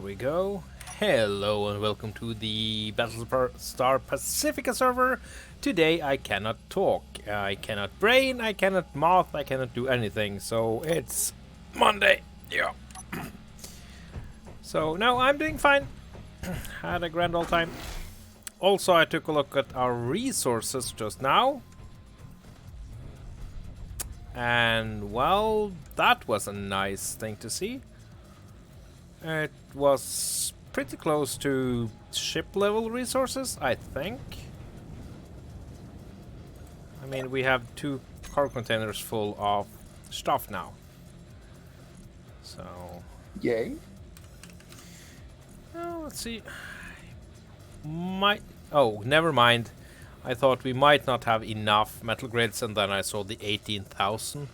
we go. Hello and welcome to the Battlestar Pacifica server. Today I cannot talk, I cannot brain, I cannot math, I cannot do anything. So it's Monday. Yeah. So no, I'm doing fine. Had a grand old time. Also, I took a look at our resources just now. And well, that was a nice thing to see. It was pretty close to ship level resources, I think. I mean, we have 2 car containers full of stuff now. So... Yay. Well, let's see. Oh, never mind. I thought we might not have enough metal grids, and then I saw the 18,000.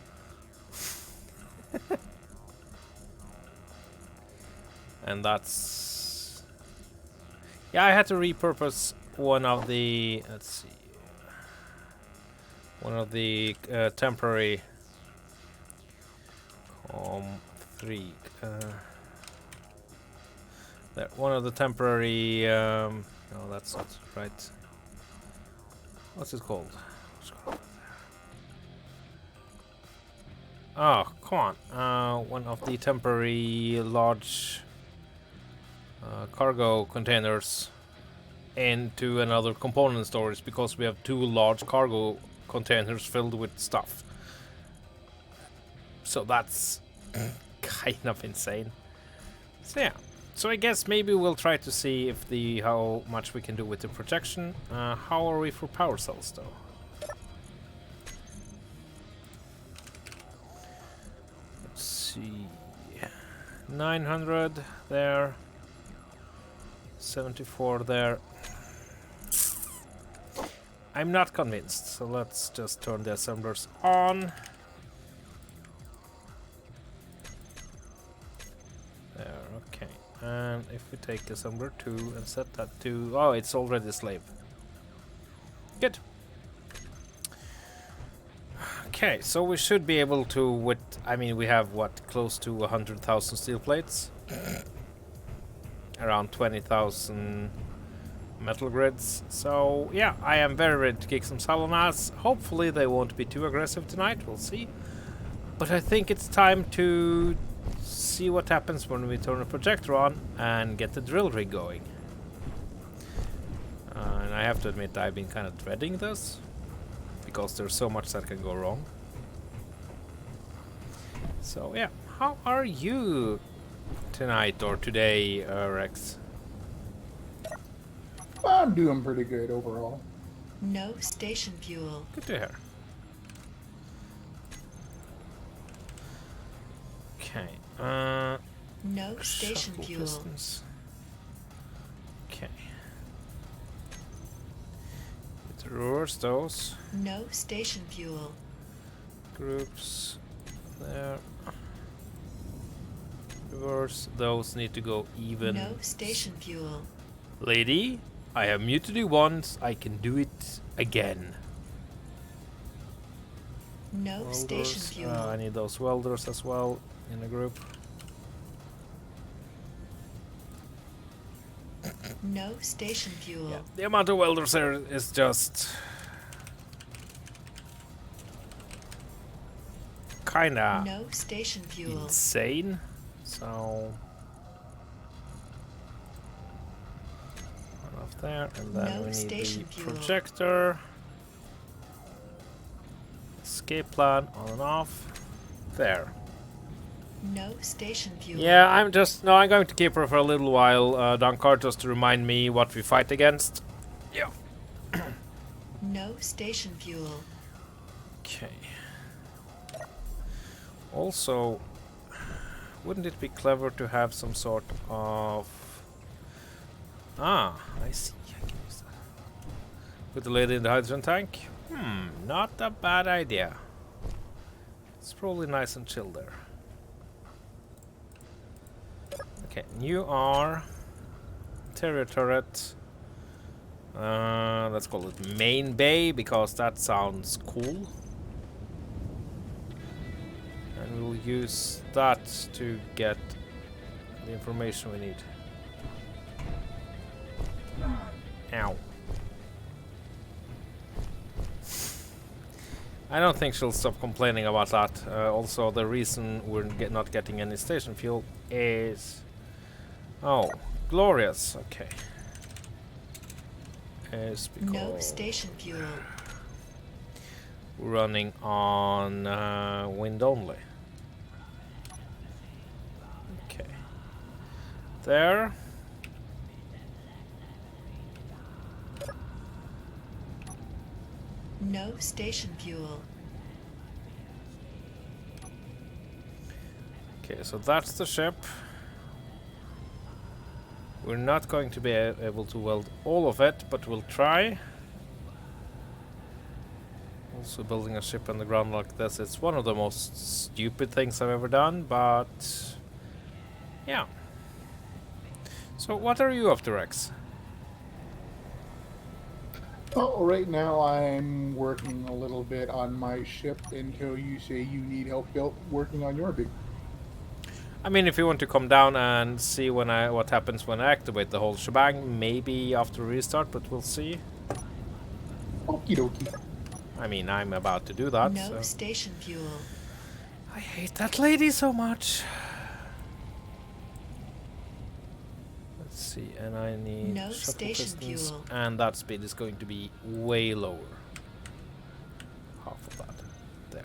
And that's... Yeah, I had to repurpose one of the... Let's see... One of the temporary... 3... there, one of the temporary... no, that's not right. What's it called? Oh, come on. One of the temporary large... cargo containers into another component storage because we have 2 large cargo containers filled with stuff. So that's kind of insane. So yeah. So I guess maybe we'll try to see if how much we can do with the protection. How are we for power cells though? Let's see. 900 there. 74 there. I'm not convinced, so let's just turn the assemblers on. There, okay. And if we take assembler 2 and set that to... Oh, it's already a slave. Good. Okay, so we should be able to... I mean, we have, what, close to 100,000 steel plates? Around 20,000 metal grids. So yeah, I am very ready to kick some salon ass. Hopefully they won't be too aggressive tonight, we'll see. But I think it's time to see what happens when we turn the projector on and get the drill rig going. And I have to admit I've been kind of dreading this, because there's so much that can go wrong. So yeah, how are you tonight or today, Rex? I'm doing pretty good overall. No station fuel. Good to hear. Okay. No station shuttle fuel. pistons. Okay. Let's reverse those. No station fuel. Groups there. Reverse those, need to go even. No station fuel. Lady, I have muted you once, I can do it again. No Welders, station fuel. I need those welders as well in the group. No station fuel. Yeah, the amount of welders there is just kinda No station fuel. insane. So one off there, and then No we need station the fuel. projector. Escape plan on and off. There. No station fuel. Yeah, I'm going to keep her for a little while, Dunkard, just to remind me what we fight against. Yeah. No station fuel. Okay. Also, wouldn't it be clever to have some sort of... Ah, I see. I can use that. Put the lid in the hydrogen tank. Not a bad idea. It's probably nice and chill there. Okay, you are interior turret. Let's call it main bay because that sounds cool. And we'll use that to get the information we need. Ow. I don't think she'll stop complaining about that. Also, the reason we're not getting any station fuel is... Oh, glorious. Okay. Is because No station fuel. we're running on wind only. Okay. There. No station fuel. Okay, so that's the ship. We're not going to be able to weld all of it, but we'll try. Also, building a ship on the ground like this, it's one of the most stupid things I've ever done, but yeah. So what are you up to, Rex? Oh, right now I'm working a little bit on my ship until you say you need help working on your big. I mean, if you want to come down and see what happens when I activate the whole shebang, maybe after restart, but we'll see. Okie dokie. I mean, I'm about to do that. No So. station fuel. I hate that lady so much. Let's see, and I need No shuttle station pistons, fuel. and that speed is going to be way lower. Half of that. There.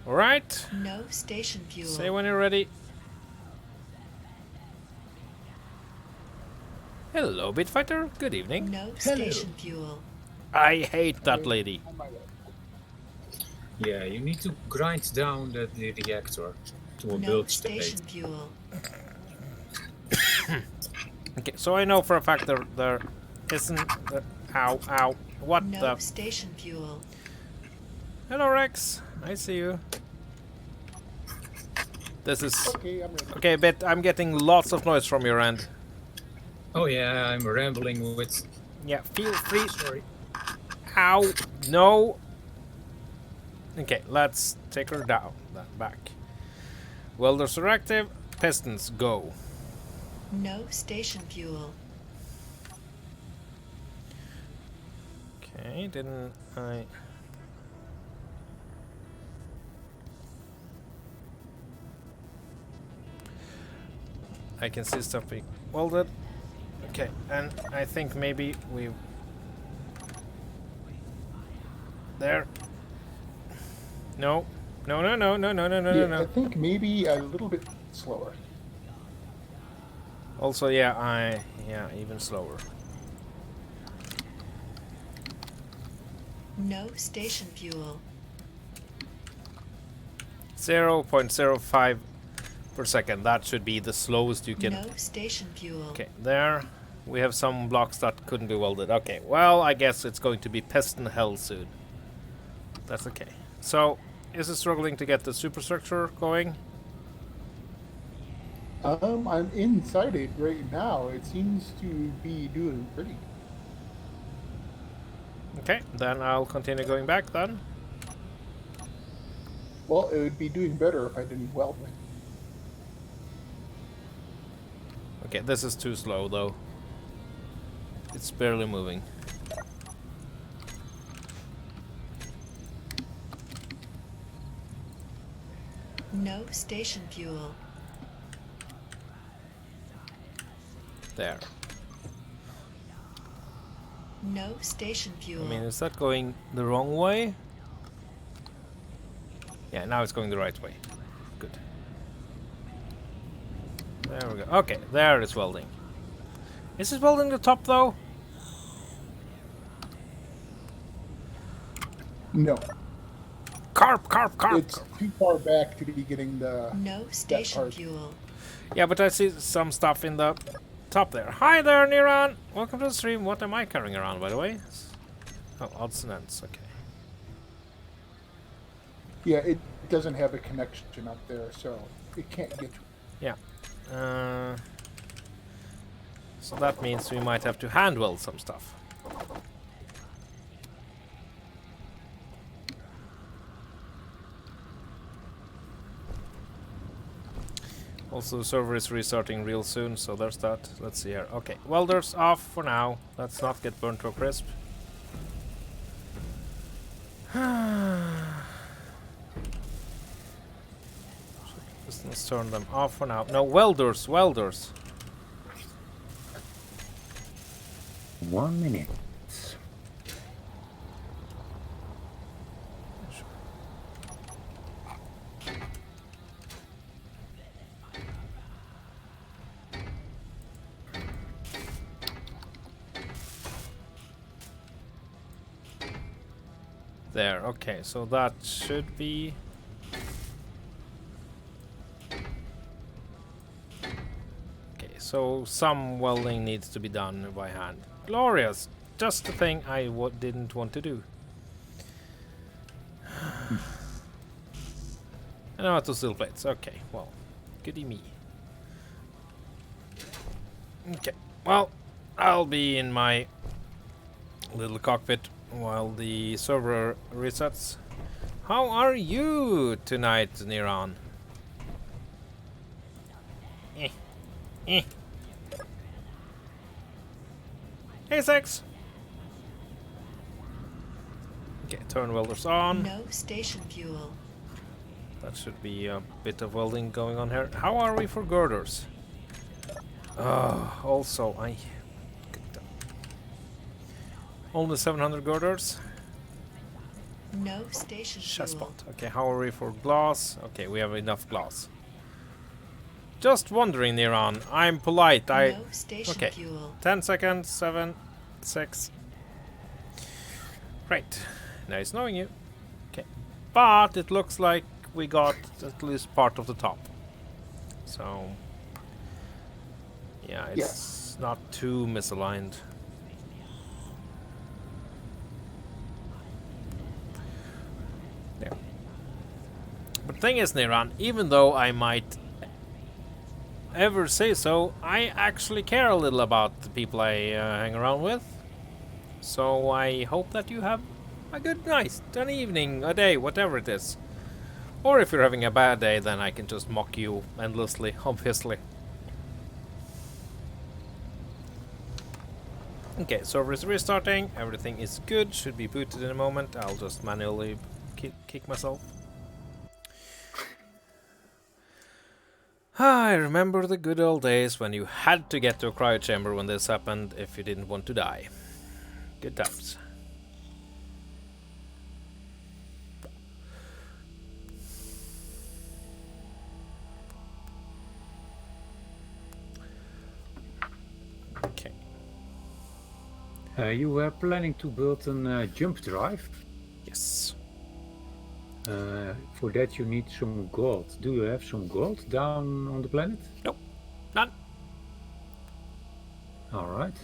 All right. No station fuel. Say when you're ready. Hello, Bitfighter. Good evening. No station fuel. I hate that lady. On my way. Yeah, you need to grind down the reactor to a No build station state. fuel. Okay, so I know for a fact there isn't. Ow! What No the? station fuel. Hello, Rex. I see you. This is Okay, I'm ready. okay, but I'm getting lots of noise from your end. Oh yeah, I'm rambling with... Yeah, feel free. Sorry. Ow! No. Okay, let's take her down. Back. Welders are active. Pistons go. No station fuel. Okay, didn't I? I can see stuff being welded. Okay, and I think maybe we... There. No. No. Yeah, I think maybe a little bit slower. Also, yeah, even slower. No station fuel. 0.05 per second. That should be the slowest you can. No station fuel. Okay, there. We have some blocks that couldn't be welded. Okay, well, I guess it's going to be piston hell soon. That's okay. So, is it struggling to get the superstructure going? I'm inside it right now. It seems to be doing pretty. Okay, then I'll continue going back then. Well, it would be doing better if I didn't weld it. Okay, this is too slow though. It's barely moving. No station fuel. There. No station fuel. I mean, is that going the wrong way? Yeah, now it's going the right way. Good. There we go. Okay, there it's welding. Is it welding the top though? No, Carp! it's too far back to be getting the. No station part. fuel. Yeah, but I see some stuff in the top there. Hi there, Niran! Welcome to the stream. What am I carrying around, by the way? Oh, odds and ends. Okay. Yeah, it doesn't have a connection up there, so it can't get to. Yeah. So that means we might have to hand weld some stuff. Also, the server is restarting real soon, so there's that. Let's see here. Okay, welders off for now. Let's not get burnt to a crisp. Let's turn them off for now. No, welders, welders. 1 minute. There, okay, so that should be... Okay, so some welding needs to be done by hand. Glorious! Just the thing I didn't want to do. And now to steel plates. Okay, well, goody me. Okay, well, I'll be in my little cockpit while the server resets. How are you tonight, Niran? Hey, Sex! Okay, turn welders on. No station fuel. That should be a bit of welding going on here. How are we for girders? Also, only 700 girders. No station Chest fuel. spot. Okay, how are we for glass? Okay, we have enough glass. Just wondering, Niran. I'm polite. No station Okay. fuel. 10 seconds. 7, 6. Great. Nice knowing you. Okay. But it looks like we got at least part of the top. So... yeah, it's not too misaligned. There. But the thing is, Niran, even though I might ever say so, I actually care a little about the people I hang around with. So I hope that you have a good night, an evening, a day, whatever it is. Or if you're having a bad day, then I can just mock you endlessly, obviously. Okay, server is restarting, everything is good, should be booted in a moment. I'll just manually kick myself. I remember the good old days when you had to get to a cryo chamber when this happened if you didn't want to die. Good times. Okay. You were planning to build a jump drive. Yes. For that you need some gold. Do you have some gold down on the planet? Nope. None. Alright.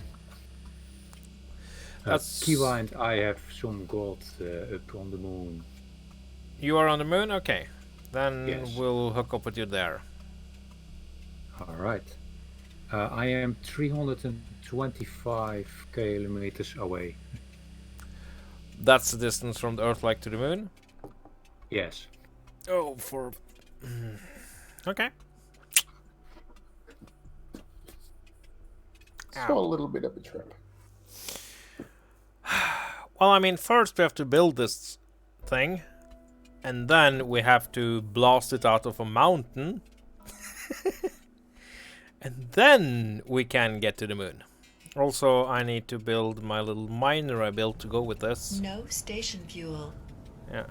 That's... Kiwa and I have some gold up on the moon. You are on the moon? Okay. Then Yes. we'll hook up with you there. Alright. I am 325 kilometers away. That's the distance from the Earth like to the moon? Yes. Oh, for... okay. So a little bit of a trip. Well, I mean, first we have to build this thing, and then we have to blast it out of a mountain, and then we can get to the moon. Also, I need to build my little miner I built to go with this. No station fuel. Yeah.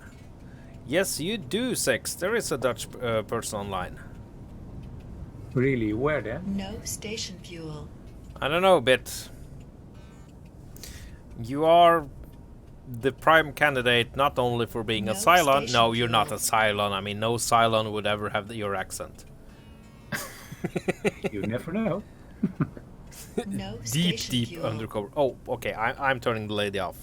Yes, you do, Sex. There is a Dutch person online. Really? Where then? No station fuel. I don't know, Bit. You are the prime candidate not only for being No a Cylon. station No, you're not a fuel. Cylon. I mean, no Cylon would ever have your accent. You never know. No Deep, station deep fuel. undercover. Oh, okay. I'm turning the lady off.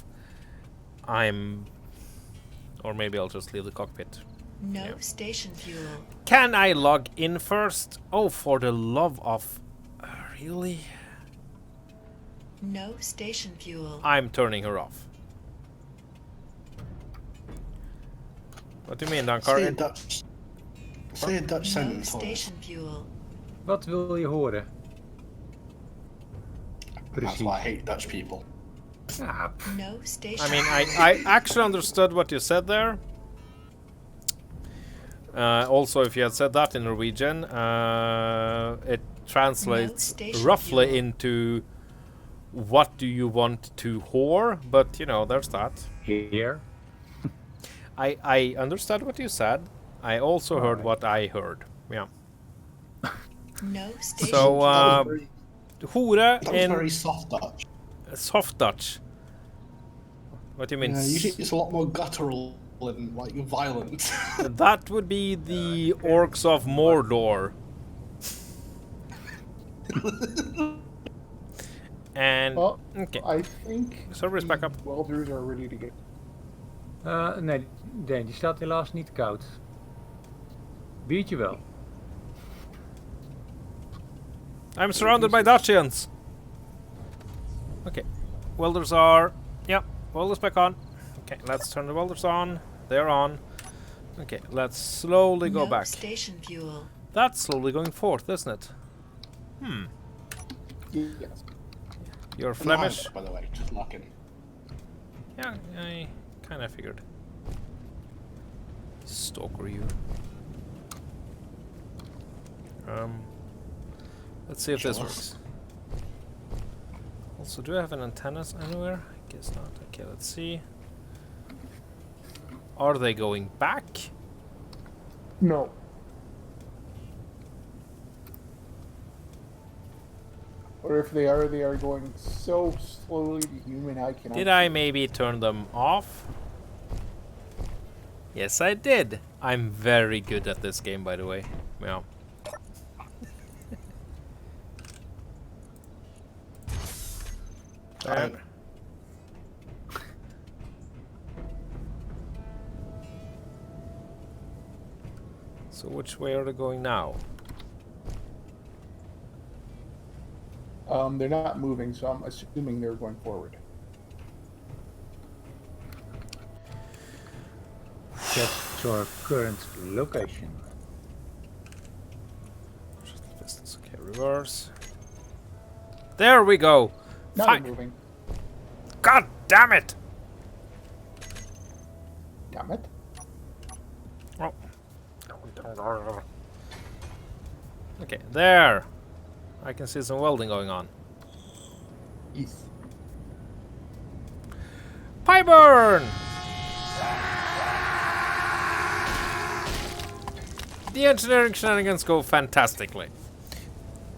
Or maybe I'll just leave the cockpit. No Yeah. station fuel. Can I log in first? Oh, for the love of... really? No station fuel. I'm turning her off. What do you mean, Say a Dankar? Dutch. Say a Dutch No sentence for us. station fuel. Wat wil je horen? That's why I hate Dutch people. Ja, No station. I mean, I actually understood what you said there. Also, if you had said that in Norwegian, it translates station roughly fuel. into what do you want to whore, but you know, there's that. here. I understood what you said. I also heard Alright. what I heard. Yeah. No station. So, That was very, hore that was in very soft Dutch. soft Dutch. What do you mean? Yeah, usually it's a lot more guttural and like violent. That would be the orcs of Mordor. And Well, okay, I think server is back up. welders are ready to get. Nee, die staat helaas niet koud. Biertje wel. I'm surrounded by Dacians. Okay, welders are. Yeah, welders back on. Okay, let's turn the welders on. They're on. Okay, let's slowly go no back. station fuel. That's slowly going forth, isn't it? Yes. You're Flemish. By the way, just looking. Yeah, I kind of figured. Stalker you. Let's see if this Sure. works. Also, do I have an antennas anywhere? I guess not. Okay, let's see. Are they going back? No. Or if they are going so slowly to human eye cannot. Did I maybe turn them off? Yes, I did. I'm very good at this game, by the way. Yeah. There. So which way are they going now? They're not moving, so I'm assuming they're going forward. Check your current location. Distance. Okay, reverse. There we go. Now Fine. they're moving. God damn it! Damn it. Oh. Okay, there. I can see some welding going on. Yes. Pipe burn! The engineering shenanigans go fantastically.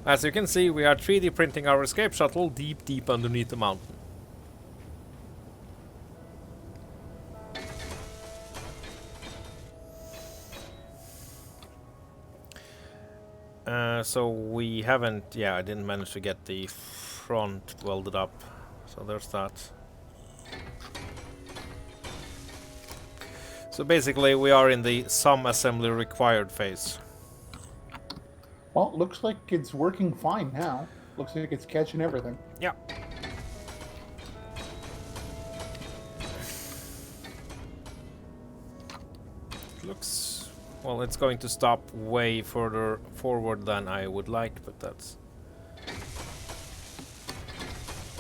As you can see, we are 3D printing our escape shuttle deep, deep underneath the mountain. So we haven't, yeah, I didn't manage to get the front welded up. So there's that. So basically we are in the some assembly required phase. Well, looks like it's working fine now. Looks like it's catching everything. Yeah. Looks, well, it's going to stop way further forward than I would like, but that's...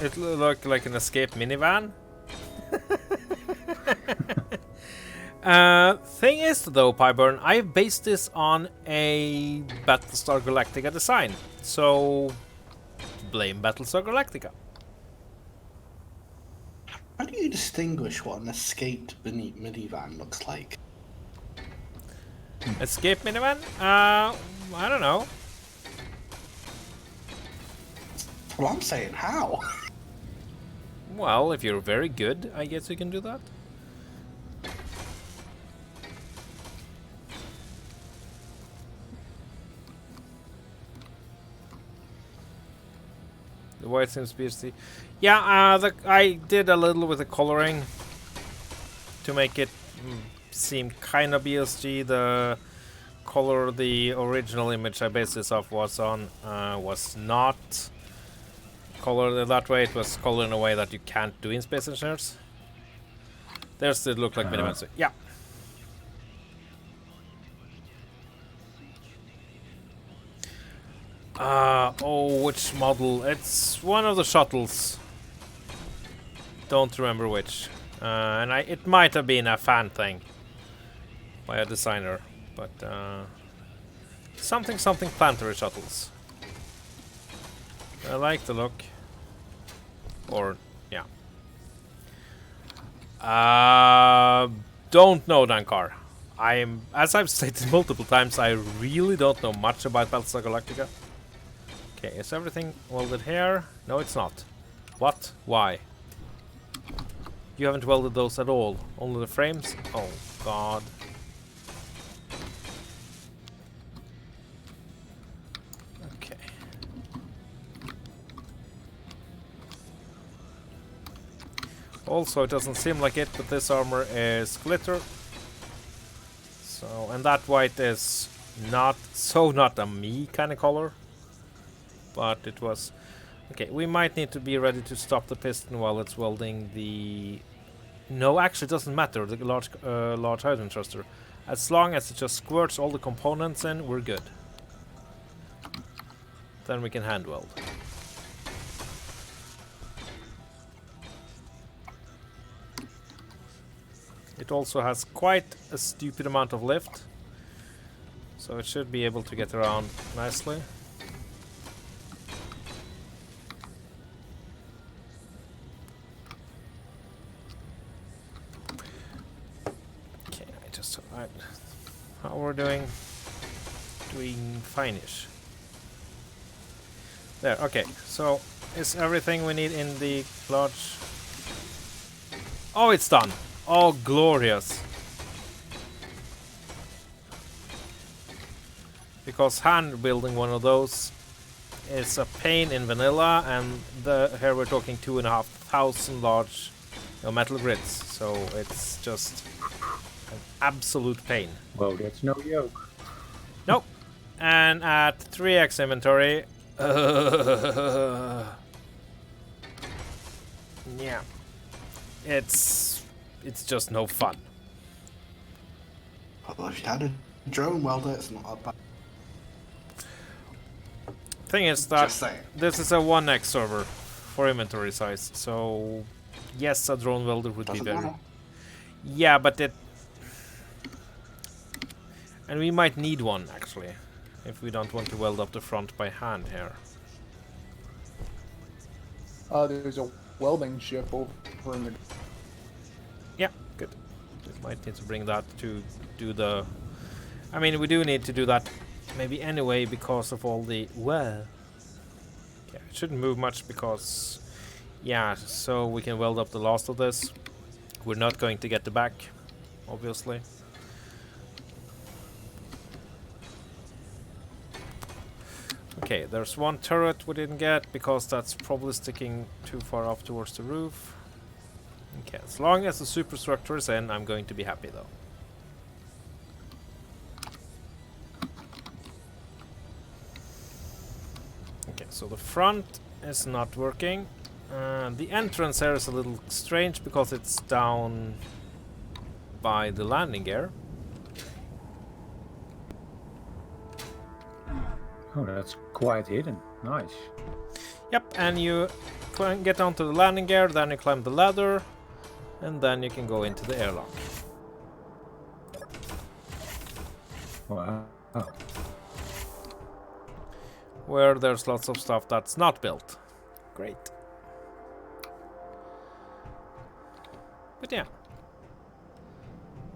It looked like an escape minivan. Thing is, though, Pyburn, I've based this on a Battlestar Galactica design, so blame Battlestar Galactica. How do you distinguish what an escaped minivan looks like? Escape minivan? I don't know. Well, I'm saying how. Well, if you're very good, I guess you can do that. The white seems BST. Yeah, I did a little with the coloring to make it seem kind of BSG. The color the original image I based this off was on was not colored that way. It was colored in a way that you can't do in Space Engineers. There's it look like minimums. Yeah. Oh, which model? It's one of the shuttles. Don't remember which. And it might have been a fan thing by a designer, but something planetary shuttles. I like the look. Or yeah. Don't know Dankar. As I've stated multiple times, I really don't know much about Battlestar Galactica. Okay, is everything welded here? No, it's not. What? Why? You haven't welded those at all? Only the frames? Oh, God. Okay. Also, it doesn't seem like it, but this armor is glitter. So, and that white is not a me kind of color. But it was... Okay, we might need to be ready to stop the piston while it's welding the... No, actually it doesn't matter, the large hydrogen thruster. As long as it just squirts all the components in, we're good. Then we can hand weld. It also has quite a stupid amount of lift. So it should be able to get around nicely. Right. How we're doing? Doing fine-ish. There, okay. So, is everything we need in the large... Oh, it's done! Oh, glorious! Because hand building one of those is a pain in vanilla, and here we're talking 2,500 large metal grids, so it's just... an absolute pain. Well, that's no joke. Nope. And at 3x inventory... yeah. It's just no fun. Well, if you had a drone welder, it's not that bad. Thing is that Just saying. this is a 1x server for inventory size, so yes, a drone welder would Doesn't be better. matter. Yeah, but it... And we might need one, actually, if we don't want to weld up the front by hand here. There's a welding ship over in the... Yeah, good. We might need to bring that to do the... I mean, we do need to do that maybe anyway because of all the... Well... Yeah, it shouldn't move much because... Yeah, so we can weld up the last of this. We're not going to get the back, obviously. Okay, there's one turret we didn't get because that's probably sticking too far off towards the roof. Okay, as long as the superstructure is in, I'm going to be happy though. Okay, so the front is not working. The entrance here is a little strange because it's down by the landing gear. Oh, that's quite hidden. Nice. Yep, and you get onto the landing gear, then you climb the ladder, and then you can go into the airlock. Wow. Oh. Where there's lots of stuff that's not built. Great. But yeah.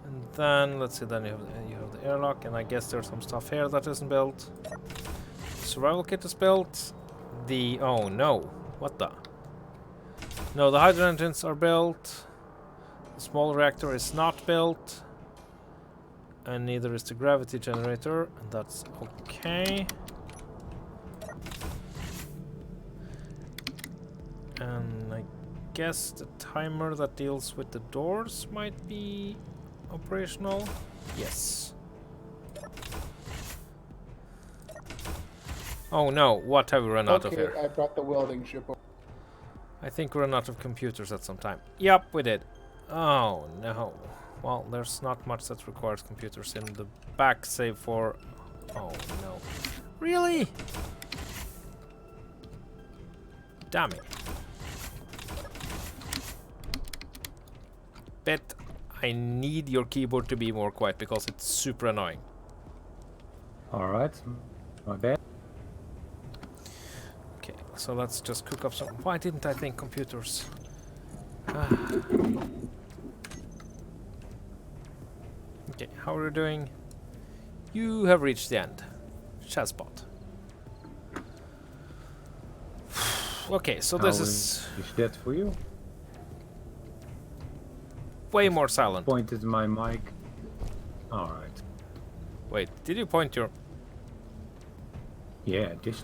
And then, let's see, then you have the airlock, and I guess there's some stuff here that isn't built. Survival kit is built. Oh no, what the? No, the hydrogen engines are built. The small reactor is not built. And neither is the gravity generator, and that's okay. And I guess the timer that deals with the doors might be operational. Yes. Oh no, what have we run out of here? I brought the welding ship over. I think we ran out of computers at some time. Yep, we did. Oh no. Well, there's not much that requires computers in the back, save for... Oh no. Really? Damn it. Bet I need your keyboard to be more quiet because it's super annoying. Alright, my bad. Okay, so let's just cook up some. Why didn't I think computers? Okay, how are you doing? You have reached the end. Chatbot. Okay, so this How is is that for you? way more silent. Pointed my mic. Alright. Wait, did you point your... Yeah, this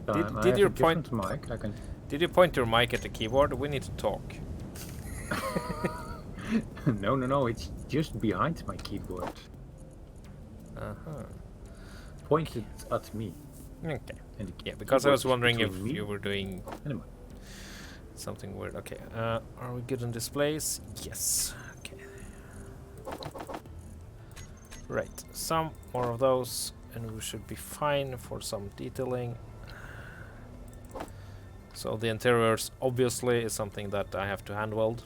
time I did have you a point- different mic. I can. Did you point your mic at the keyboard? We need to talk. No, it's just behind my keyboard. Uh-huh. Pointed at me. Okay. And the Yeah, because I was keyboard is wondering if between me. you were doing Anyway. something weird. Okay, are we good on displays? Yes. Okay. Right, some more of those, and we should be fine for some detailing. So the interiors obviously is something that I have to hand weld.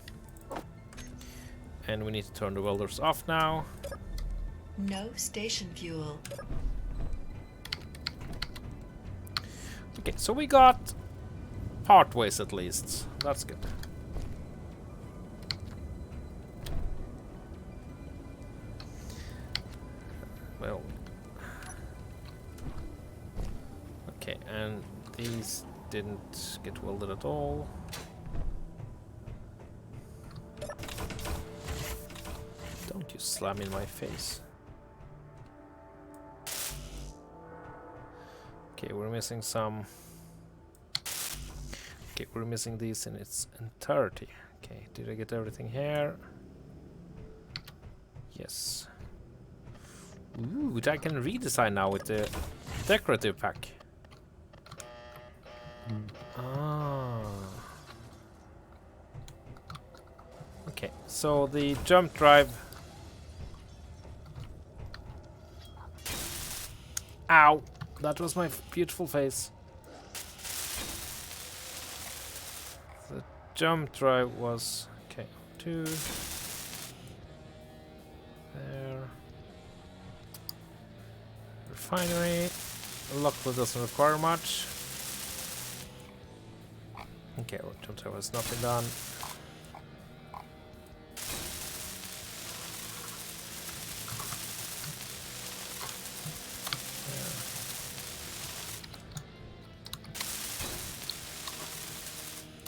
And we need to turn the welders off now. No station fuel. Okay, so we got partways at least. That's good. Well. Okay, and these didn't get welded at all. Don't you slam in my face. Okay, we're missing some. Okay, we're missing these in its entirety. Okay, did I get everything here? Yes. Ooh, I can redesign now with the decorative pack. Ah. Okay, so the jump drive. Ow! That was my beautiful face. The jump drive was okay. 2 there. Refinery. Lockwood doesn't require much. Okay, our jump drive has not been done.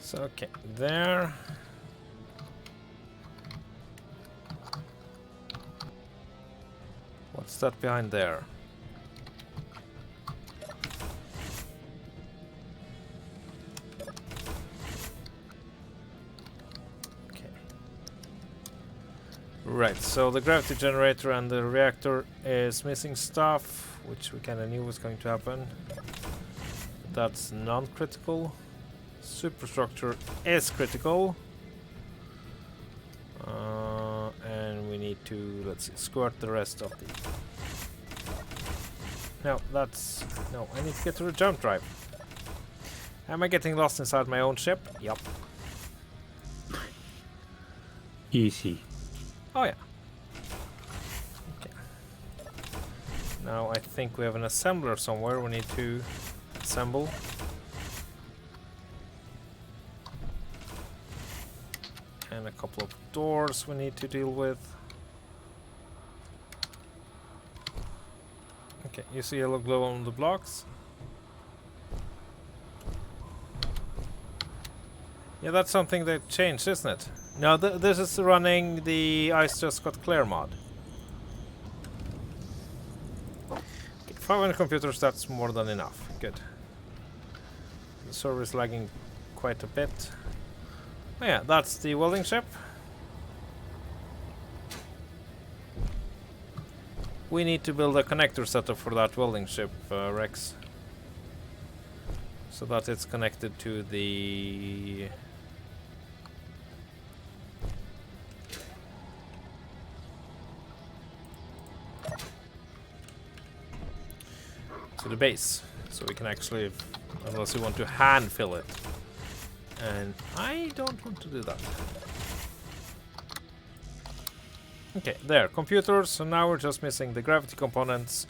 So, okay, there. What's that behind there? Okay. Right, so the gravity generator and the reactor is missing stuff, which we kind of knew was going to happen. That's non-critical. Superstructure is critical. And we need to, let's see, squirt the rest of the... No, that's... No, I need to get to the jump drive. Am I getting lost inside my own ship? Yup. Easy. Oh yeah. Okay. Now I think we have an assembler somewhere we need to assemble. And a couple of doors we need to deal with. Okay, you see yellow glow on the blocks? Yeah, that's something that changed, isn't it? No, this is running the Ice Just Got Clear mod. Okay, 500 computers, that's more than enough. Good. The server is lagging quite a bit. Oh yeah, that's the welding ship. We need to build a connector setup for that welding ship, Rex. So that it's connected to the... to the base. So we can actually, unless you want to hand fill it. And I don't want to do that. Okay, there, computers, so now we're just missing the gravity components,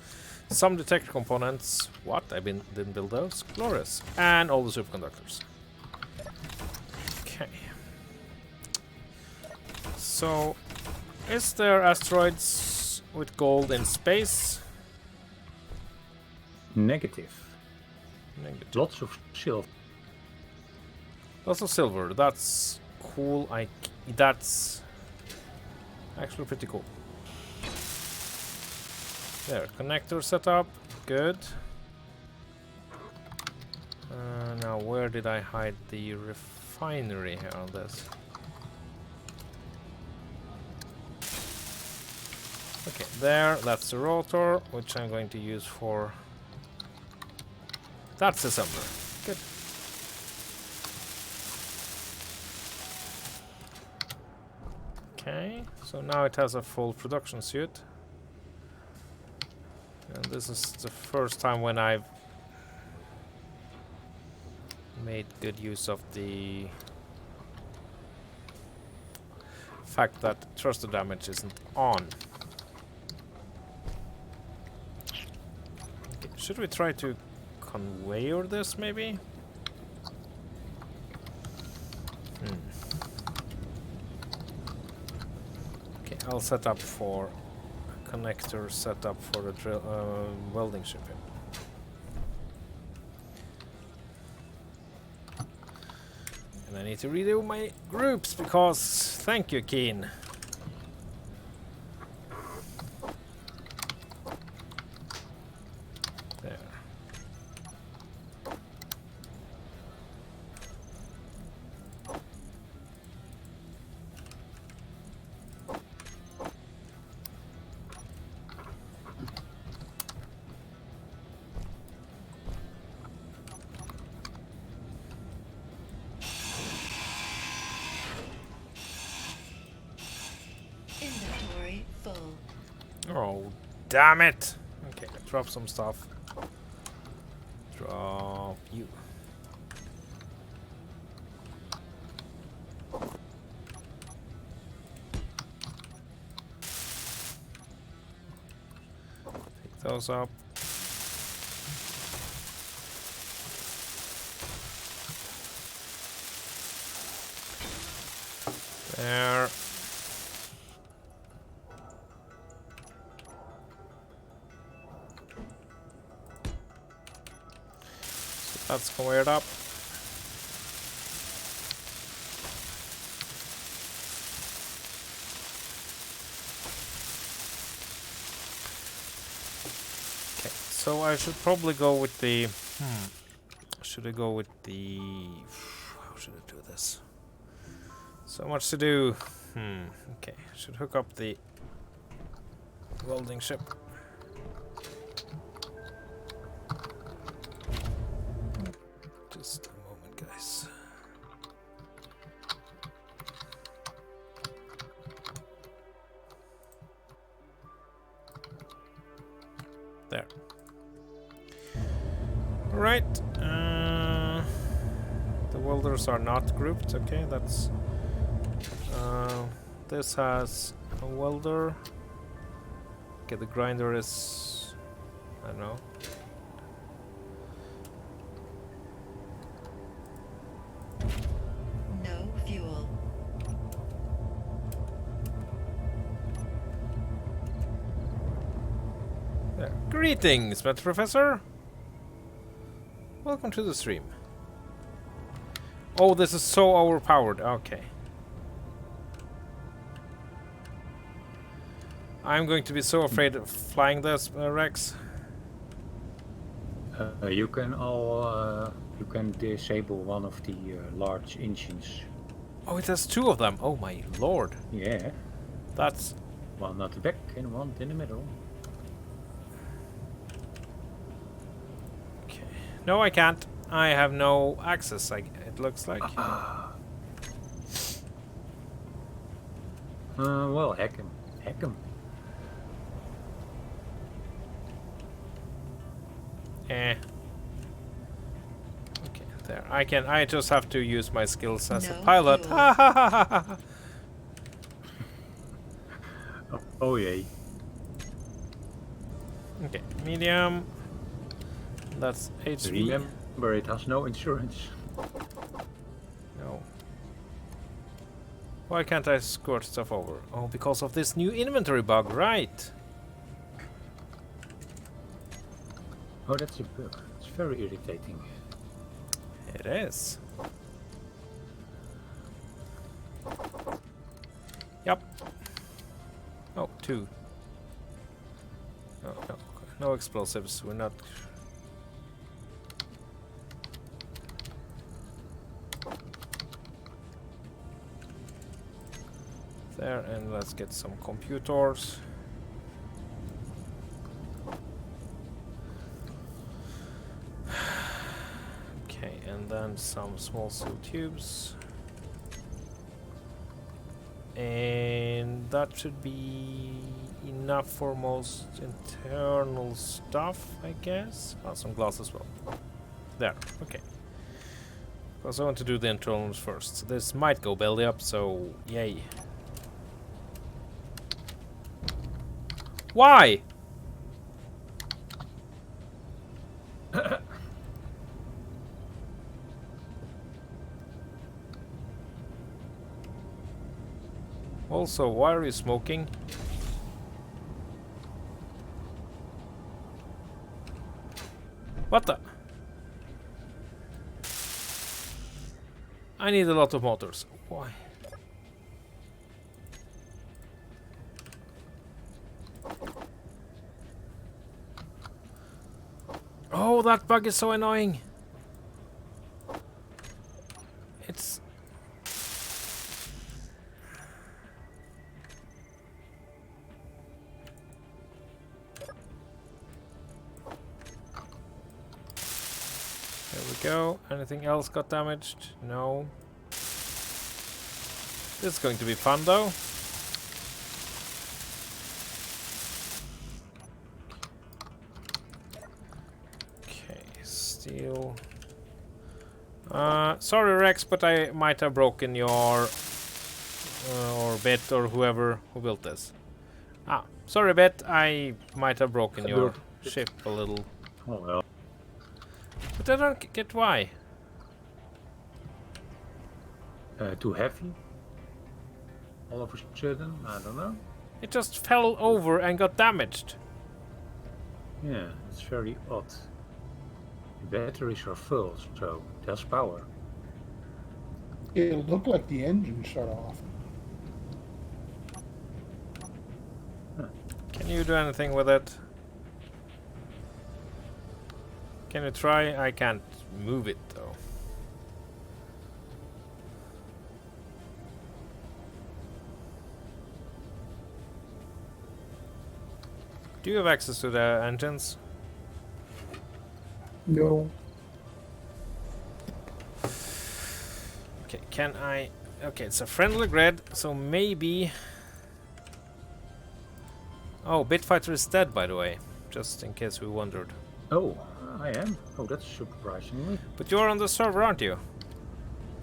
some detector components. What? Didn't build those? Glorious. And all the superconductors. Okay. So, is there asteroids with gold in space? Negative. Negative. Lots of silver. Lots of silver. That's cool. That's actually pretty cool. There, connector setup. Good. Now, where did I hide the refinery here on this? Okay, there. That's the rotor, which I'm going to use for... That's assembler. Good. Okay, so now it has a full production suite. And this is the first time when I've made good use of the fact that thruster damage isn't on. Okay, should we try to conveyor this maybe? Okay, I'll set up for a connector setup for a welding ship here. And I need to redo my groups because thank you, Keen. There. Inventory full. Oh, damn it! Okay, drop some stuff. Drop you. Pick those up. There. That's squared up. Okay, so I should probably go with the... Should I go with the... How should I do this? So much to do. Okay, should hook up the welding ship. Just a moment, guys. There. Right. The welders are not grouped. Okay, that's... this has a welder. Okay, the grinder is... I don't know. No fuel. There. Greetings, Matt Professor. Welcome to the stream. Oh, this is so overpowered. Okay. I'm going to be so afraid of flying this, Rex. You can disable one of the large engines. Oh, it has two of them. Oh my lord. Yeah, That's... one at the back and one in the middle. Okay. No, I can't. I have no access, it looks like. Well, hack him. Hack him. Eh. Okay, there. I just have to use my skills as a No pilot. fuel. Ha ha ha ha ha. Oh yay. Okay, medium. That's HV. Remember, it has no insurance. No. Why can't I squirt stuff over? Oh, because of this new inventory bug, right? Oh, that's a bug. It's very irritating. It is. Yep. Oh, 2. Oh, no. No explosives. We're not. There, and let's get some computers. Okay, and then some small steel tubes. And that should be enough for most internal stuff, I guess. Oh, some glass as well. There, okay. Because I want to do the internals first. So this might go belly up, so yay. Why? Also, why are you smoking? What the? I need a lot of motors. Why? Oh, that bug is so annoying. It's... There we go. Anything else got damaged? No. This is going to be fun though. Steel. Sorry Rex, but I might have broken your or Bet or whoever who built this. Ah, sorry Bet, I might have broken your ship a little. Oh well. But I don't get why. Too heavy? All of a sudden? I don't know. It just fell over and got damaged. Yeah, it's very odd. The batteries are full, so there's power. It looked like the engine shut off. Can you do anything with it? Can you try? I can't move it though. Do you have access to the engines? No. Okay, can I... Okay, it's a friendly grid, so maybe... Oh, Bitfighter is dead, by the way. Just in case we wondered. Oh, I am. Oh, that's surprisingly. But you're on the server, aren't you?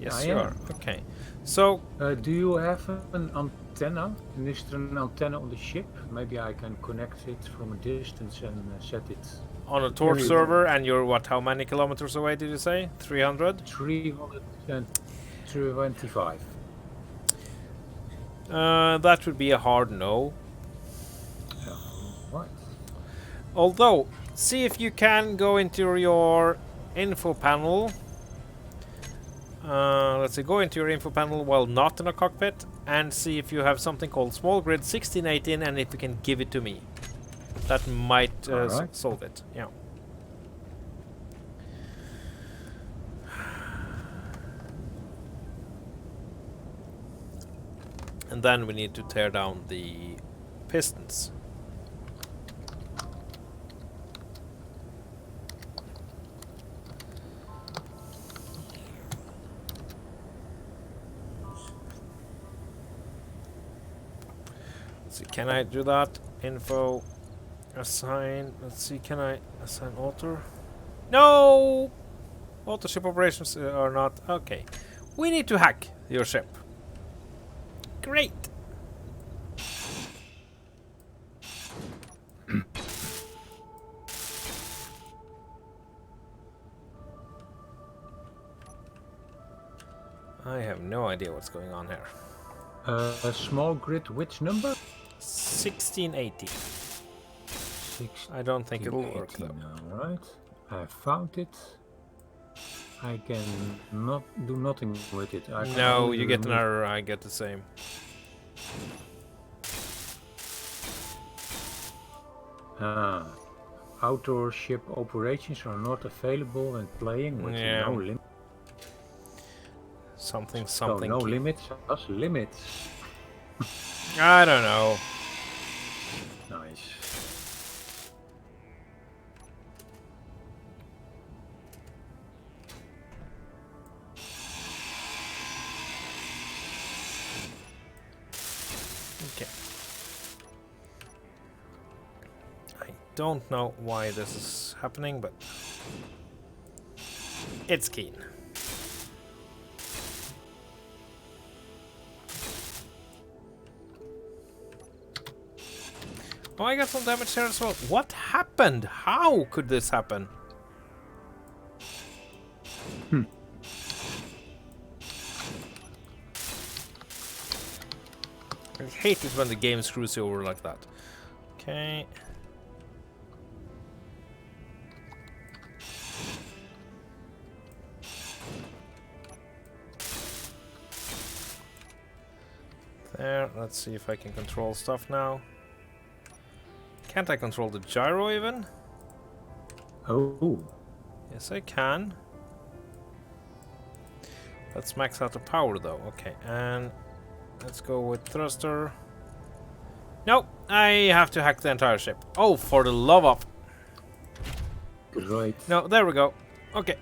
Yes, I you am. are. Okay. So... Do you have an antenna? And is there an antenna on the ship? Maybe I can connect it from a distance and set it. On a torch server, and you're what, how many kilometers away did you say? 300? 325. That would be a hard no. Right. Although, see if you can go into your info panel. Let's see, go into your info panel while not in a cockpit and see if you have something called small grid 1618 and if you can give it to me. That might Alright. solve it. Yeah. And then we need to tear down the pistons. Let's see, can I do that? Info, assign. Let's see, can I assign author? No! Auto ship operations are not... Okay. We need to hack your ship. Great. I have no idea what's going on here. A small grid, which number? 1680. I don't think it'll work though. Alright, I found it. I can not do nothing with it. I can No, only you get an remove- error, I get the same. Ah, outdoor ship operations are not available when playing with Yeah. no limit. Something, So something. no limits, us limits. I don't know. Nice. Okay. I don't know why this is happening, but it's keen. Oh, I got some damage here as well. What happened? How could this happen? I hate it when the game screws you over like that. Okay. There, let's see if I can control stuff now. Can't I control the gyro even? Oh, Yes, I can. Let's max out the power though. Okay, and let's go with thruster. No, I have to hack the entire ship. Oh, for the love of... great. No, there we go. Okay.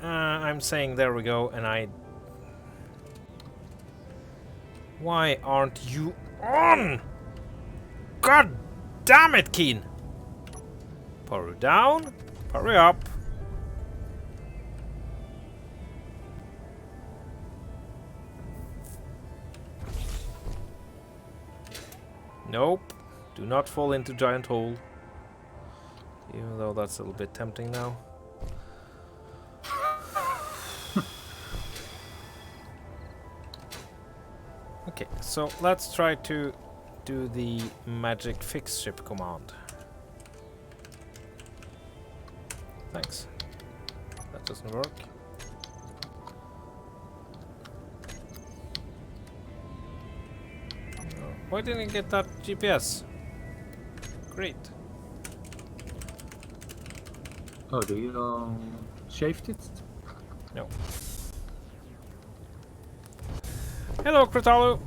I'm saying there we go, and I... Why aren't you on? God damn it, Keen! Power down, power up. Nope. Do not fall into giant hole. Even though that's a little bit tempting now. Okay, so let's try to do the magic fix ship command. Thanks. That doesn't work. Why didn't I get that GPS? Great. Oh, do you saved it? No. Hello, Kritalu.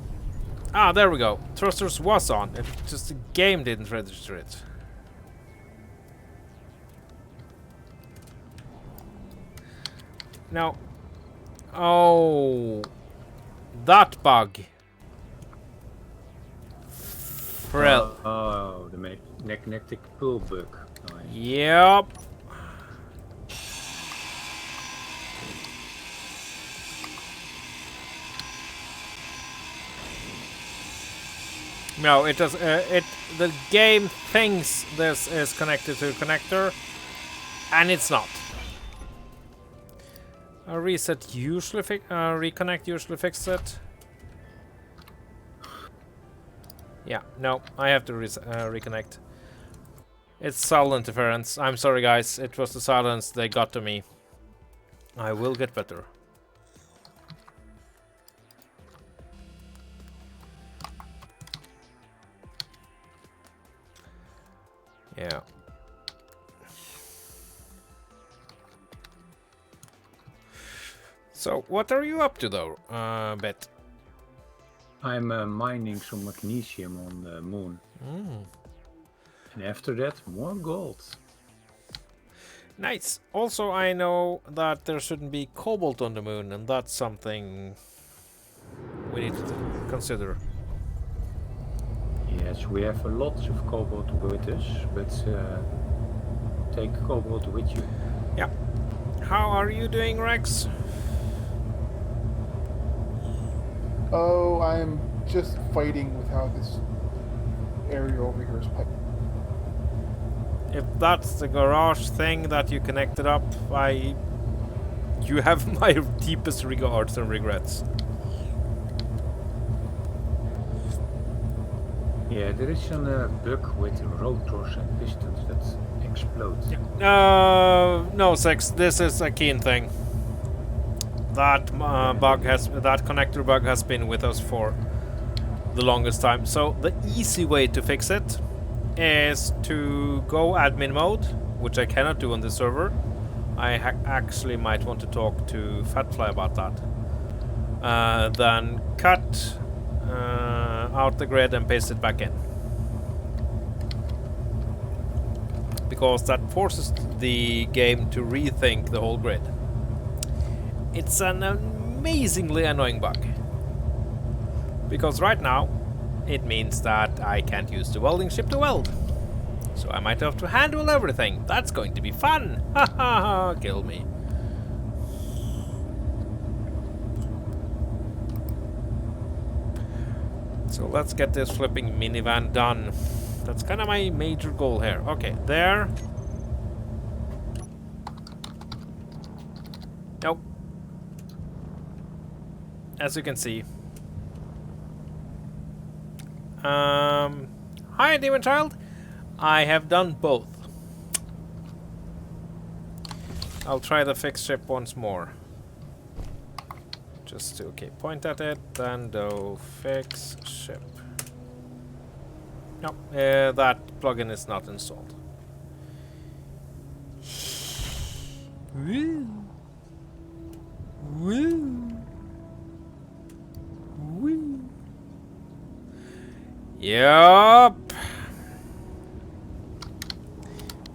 Ah, there we go. Thrusters was on. It just the game didn't register it. No. Oh, that bug. Frill. Oh, the magnetic pull bug. Nice. Yep. No, it does. The game thinks this is connected to a connector, and it's not. A reset usually reconnect usually fixes it. Yeah, no, I have to reconnect. It's silent interference. I'm sorry, guys. It was the silence that got to me. I will get better. Yeah. So, what are you up to, though, Bet? I'm mining some magnesium on the moon. Mm. And after that, more gold. Nice. Also, I know that there shouldn't be cobalt on the moon, and that's something we need to consider. Yes, we have a lot of cobalt with us, but take cobalt with you. Yeah. how are you doing, Rex? Oh, I'm just fighting with how this area over here is piped. If that's the garage thing that you connected up, you have my deepest regards and regrets. Yeah, there is a bug with rotors and pistons that explode. No, Six. This is a keen thing. That that connector bug has been with us for the longest time. So the easy way to fix it is to go admin mode, which I cannot do on the server. I actually might want to talk to Fatfly about that. Then cut out the grid and paste it back in. Because that forces the game to rethink the whole grid. It's an amazingly annoying bug. Because right now, it means that I can't use the welding ship to weld. So I might have to handle everything. That's going to be fun! Ha ha ha! Kill me. So let's get this flipping minivan done. That's kind of my major goal here. Okay, there. Nope. As you can see. Hi, Demon Child. I have done both. I'll try the fix ship once more. Just to, okay, point at it, then do fix ship. No, that plugin is not installed. Woo! Woo! Woo! Yup!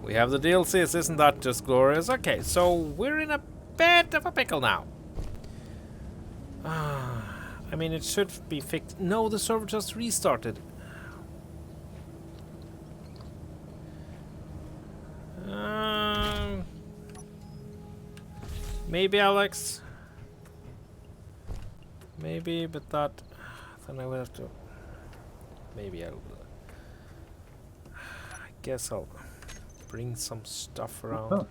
We have the DLCs, isn't that just glorious? Okay, so we're in a bit of a pickle now. I mean, it should be fixed. No, the server just restarted. Maybe, Alex. Maybe, but that... Then I will have to... Maybe I'll... I guess I'll bring some stuff around. Oh.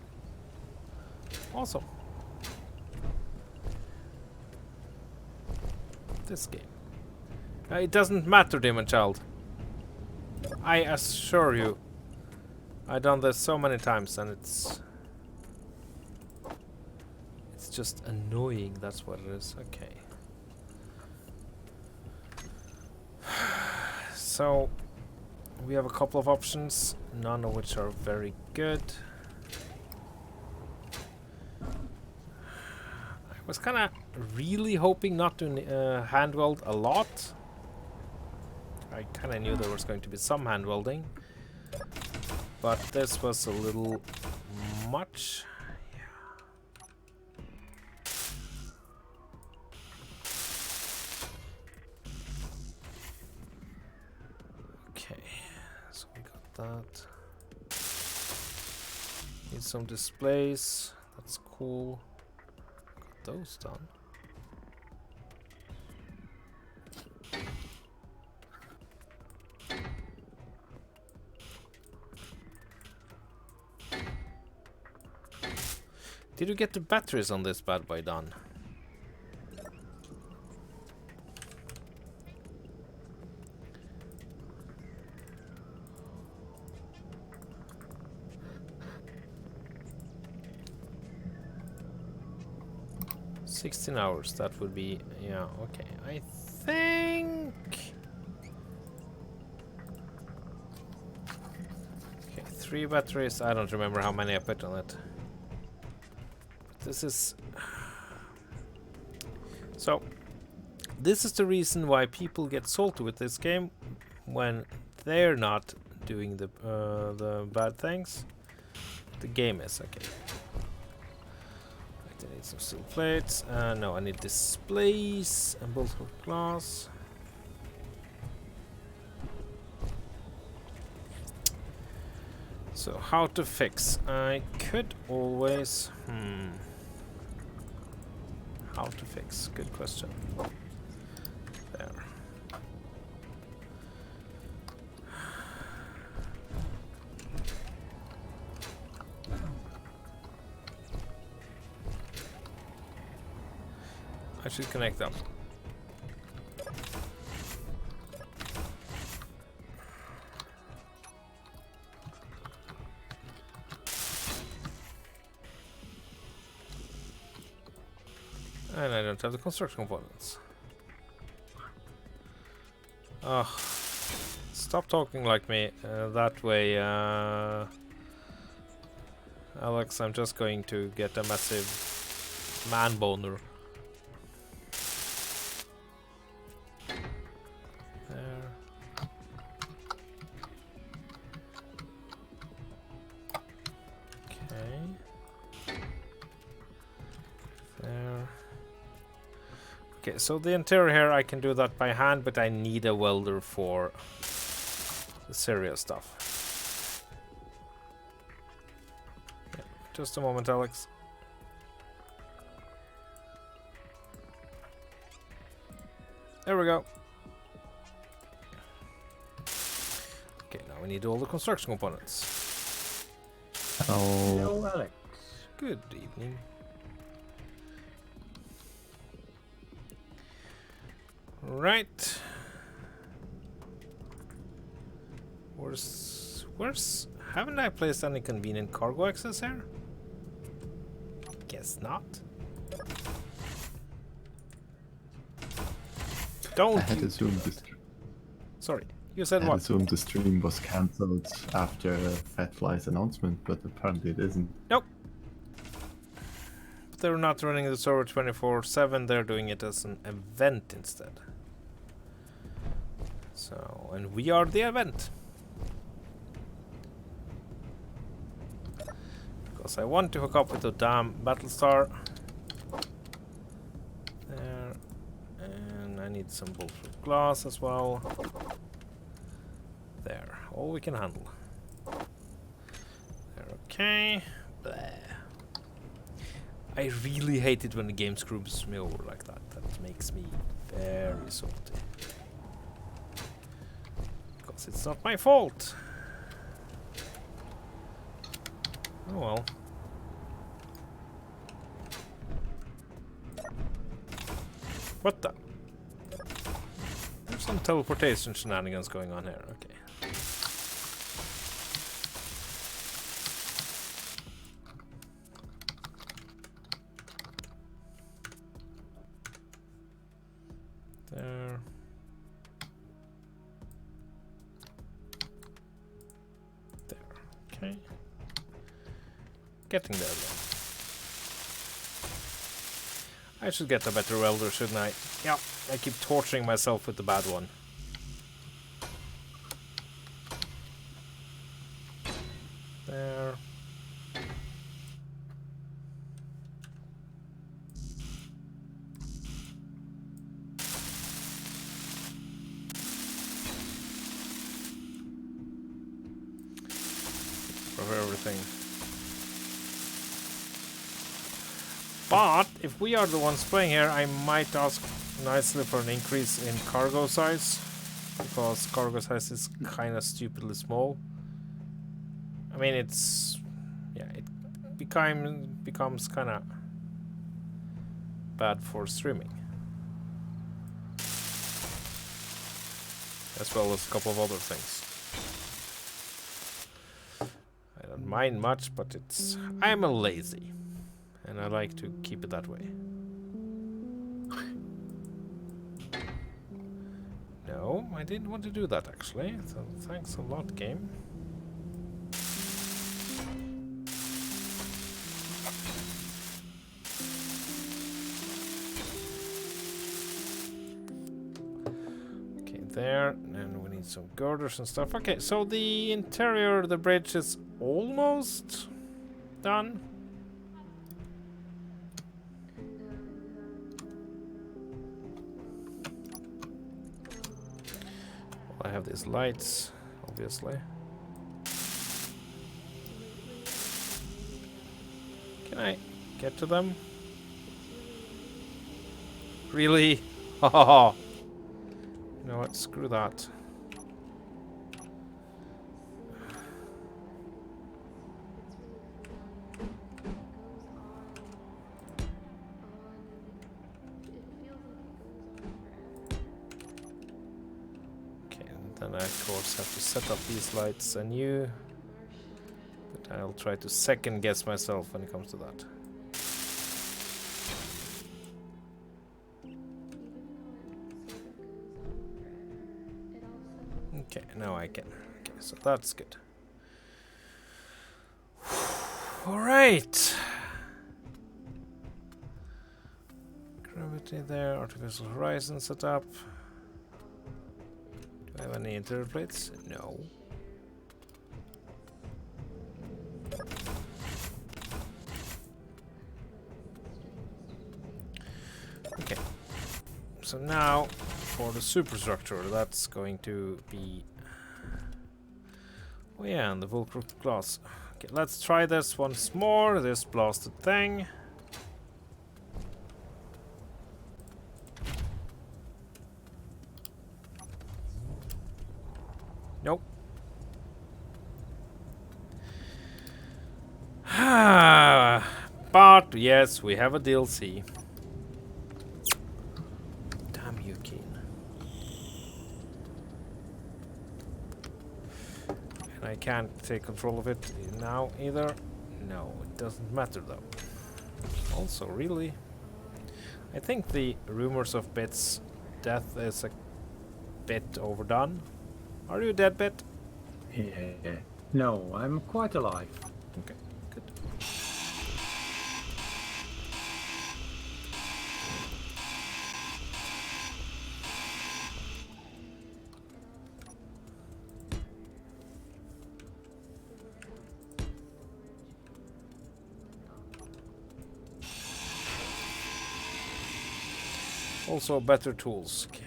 Awesome. This game. It doesn't matter, Demon Child. I assure you. I've done this so many times and it's just annoying, that's what it is. Okay. So we have a couple of options, none of which are very good. I was kind of really hoping not to hand weld a lot. I kind of knew there was going to be some hand welding, but this was a little much. Okay, so we got that. Need some displays. That's cool. Got those done. Did you get the batteries on this bad boy done? $16 hours, that would be, yeah, okay. I think... Okay, 3 batteries, I don't remember how many I put on it. This is... So, this is the reason why people get salty with this game when they're not doing the bad things. The game is, okay. I need some steel plates. No, I need displays and bolt of glass. So, how to fix? I could always... how to fix? Good question. There. I should connect them. And I don't have the construction components. Ugh. Stop talking like me. That way, Alex, I'm just going to get a massive man boner. There. Okay. There. Okay, so the interior here, I can do that by hand, but I need a welder for the serious stuff. Yeah, just a moment, Alex. There we go. Okay, now we need all the construction components. Oh, Hello, Alex. Good evening. Right. Where's haven't I placed any convenient cargo access here? Guess not. Don't I had you assumed this. Sorry, you I said had what? assumed the stream was cancelled after Fatfly's announcement, but apparently it isn't. Nope. They're not running the server 24/7, they're doing it as an event instead. So, and we are the event. Because I want to hook up with the damn Battlestar. There. And I need some bulletproof glass as well. There. All we can handle. There, okay. Blah. I really hate it when the game screws me over like that. That makes me very salty. Because it's not my fault. Oh well. What the? There's some teleportation shenanigans going on here. Okay. There. There. Okay. Getting there then. I should get a better welder, shouldn't I? Yeah, I keep torturing myself with the bad one. There. For everything. But if we are the ones playing here, I might ask nicely for an increase in cargo size, because cargo size is kind of stupidly small. I mean, it's it becomes kind of bad for streaming, as well as a couple of other things. I don't mind much, but I'm a lazy. And I like to keep it that way. No, I didn't want to do that actually. So thanks a lot, game. Okay, there. And we need some girders and stuff. Okay, so the interior of the bridge is almost done. I have these lights, obviously. Can I get to them? Really? Oh. You know what? Screw that. Okay, and then I of course have to set up these lights anew. But I'll try to second guess myself when it comes to that. Okay, now I can. Okay, so that's good. Alright. Gravity there, artificial horizon set up. Do I have any interior plates? No. Okay. So now for the superstructure, that's going to be... Oh yeah, and the Volcro glass. Okay, let's try this once more, this blasted thing. Nope. But yes, we have a DLC. Damn you, Keen. And I can't take control of it now either. No, it doesn't matter though. Also, really, I think the rumors of Bit's death is a bit overdone. Are you dead, Bit? Yeah. No, I'm quite alive. Okay, good. Also, better tools. Okay.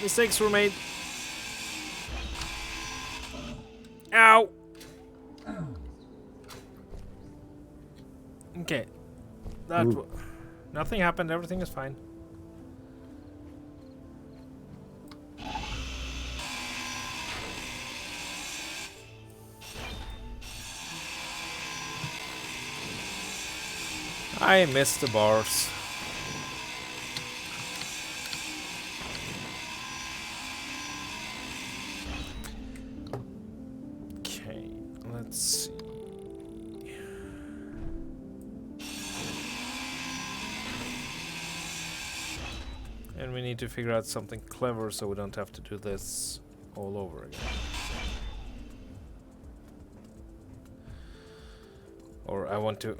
Mistakes were made. Ow! Okay. That nothing happened, everything is fine. I missed the bars. Okay, let's see. And we need to figure out something clever so we don't have to do this all over again. Or I want to...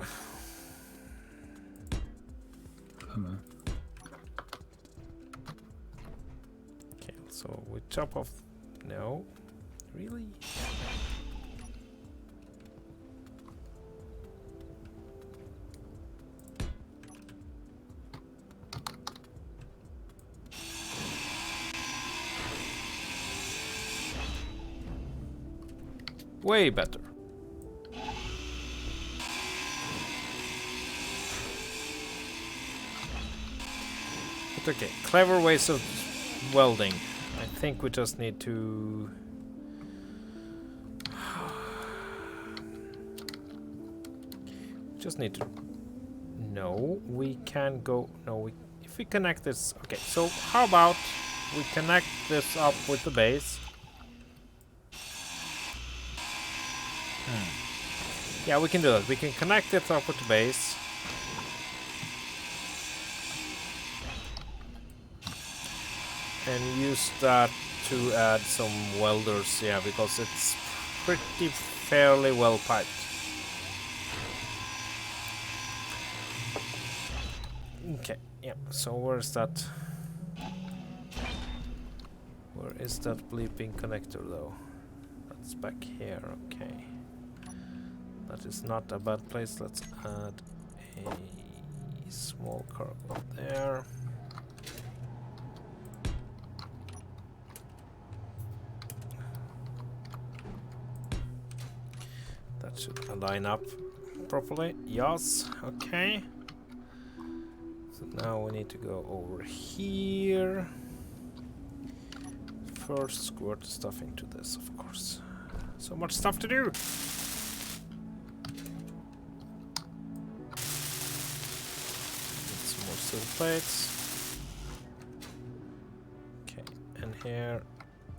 Okay, so we chop off... No? Really? Way better. But okay, clever ways of welding. I think we just need to... just need to... No, we can go... No, we... If we connect this... Okay, so how about we connect this up with the base? Yeah, we can do that. We can connect it up with the base. And use that to add some welders, yeah, because it's pretty fairly well piped. Okay, yeah, so where's that? Where is that bleeping connector though? That's back here, okay. That is not a bad place. Let's add a small curve up there. That should line up properly. Yes, okay. So now we need to go over here. First, squirt stuff into this, of course. So much stuff to do! Some more steel plates. Okay, and here,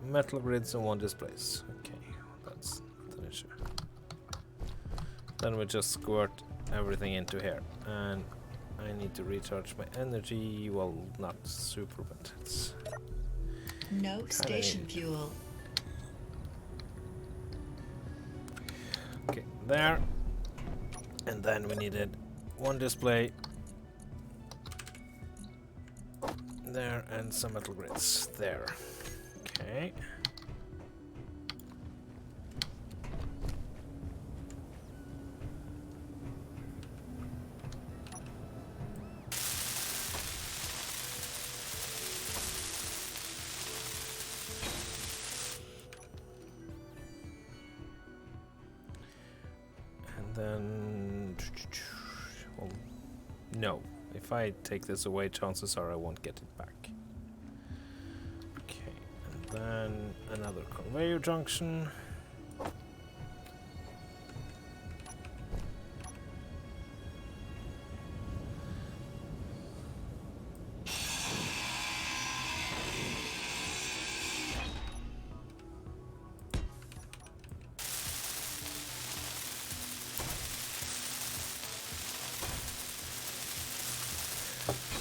metal grids and one displays. Okay, that's not an issue. Then we just squirt everything into here. And I need to recharge my energy. Well, not super, but it's... No station fuel. Okay, there. And then we needed one display. There, and some metal grids. There. Okay. Then, well, no. If I take this away, chances are I won't get it back. Okay, and then another conveyor junction.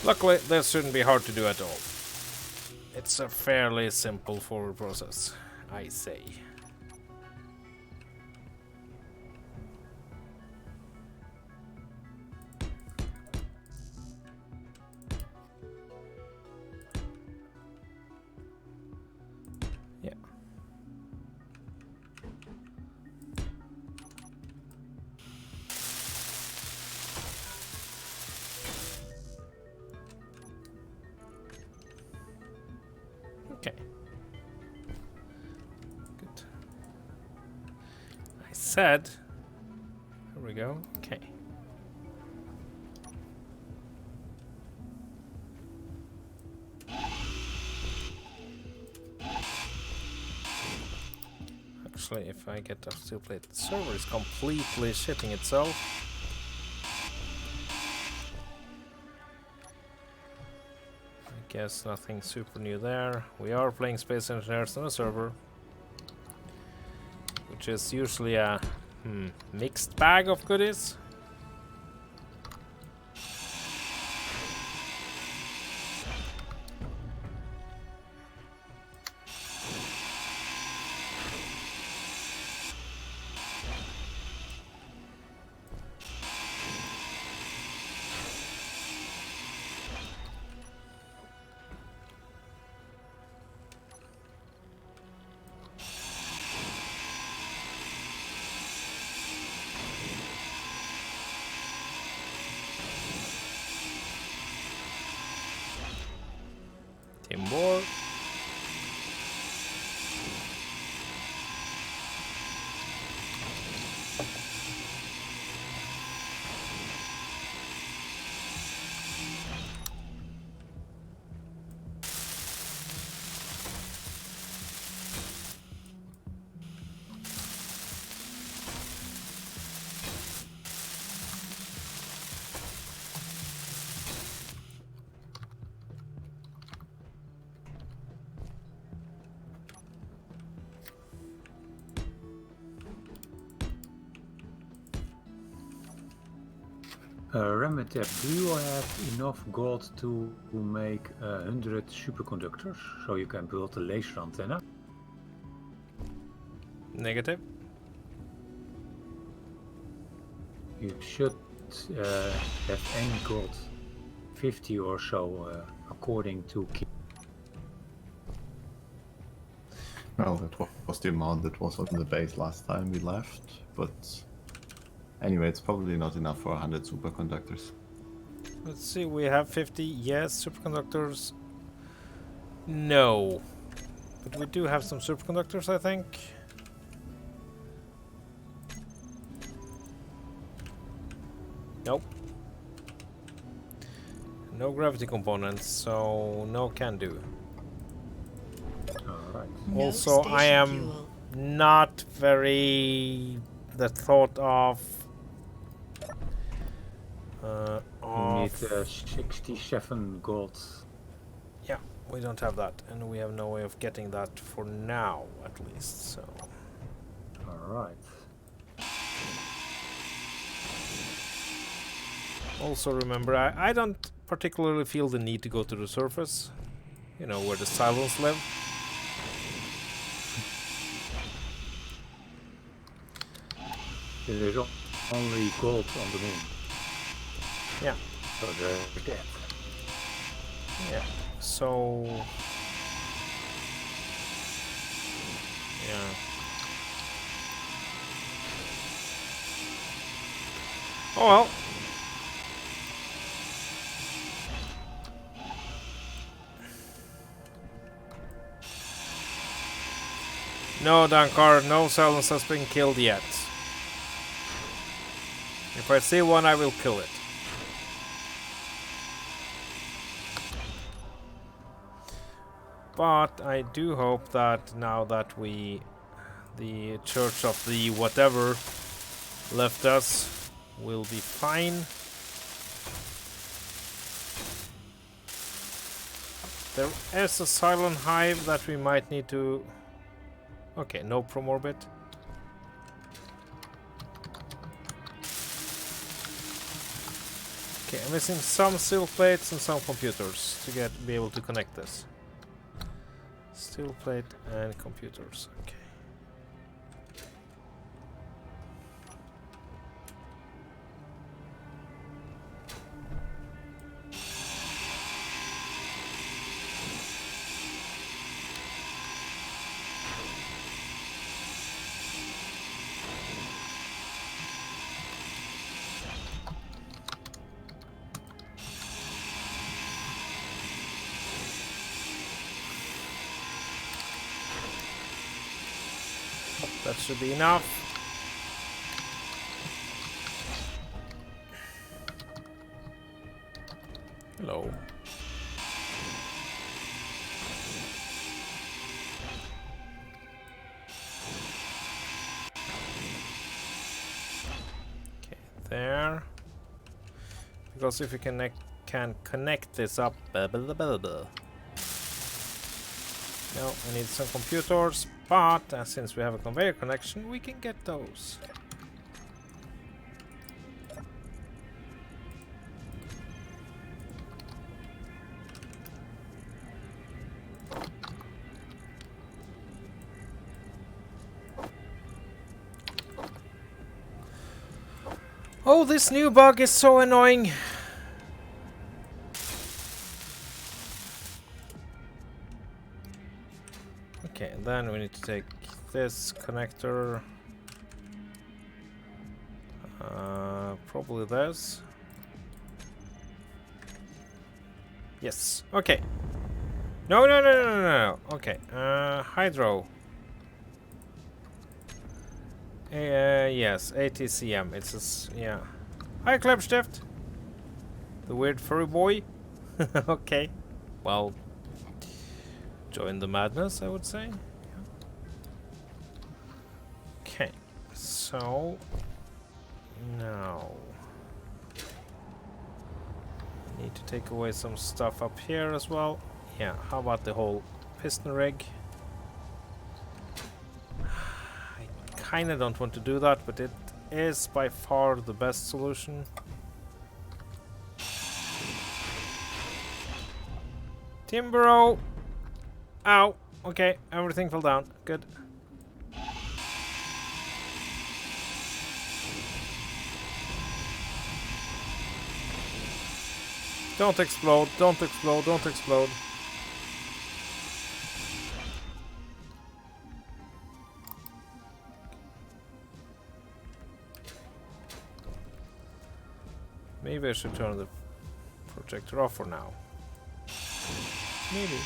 Luckily, this shouldn't be hard to do at all. It's a fairly simple forward process, I say. Yeah. Okay. Good. I said... There we go. Okay. Actually, if I get a steel plate, the server is completely shitting itself. Guess nothing super new there. We are playing Space Engineers on a server, which is usually a mixed bag of goodies. More. Remetep, do you have enough gold to make 100 superconductors so you can build a laser antenna? Negative. You should have any gold, 50 or so, according to key. Well, that was the amount that was on the base last time we left, but anyway, it's probably not enough for 100 superconductors. Let's see, we have 50, yes, superconductors. No. But we do have some superconductors, I think. Nope. No gravity components, so no can do. Alright. No Also, I station am fuel. not very the thought of You need 67 gold. yeah, we don't have that, and we have no way of getting that for now, at least. So Alright. also remember, I don't particularly feel the need to go to the surface. You know, where the Cylons live. There is only gold on the moon. Yeah. So they're dead. Yeah. So yeah. Oh well. No, Dankar, no Cylons has been killed yet. If I see one, I will kill it. But I do hope that now that the Church of the whatever left us, will be fine. There is a silent hive that we might need to... Okay, no promorbit. Okay, I'm missing some steel plates and some computers to be able to connect this. Steel plate and computers. Okay. That should be enough. Hello. Okay, there. Because if we can connect this up, no, I need some computers, but since we have a conveyor connection, we can get those. Oh, this new bug is so annoying. Okay, then we need to take this connector. Probably this. Yes. Okay. No. Okay. Hydro. Yes. ATCM. It's a yeah. Hi, Klebstift. The weird furry boy. Okay. Well. Join the madness, I would say. Okay, so now need to take away some stuff up here as well. Yeah, how about the whole piston rig? I kinda don't want to do that, but it is by far the best solution. Timbro! Ow! Okay, everything fell down. Good. Don't explode, don't explode, don't explode. Maybe I should turn the projector off for now. Maybe.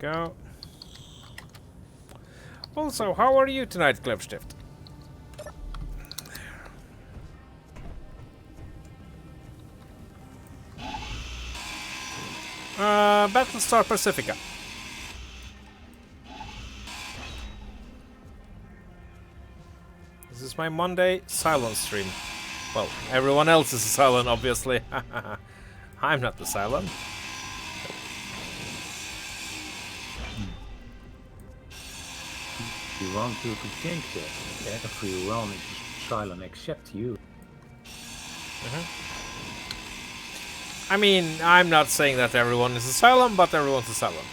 go. Also, how are you tonight, Klebstift? Battlestar Pacifica. This is my Monday silent stream. Well, everyone else is silent, obviously. I'm not the silent. You want to think that everyone is silent except you. I mean, I'm not saying that everyone is asylum, but everyone's asylum.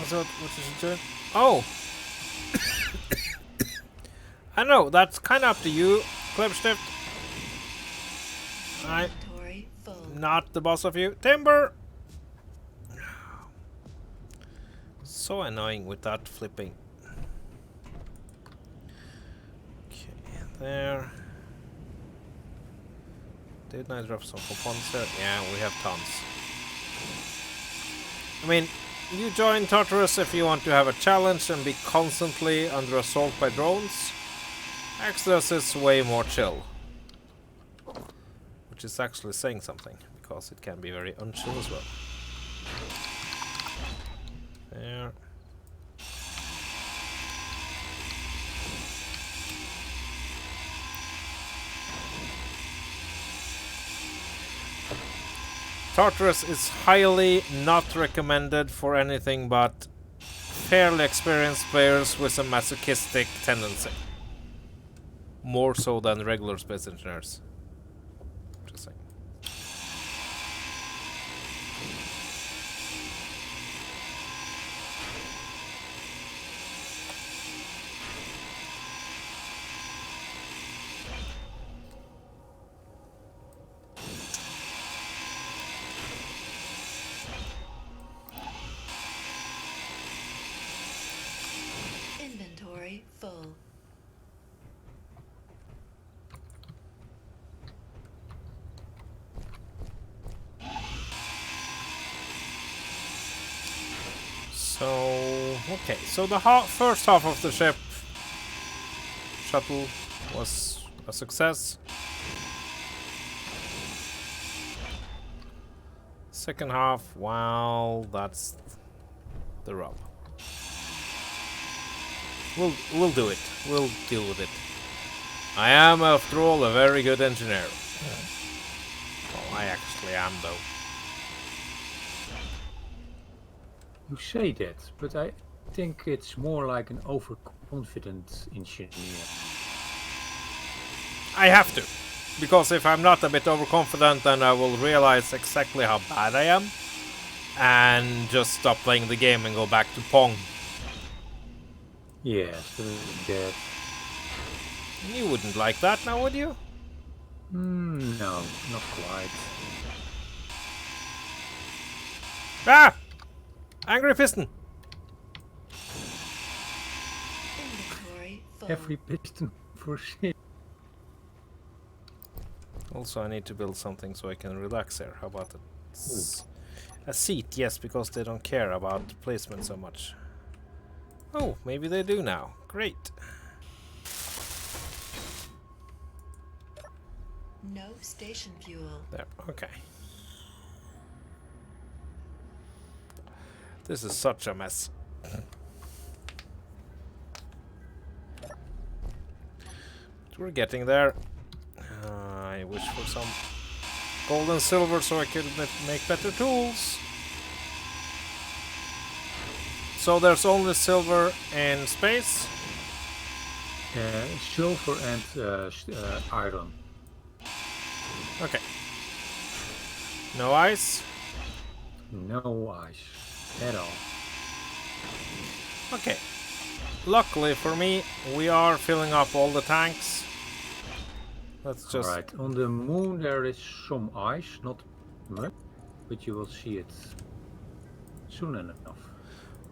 What is it doing? Oh! I know, that's kind of up to you, Klebstift. I'm Inventory full. not the boss of you. Timber! So annoying with that flipping. Okay, there. Didn't I drop some components there? Yeah, we have tons. I mean, you join Tartarus if you want to have a challenge and be constantly under assault by drones. Exodus is way more chill. Which is actually saying something, because it can be very unchill as well. There. Tartarus is highly not recommended for anything but fairly experienced players with a masochistic tendency. More so than regular space engineers. Just saying. Inventory full. So, okay, so the first half of the shuttle was a success. Second half, well, that's the rub. We'll do it. We'll deal with it. I am, after all, a very good engineer. Well, I actually am, though. You say that, but I think it's more like an overconfident engineer. I have to. Because if I'm not a bit overconfident, then I will realize exactly how bad I am. And just stop playing the game and go back to Pong. Yes, that. You wouldn't like that now, would you? No, not quite. Ah! Angry Piston! Inventory full. Every piston for shit. Also, I need to build something so I can relax here. How about a seat? Yes, because they don't care about placement so much. Oh, maybe they do now. Great. No station fuel. There, okay. This is such a mess. But we're getting there. I wish for some gold and silver so I could make better tools. So there's only silver in space? Silver and iron. Okay. No ice? No ice at all. Okay. Luckily for me, we are filling up all the tanks. Let's just... Right, on the moon there is some ice, not much, but you will see it soon enough.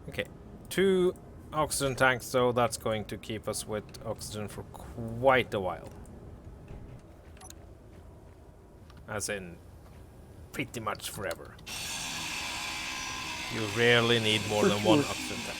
Okay. 2 oxygen tanks, so that's going to keep us with oxygen for quite a while. As in, pretty much forever. You rarely need more For than one sure. oxygen tank.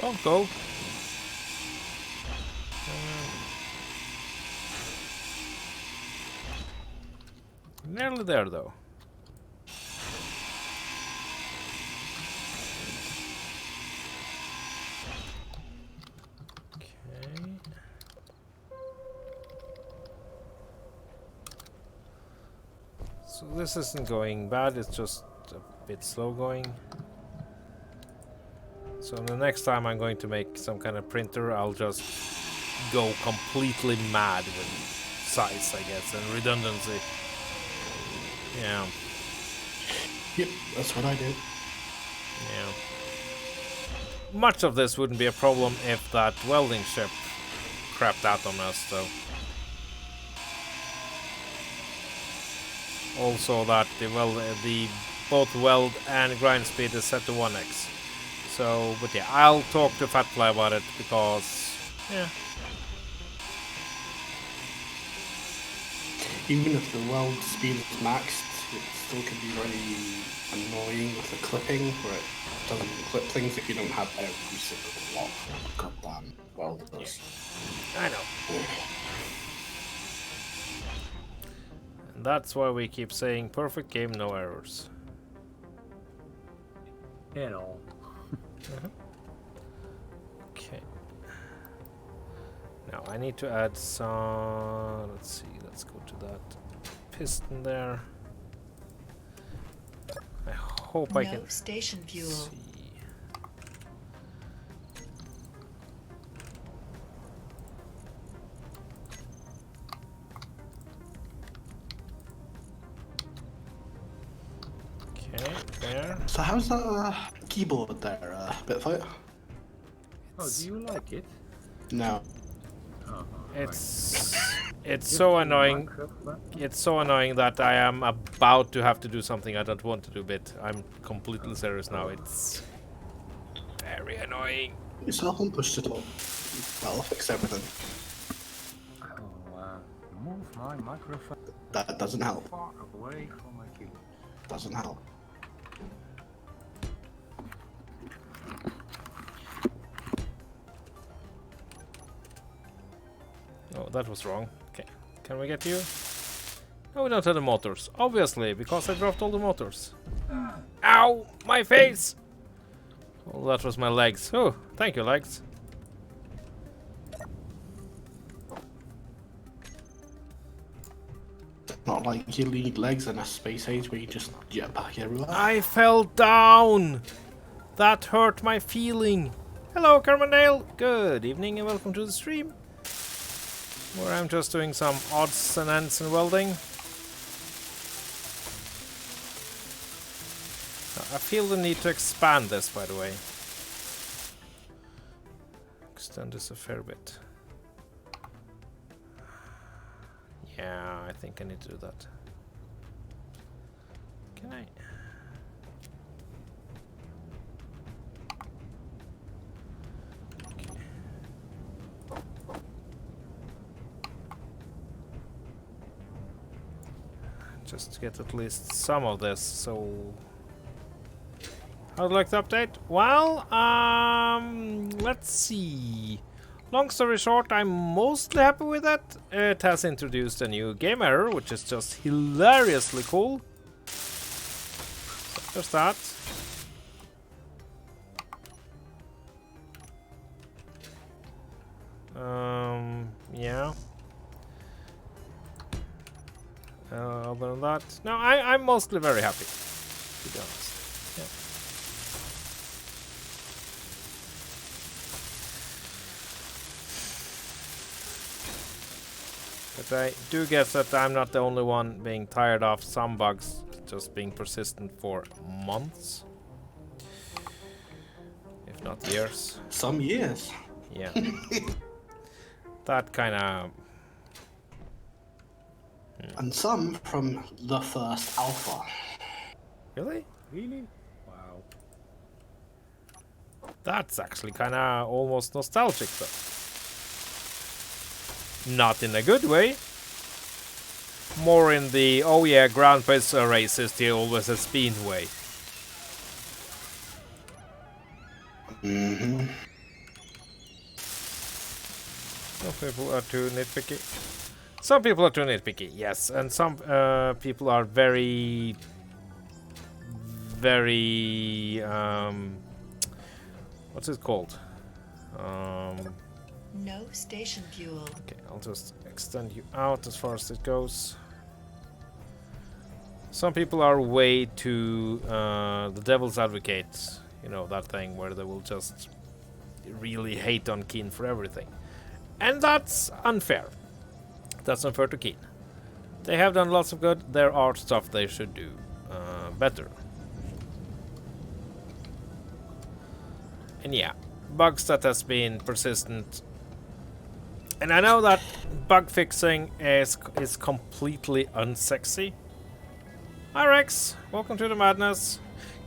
Don't go. Nearly there, though. Okay. So this isn't going bad, it's just a bit slow going. So the next time I'm going to make some kind of printer, I'll just go completely mad with size, I guess, and redundancy. Yeah, Yep, that's what I did. yeah. Much of this wouldn't be a problem if that welding ship crapped out on us, though. Also that the both weld and grind speed is set to 1x. So, but yeah, I'll talk to Fatfly about it because, yeah. Even if the weld speed is maxed, it still can be very annoying with the clipping, where it doesn't clip things if you don't have every single lock. Goddamn welders. I know. And that's why we keep saying perfect game, no errors. You know. Okay. Now I need to add some. Let's see. Let's go to that piston there. I hope I No can station fuel. see. Okay, there. So how's that keyboard there, Bitfight? Oh, do you like it? No. Oh, It's so annoying. It's so annoying that I am about to have to do something I don't want to do, but I'm completely serious now. It's very annoying. Yourself and push it up. That'll fix everything. Oh, move my microphone That doesn't help. far away from my keyboard. Doesn't help. Oh, that was wrong. Okay, can we get you? No, we don't have the motors. Obviously, because I dropped all the motors. Ow! My face! Well, that was my legs. Oh, thank you, legs. Not like you need legs in a space age where you just jetpack everywhere. I fell down! That hurt my feeling. Hello, Carmondale. Good evening and welcome to the stream. Where I'm just doing some odds and ends and welding. I feel the need to expand this, by the way. Extend this a fair bit. Yeah, I think I need to do that. Can I? Okay. Just to get at least some of this, so... How'd you like the update? Well, let's see. Long story short, I'm mostly happy with it. It has introduced a new game error, which is just hilariously cool. So there's that. Yeah. Other than that, no, I'm mostly very happy, to be honest. Yeah. But I do guess that I'm not the only one being tired of some bugs just being persistent for months. If not years. Some years. Yeah. That kind of... And some from the first alpha. Really? Really? Wow. That's actually kind of almost nostalgic though. Not in a good way. More in the, oh yeah, Grandpa's race is the always has been way. Mm-hmm. Some people are too nitpicky. Some people are too nitpicky, yes. And some people are very... Very... what's it called? No station fuel. Okay, I'll just extend you out as far as it goes. Some people are way too the devil's advocate, you know, that thing where they will just really hate on Keen for everything. And that's unfair. That's unfair to Keen. They have done lots of good. There are stuff they should do better. And yeah, bugs that has been persistent. And I know that bug fixing is completely unsexy. Hi Rex, welcome to the madness.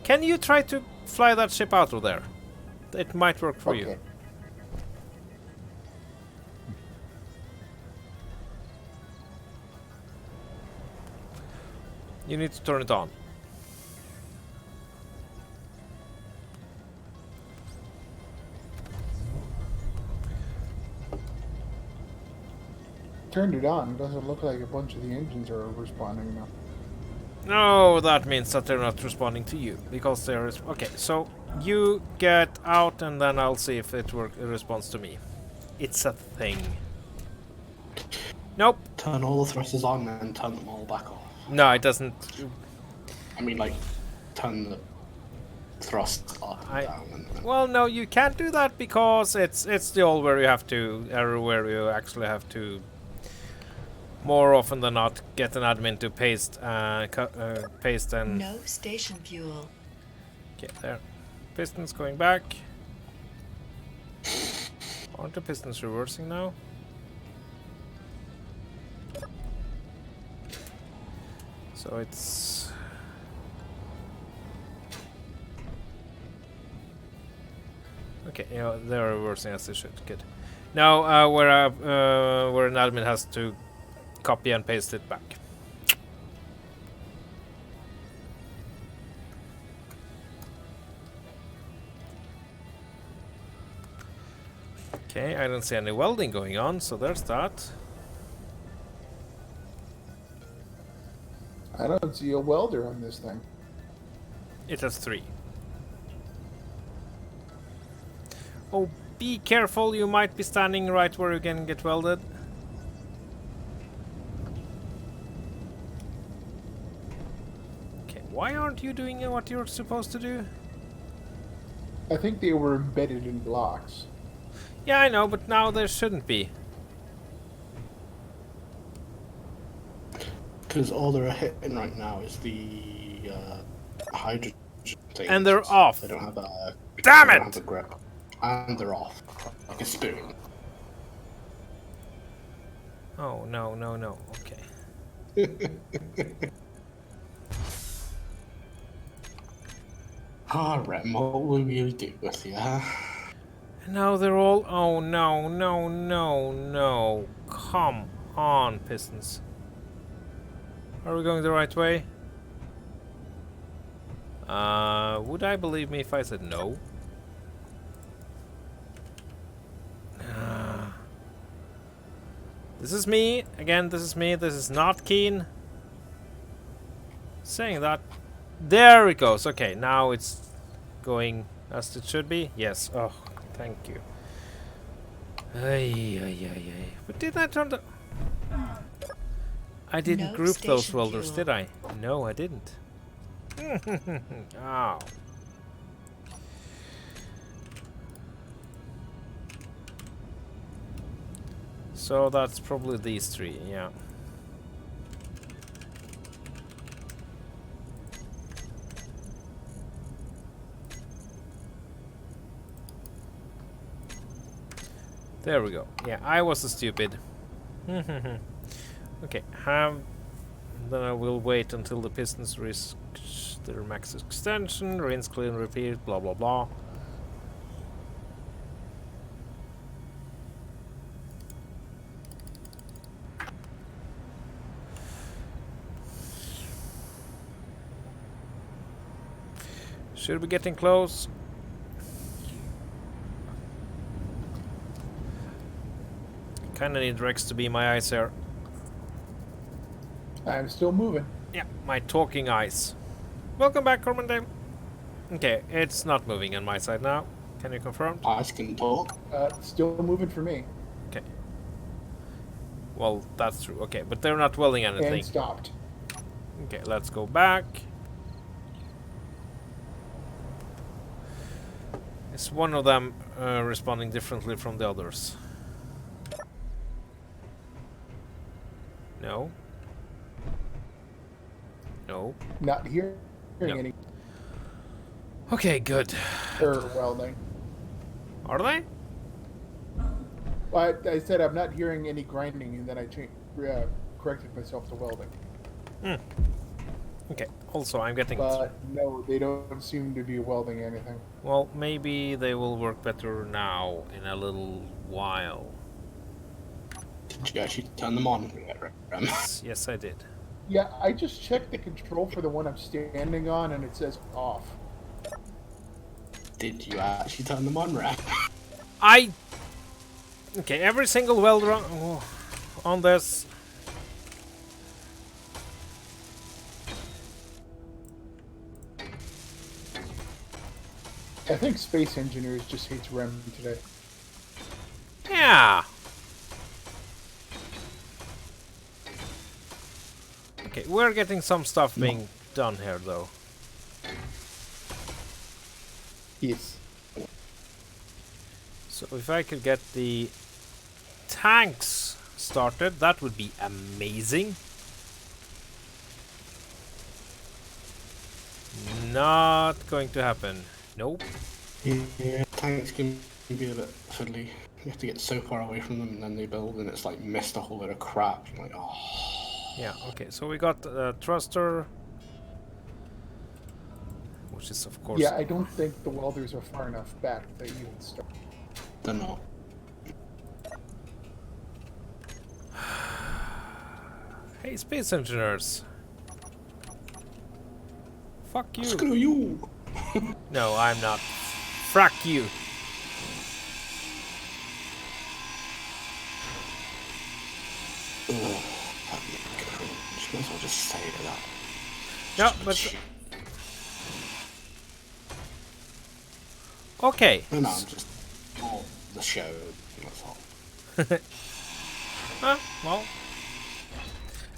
Can you try to fly that ship out of there? It might work for you. You need to turn it on. Turned it on. Doesn't look like a bunch of the engines are responding now. No, that means that they're not responding to you because there is. Okay, so you get out, and then I'll see if it responds to me. It's a thing. Nope. Turn all the thrusters on and turn them all back off. No, it doesn't. I mean, like, turn the thrust up and down. And Well, no, you can't do that because it's the old where you have to where you actually have to. More often than not, get an admin to paste and... No station fuel. Okay, there. Pistons going back. Aren't the pistons reversing now? So it's... Okay, yeah, they're reversing as they should. Good. Now, where an admin has to copy and paste it back. Okay, I don't see any welding going on, so there's that. I don't see a welder on this thing. It has 3. Oh, be careful, you might be standing right where you can get welded. Why aren't you doing what you're supposed to do? I think they were embedded in blocks. Yeah, I know, but now there shouldn't be. because all they're hitting right now is the hydrogen thing. And they're off. They don't have a. Damn they it! don't have a grip, and they're off like a spoon. Oh no, no, no. Okay. Alright, what will you do with you, huh? Now they're all. Oh no, no, no, no. Come on, Pistons. Are we going the right way? Would I believe me if I said no? This is me. Again, this is me. This is not Keen. Saying that. There it goes. Okay, now it's going as it should be. Yes. Oh, thank you. Ay, ay, ay, ay. But didn't I turn the... I didn't No group those station welders, fuel. did I? No, I didn't. Ow. So that's probably these three, yeah. There we go. Yeah, I was a stupid. Okay, then I will wait until the pistons reach their max extension, rinse, clean, repeat, blah blah blah. Should be getting close. Kinda need Rex to be my eyes here. I'm still moving. Yeah, my talking eyes. Welcome back, Cormandale. Okay, it's not moving on my side now. Can you confirm? Eyes can talk. Still moving for me. Okay. Well, that's true. Okay, but they're not welding anything. And stopped. Okay, let's go back. Is one of them responding differently from the others? No. No. Not hearing No. any Okay, good. welding. Are they? I said I'm not hearing any grinding, and then I corrected myself to welding. Okay. Also, I'm getting. But no, they don't seem to be welding anything. Well, maybe they will work better now in a little while. Did you actually turn them on? Yes, I did. Yeah, I just checked the control for the one I'm standing on, and it says off. Did you actually turn them on, Ram? Okay, every single welder on this. I think Space Engineers just hates REM today. Yeah. Okay, we're getting some stuff being done here, though. Yes. So if I could get the tanks started, that would be amazing. Not going to happen. Nope. Yeah, tanks can be a bit fiddly. You have to get so far away from them, and then they build, and it's like missed a whole lot of crap. You're like, oh. Yeah, okay, so we got thruster, which is of course... Yeah, I don't think the welders are far enough back that you can start. They're not. Hey, space engineers! Fuck you! Screw you! No, I'm not. Frack you! Ugh, that'd be cringe. Might as well just say to that. No, but... Okay. No, I'm just... Oh, the show. That's all. Well...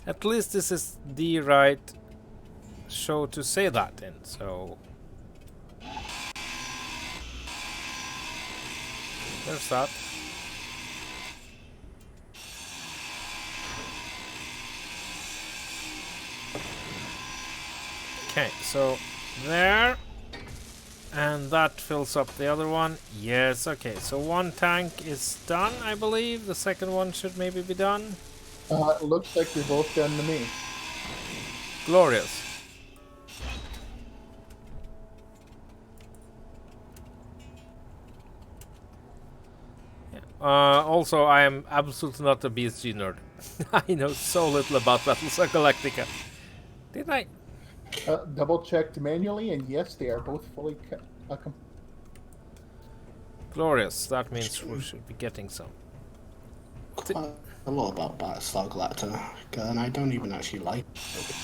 At least this is the right show to say that in, so... There's that. Okay, so there. And that fills up the other one. Yes, okay, so one tank is done, I believe. The second one should maybe be done. It looks like they're both done to me. Glorious. Also, I am absolutely not a BSG nerd. I know so little about Battlestar Galactica. Did I? Double checked manually, and yes, they are both fully Glorious. That means we should be getting some. Quite a lot about Battlestar Galactica, and I don't even actually like it.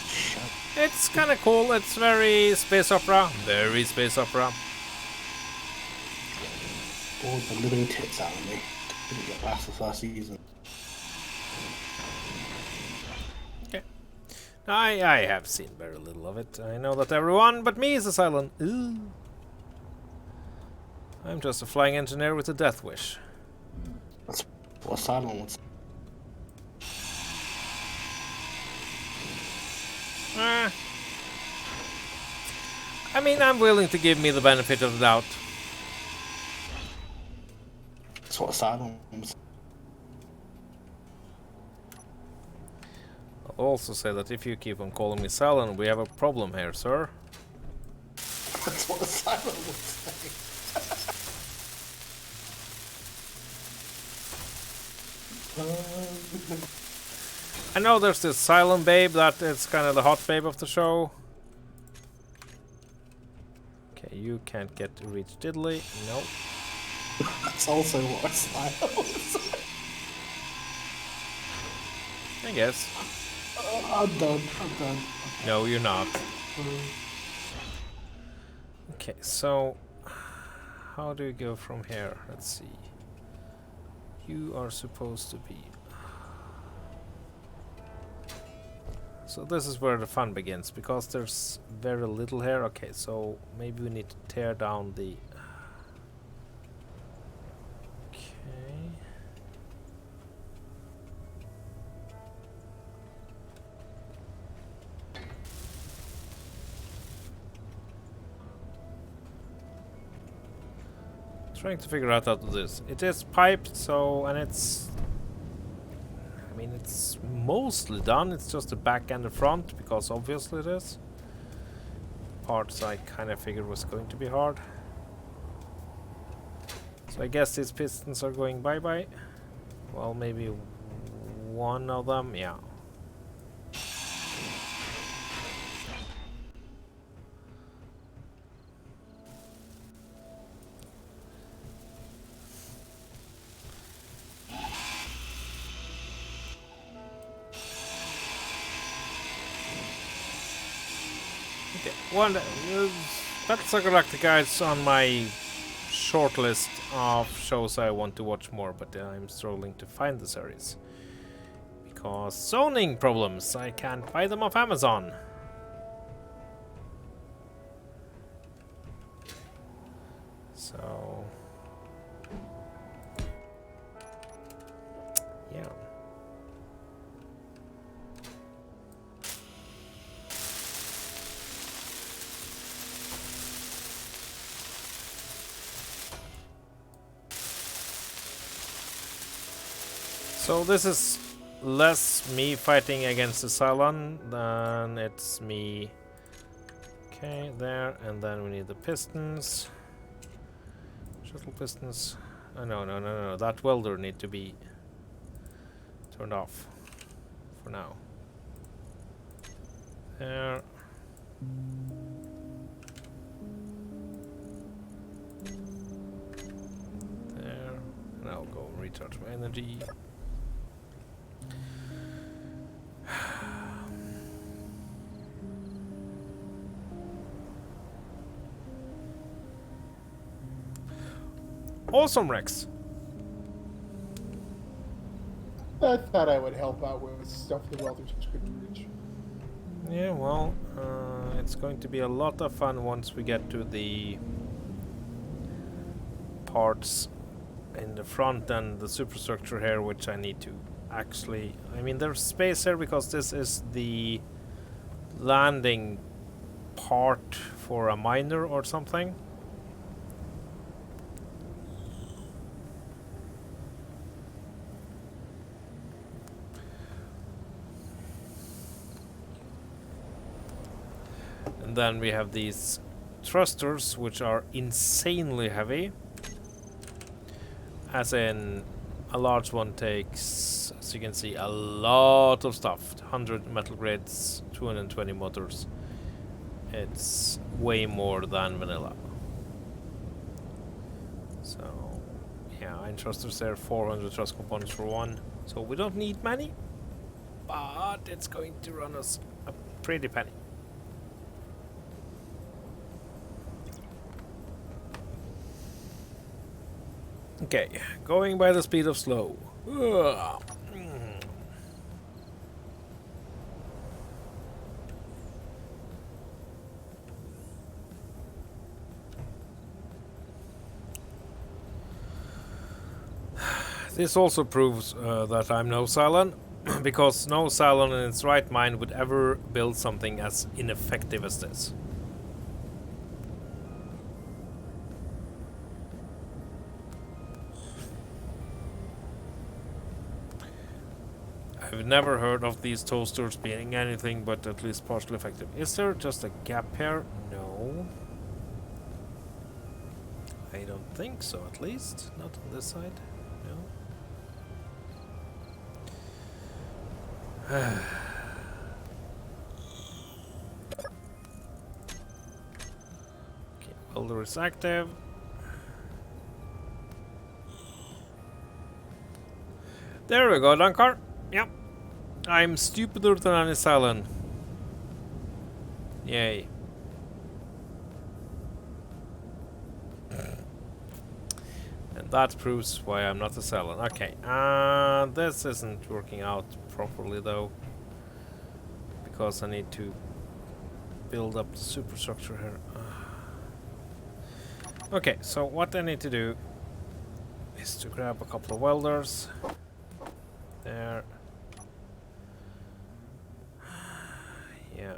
It's kind of cool. It's very space opera. Very space opera. Bored the living tits out of me. Didn't get past the first season. Okay. I have seen very little of it. I know that everyone but me is a silent. Ooh. I'm just a flying engineer with a death wish. That's what Silent was. Eh. I mean, I'm willing to give me the benefit of the doubt. That's what asylums. I'll also say that if you keep on calling me Silent, we have a problem here, sir. That's what asylum would say. I know there's this Silent babe that is kind of the hot babe of the show. Okay, you can't get to reach diddly. No. That's also what asylum would say. I guess. I'm done. No, you're not. Okay, so how do you go from here? Let's see. You are supposed to be. So this is where the fun begins, because there's very little here. Okay, so maybe we need to tear down the. Okay. Trying to figure out how to do this. It is piped, so, and it's, I mean, it's mostly done. It's just the back and the front, because obviously it is. Parts I kind of figured was going to be hard. So I guess these pistons are going bye-bye. Well, maybe one of them, yeah. Okay, one Battlestar Galactica is on my short list of shows I want to watch more, but I'm struggling to find the series because zoning problems. I can't buy them off Amazon. So yeah. So this is less me fighting against the Cylon than it's me. Okay, there, and then we need the pistons. Shuttle pistons. Oh, no. That welder need to be turned off for now. There. There. And I'll go recharge my energy. Awesome, Rex. I thought I would help out with stuff the welders couldn't reach. Yeah, well, it's going to be a lot of fun once we get to the parts in the front and the superstructure here, which I need to actually. I mean, there's space here because this is the landing part for a miner or something. And then we have these thrusters, which are insanely heavy. As in, a large one takes, as you can see, a lot of stuff. 100 metal grids, 220 motors. It's way more than vanilla. So, yeah, iron thrusters there, 400 thrust components for one. So we don't need many, but it's going to run us a pretty penny. Okay, going by the speed of slow. Ugh. This also proves that I'm no Cylon, because no Cylon in its right mind would ever build something as ineffective as this. I've never heard of these toasters being anything but at least partially effective. Is there just a gap here? No. I don't think so, at least. Not on this side. No. Okay, welder is active. There we go, Dunkar. Yep. I'm stupider than any Cylon. Yay. And that proves why I'm not a Cylon. Okay, this isn't working out properly though, because I need to build up the superstructure here. Okay, so what I need to do is to grab a couple of welders. There. Yeah.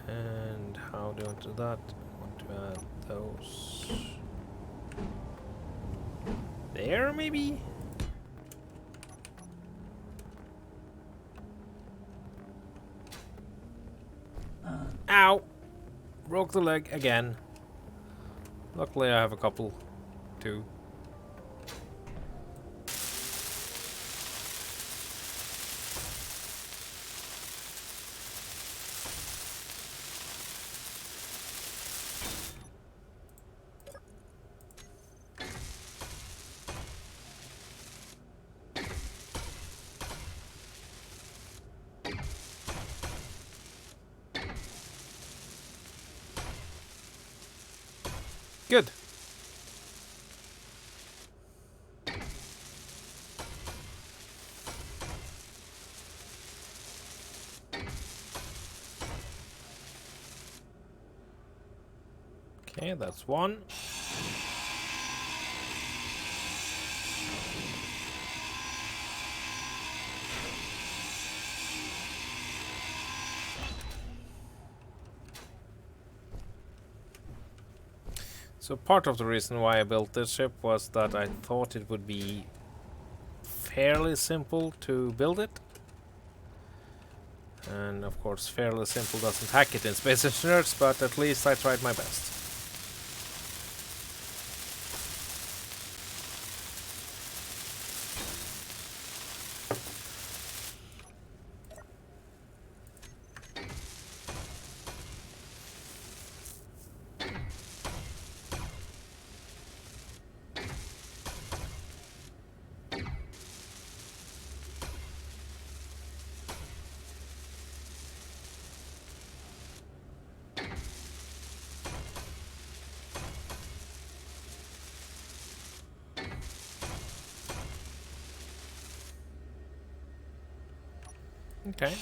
And how do I do that? I want to add those there, maybe? Ow! Broke the leg again. Luckily I have a couple too. Good. Okay, that's one. So part of the reason why I built this ship was that I thought it would be fairly simple to build it. And of course fairly simple doesn't hack it in Space Engineers, but at least I tried my best. Okay.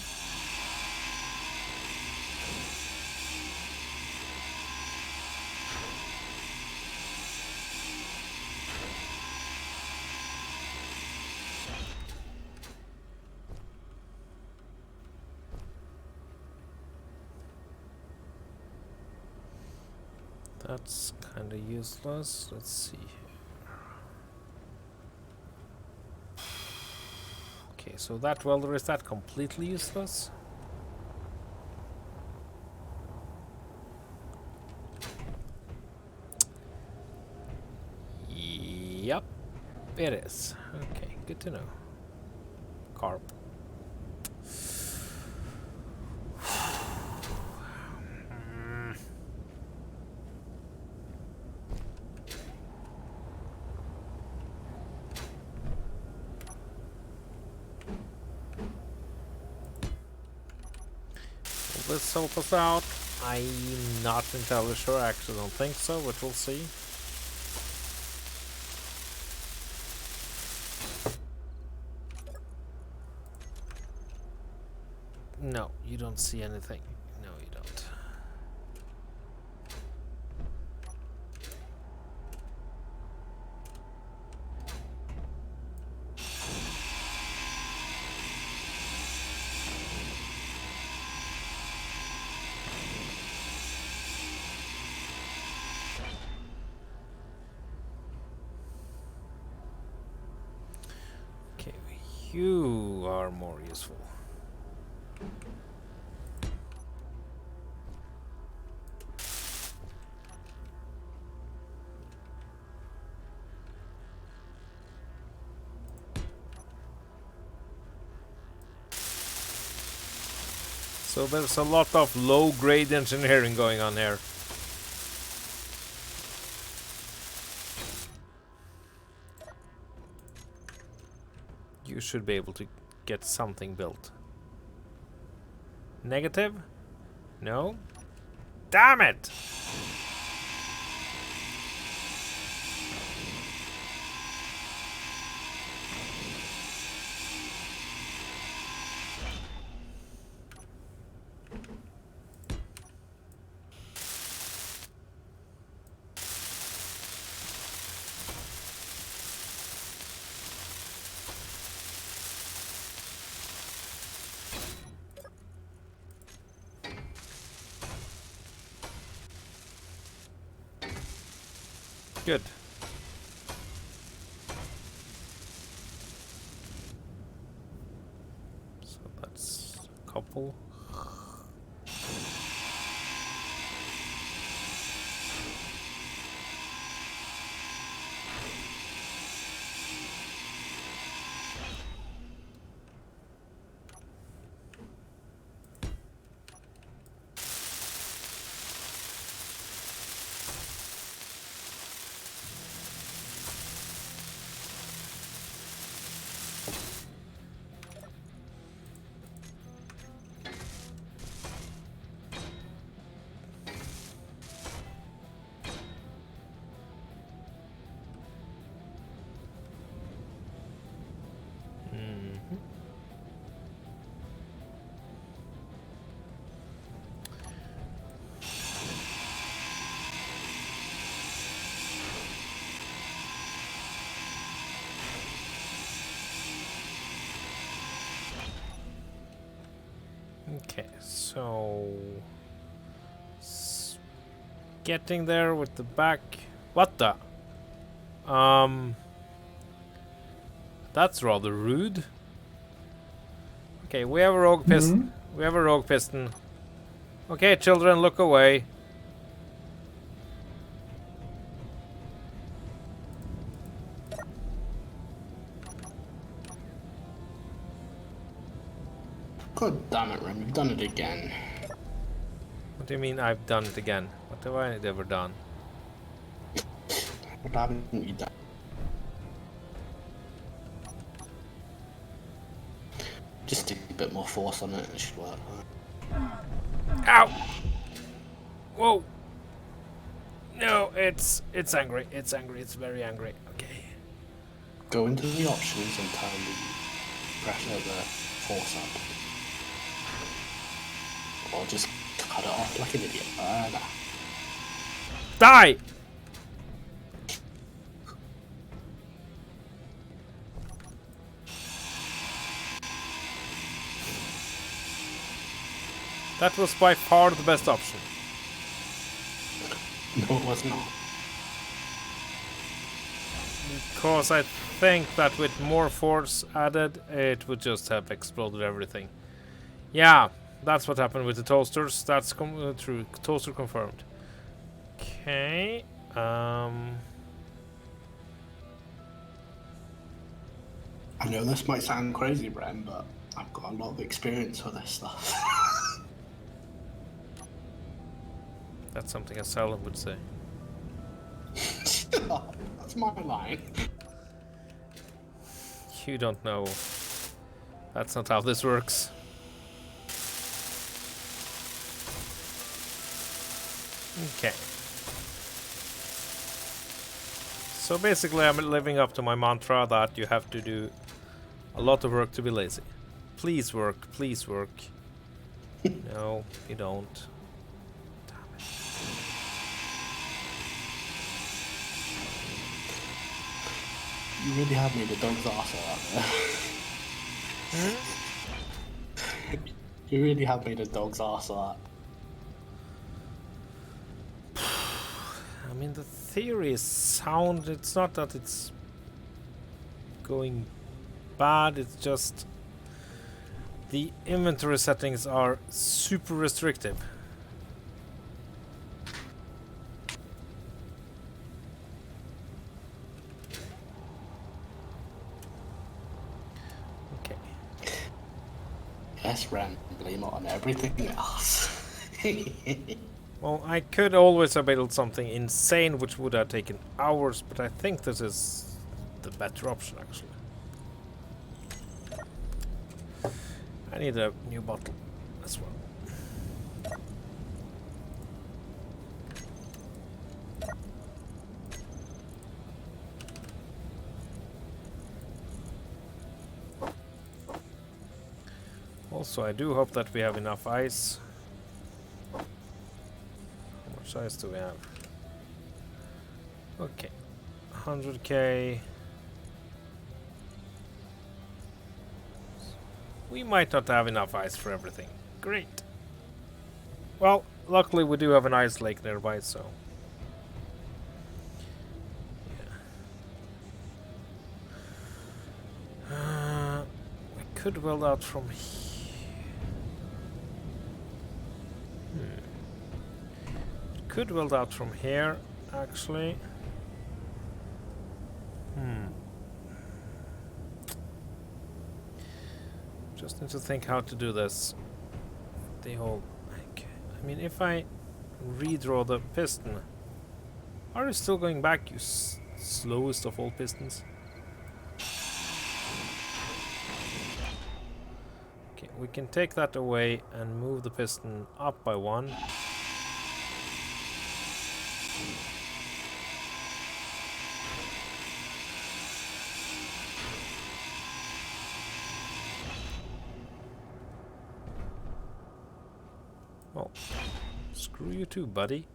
That's kind of useless. Let's see. Okay, so that welder, is that completely useless? Yep, it is. Okay, good to know. Carp. Will this help us out? I'm not entirely sure. I actually don't think so, but we'll see. No, you don't see anything. No, you don't. You are more useful. So there's a lot of low-grade engineering going on here. You should be able to get something built. Negative? No? Damn it! Good. So that's a couple. Okay, so getting there with the back. What the? That's rather rude. Okay, we have a rogue piston. We have a rogue piston. Okay, children, look away. God damn it, Rim, you've done it again. What do you mean I've done it again? What have I ever done? What haven't you done? Just do a bit more force on it and it should work. Ow! Whoa! No, it's angry. It's angry. It's very angry. Okay. Go into the options and turn the pressure of the force up. Or just cut it off like an idiot. Nah. Die! That was by far the best option. No, it was not. Because I think that with more force added, it would just have exploded everything. Yeah, that's what happened with the toasters. That's true. Toaster confirmed. Okay. I know this might sound crazy, Bren, but I've got a lot of experience with this stuff. That's something a Salem would say. That's my line. You don't know. That's not how this works. Okay. So basically I'm living up to my mantra that you have to do a lot of work to be lazy. Please work, please work. No, you don't. Damn it. You really have made a dog's arse out there. You really have made a dog's arse out. I mean, the theory is sound. It's not that it's going bad, it's just the inventory settings are super restrictive. Okay. Yes, Ren, blame it on everything else. Well, I could always have built something insane which would have taken hours, but I think this is the better option actually. I need a new bottle as well. Also, I do hope that we have enough ice. How much ice do we have? Okay, 100k. We might not have enough ice for everything. Great. Well, luckily we do have an ice lake nearby, so... yeah. We could build out from here. Could build out from here, actually. Just need to think how to do this. The whole... okay. I mean, if I redraw the piston... Are you still going back, you slowest of all pistons? Okay, we can take that away and move the piston up by 1. Well, screw you too, buddy.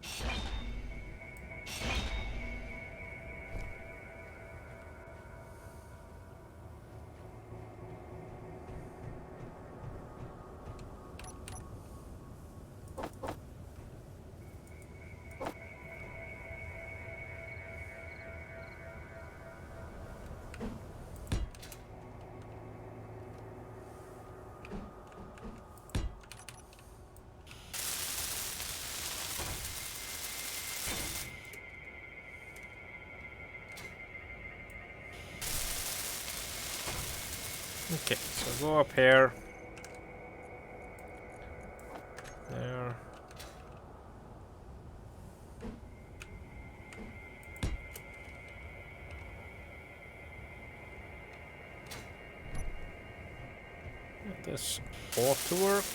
Okay, so go up here. There. This ought to work.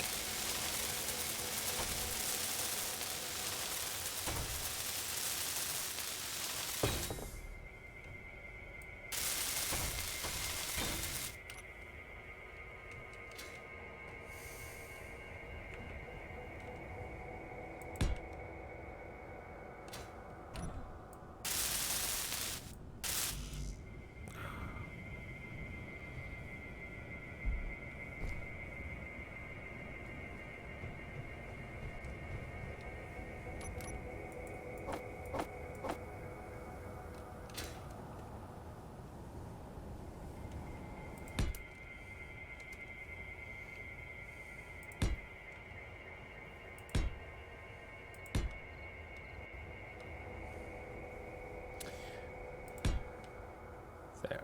There.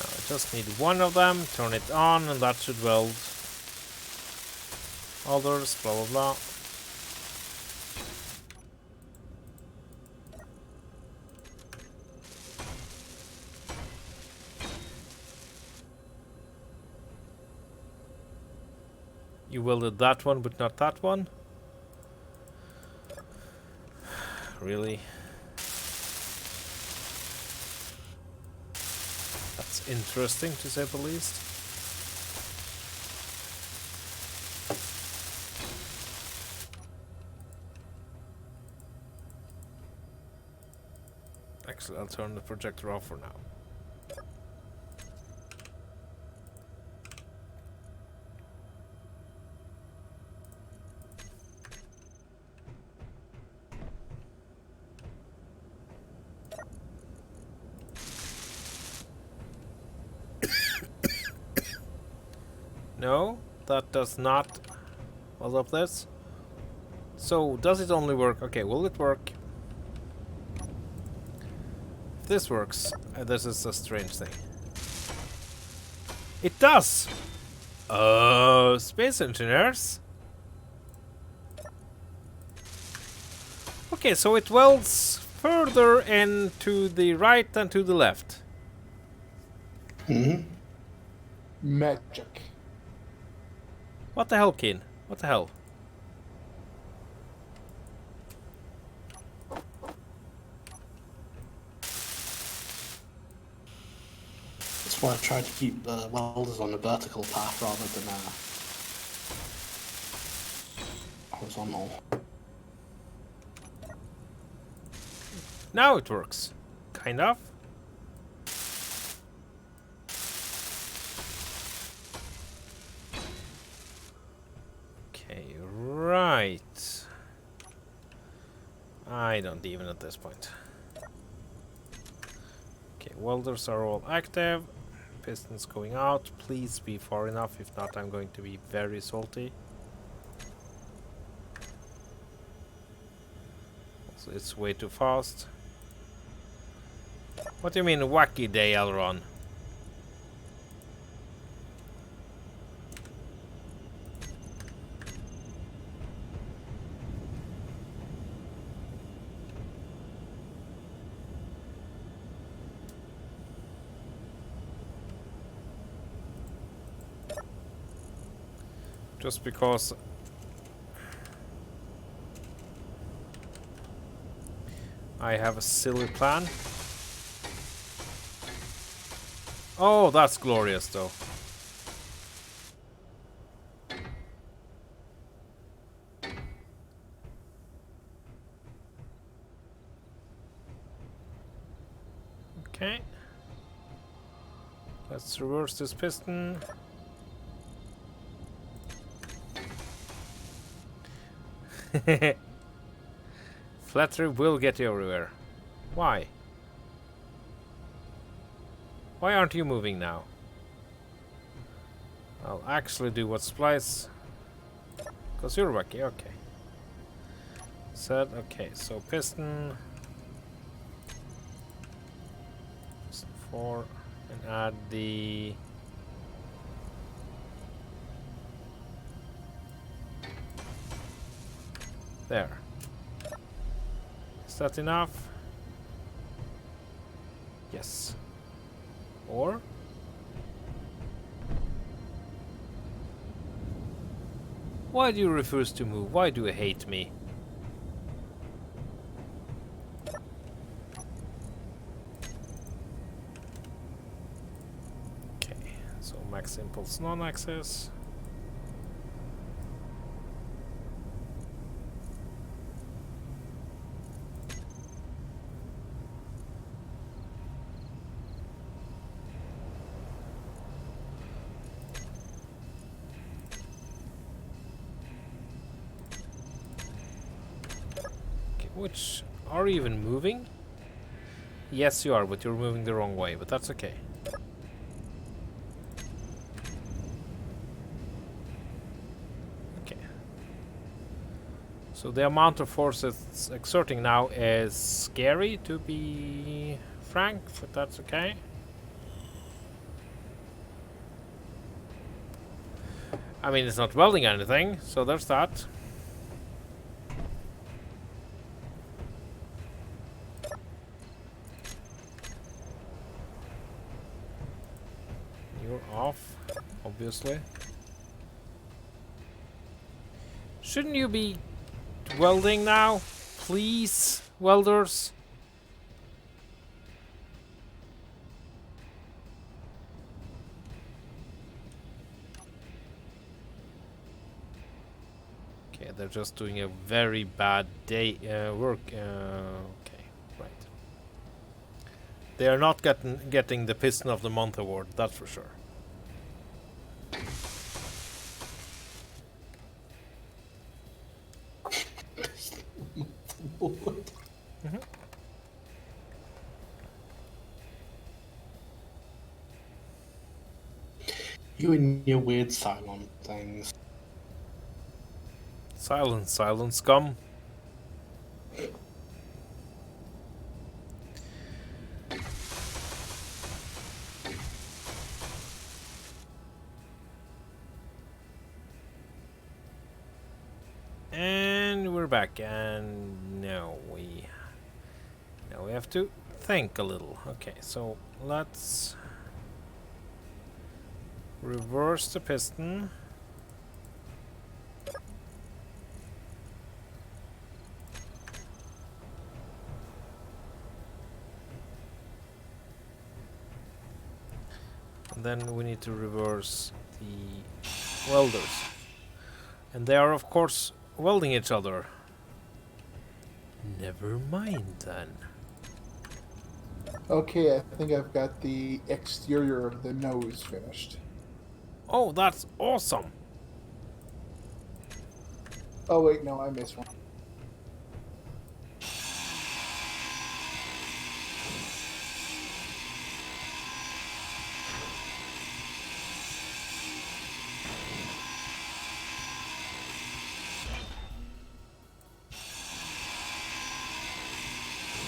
Now I just need one of them, turn it on, and that should weld. Others, blah blah blah. You welded that one, but not that one? Really? That's interesting, to say the least. Actually, I'll turn the projector off for now. No, that does not. What's up this? So, does it only work? Okay, will it work? If this works, this is a strange thing. It does! Oh, space engineers. Okay, so it welds further in to the right than to the left. Mm-hmm. Magic. What the hell, Keen? What the hell? That's why I try to keep the welders on the vertical path rather than horizontal. Now it works. Kind of. Okay, right. I don't even at this point. Okay, welders are all active. Pistons going out. Please be far enough. If not, I'm going to be very salty. Also, it's way too fast. What do you mean wacky day, Elron? Just because I have a silly plan. Oh, that's glorious, though. Okay. Let's reverse this piston. Flattery will get you everywhere. Why? Why aren't you moving now? I'll actually do what Splice. Because you're wacky, okay. Said, okay, so piston. Piston 4. And add the. There. Is that enough? Yes. Or? Why do you refuse to move? Why do you hate me? Okay, so max impulse non-access. Which, are you even moving? Yes, you are, but you're moving the wrong way, but that's okay. Okay. So the amount of force it's exerting now is scary, to be frank, but that's okay. I mean, it's not welding anything, so there's that. Off, obviously. Shouldn't you be welding now? Please, welders. Okay, they're just doing a very bad day work. Okay, right. They are not getting the Piston of the Month award, that's for sure. You and your weird Cylon things. Silence, silence, scum. And we're back, and now we have to think a little. Okay, so let's reverse the piston. And then we need to reverse the welders. And they are, of course, welding each other. Never mind then. Okay, I think I've got the exterior of the nose finished. Oh, that's awesome! Oh wait, no, I missed one.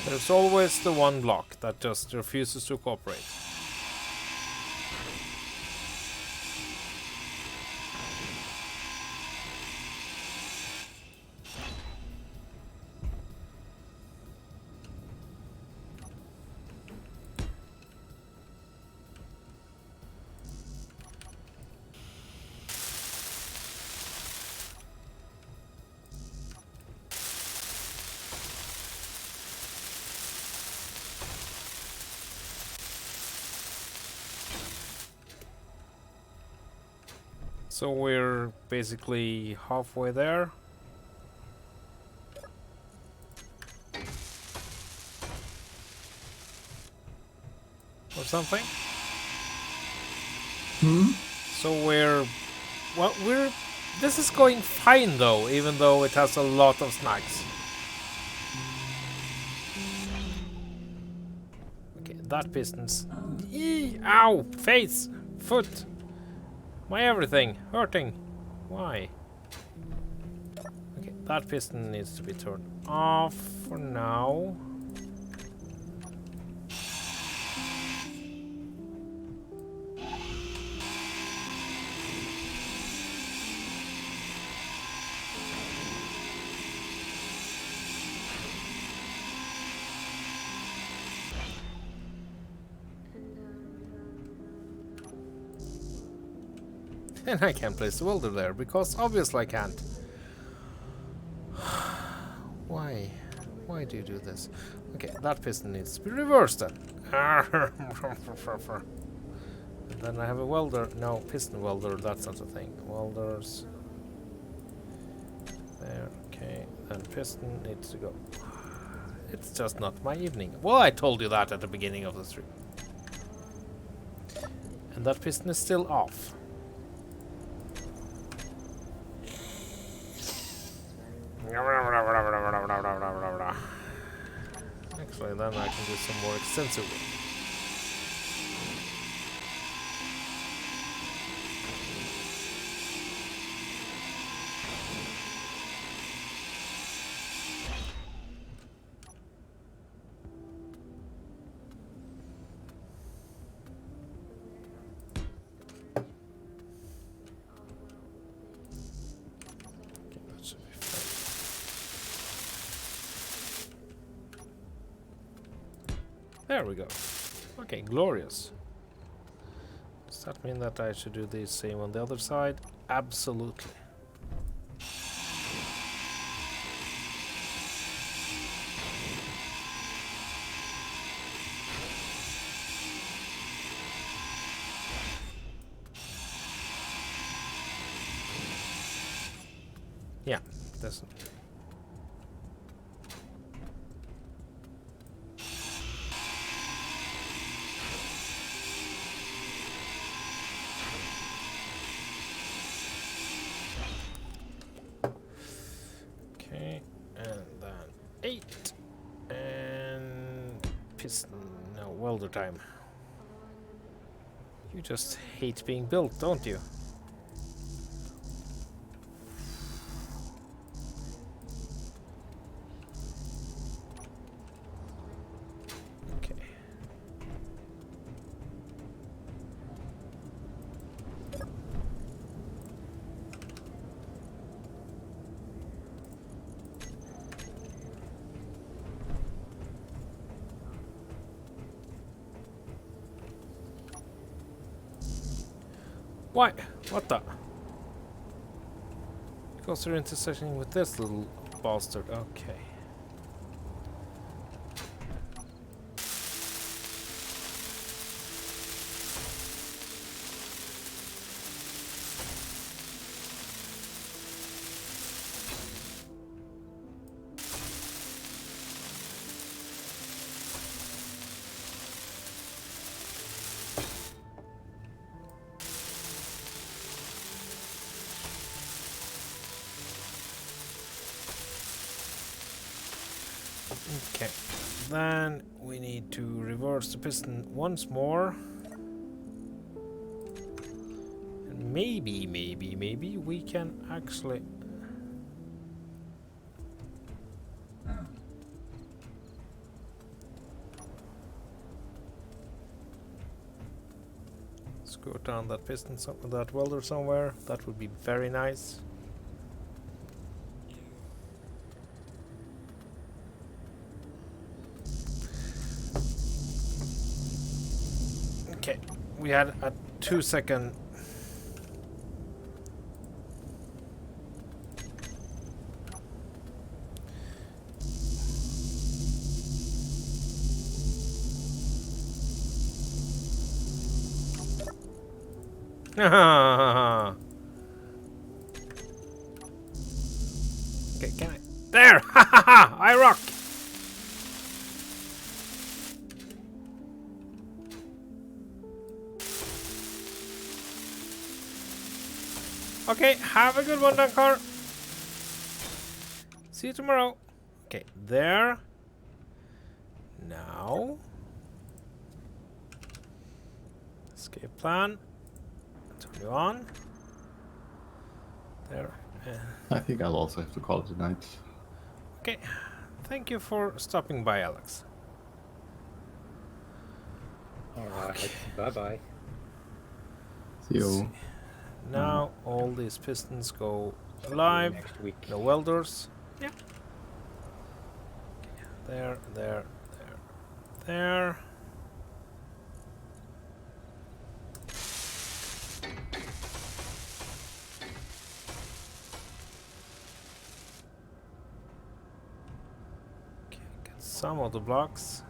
There's always the one block that just refuses to cooperate. So we're basically halfway there. Or something. So this is going fine though, even though it has a lot of snags. Okay, that piston's... Ow! Face! Foot! My everything! Hurting! Why? Okay, that piston needs to be turned off for now. And I can't place the welder there, because obviously I can't. Why? Why do you do this? Okay, that piston needs to be reversed then. And then I have a welder. No, piston welder, that's not a thing. Welders. There, okay. And piston needs to go. It's just not my evening. Well, I told you that at the beginning of the stream. And that piston is still off. Actually, then I can do some more extensive work. Okay, that should be fine. There we go. Okay, glorious. Does that mean that I should do the same on the other side? Absolutely. Yeah, doesn't. Okay, and then 8 and piston. No, welder time. You just hate being built, don't you? Okay. Why? What the? Because they're intersecting with this little bastard. Okay. Okay, then we need to reverse the piston once more. And maybe we can actually... Screw down that piston, that welder somewhere. That would be very nice. Okay, we had a 2-second. Okay, can I? There! Ha ha ha! I rock! Okay, have a good one, Dunkar. See you tomorrow. Okay, there. Now. Escape plan. Turn you on. There. I think I'll also have to call it a night. Okay. Thank you for stopping by, Alex. Alright, bye-bye. See you. Now all these pistons go live. Next week. No welders. Yeah. There, there, there, there. Okay, get some of the blocks.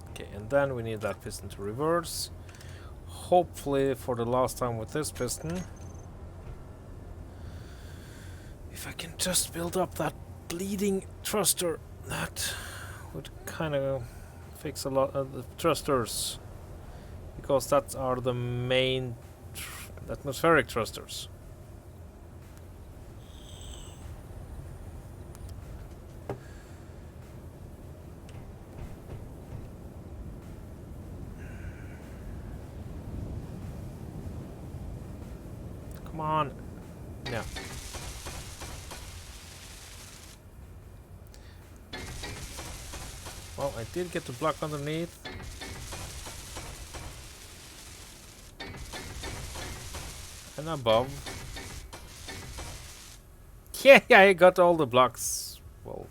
Okay, and then we need that piston to reverse. Hopefully for the last time with this piston. If I can just build up that bleeding thruster, that would kind of fix a lot of the thrusters. Because that are the main atmospheric thrusters. Come on. Yeah. Well, I did get the block underneath. And above. Yeah, I got all the blocks. Well,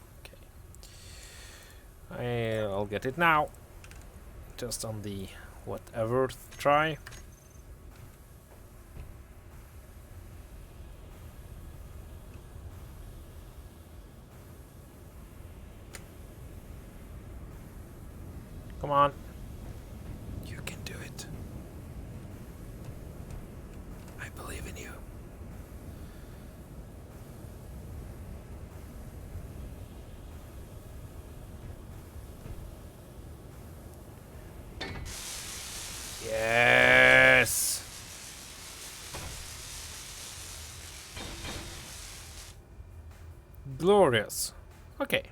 okay. I'll get it now. Just on the whatever try. Come on. You can do it. I believe in you. Yes. Glorious. Okay.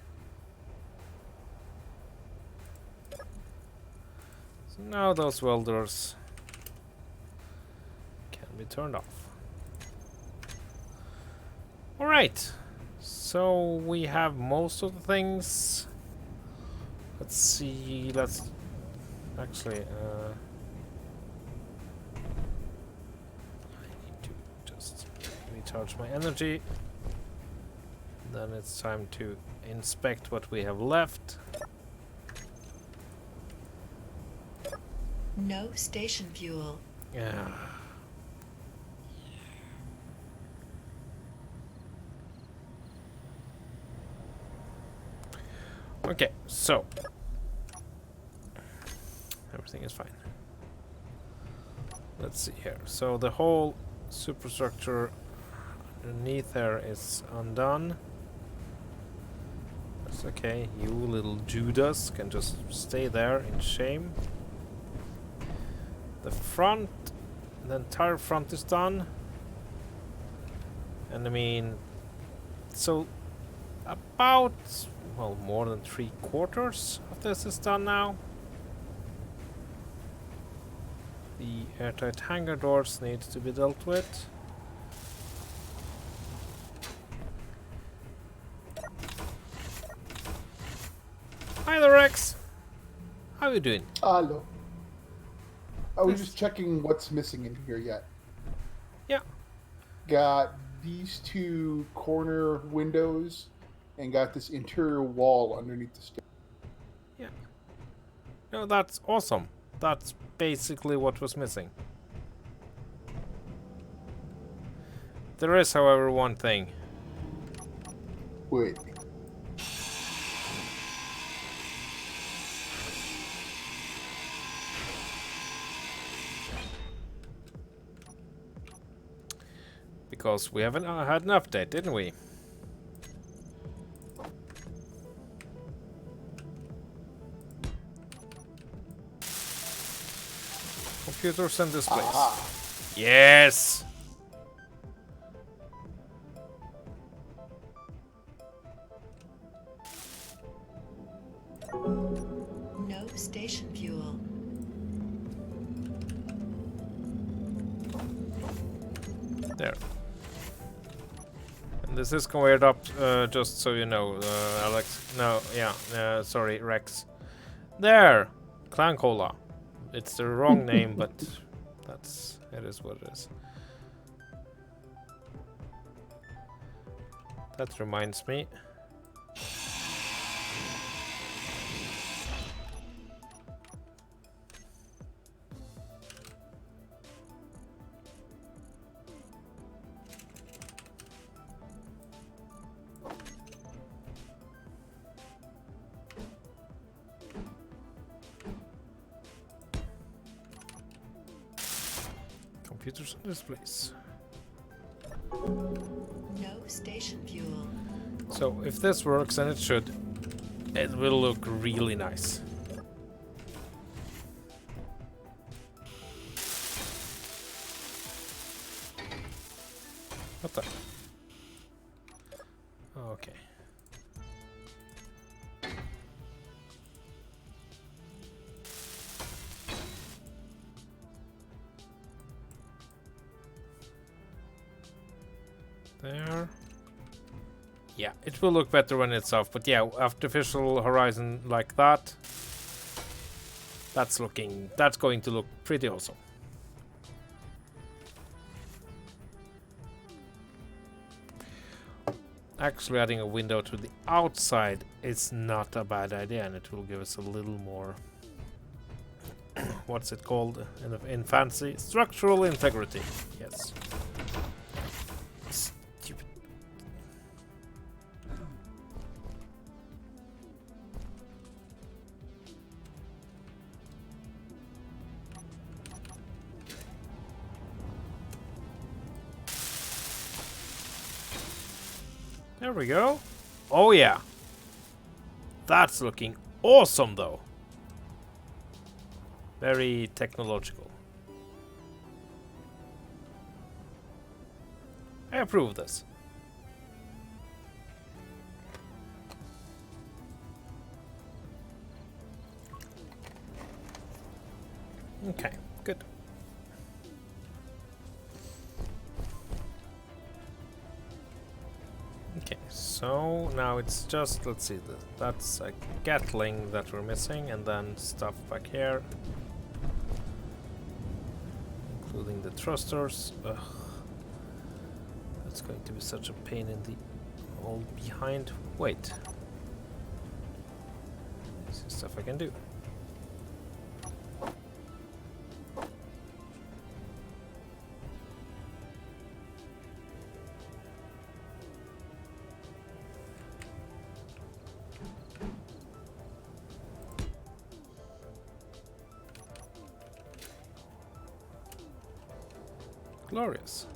So now those welders can be turned off. Alright. So we have most of the things. Let's see. Let's actually. I need to just recharge my energy. Then it's time to inspect what we have left. No station fuel. Yeah. Okay, so everything is fine. Let's see here. So the whole superstructure underneath there is undone. That's okay. You little Judas can just stay there in shame. The front, the entire front is done. And I mean, so about, well, more than 3/4 of this is done now. The airtight hangar doors need to be dealt with. Hi there, Rex. How you doing? Hello. I was just checking what's missing in here yet. Yeah. Got these two corner windows and got this interior wall underneath the stairs. Yeah. No, that's awesome. That's basically what was missing. There is, however, one thing. Wait. Because we haven't had an update, didn't we? Computers and displays. Aha. Yes! No station fuel. There. And this is conveyed up, just so you know, Alex. No, yeah, sorry, Rex. There! Clan Cola. It's the wrong name, but it is what it is. That reminds me. Computers and displays. No station fuel. So if this works, and it should, it will look really nice. What the? Okay. There. Yeah, it will look better when it's off, but yeah, artificial horizon like that, that's going to look pretty awesome. Actually adding a window to the outside is not a bad idea, and it will give us a little more, what's it called in fancy? Structural integrity, yes. Stupid. There we go. Oh yeah. That's looking awesome though. Very technological. I approve this. Okay, good. Okay, so now it's just, let's see, that's a Gatling that we're missing, and then stuff back here. Including the thrusters. Ugh. That's going to be such a pain in the all behind. Wait. This is stuff I can do. Glorious.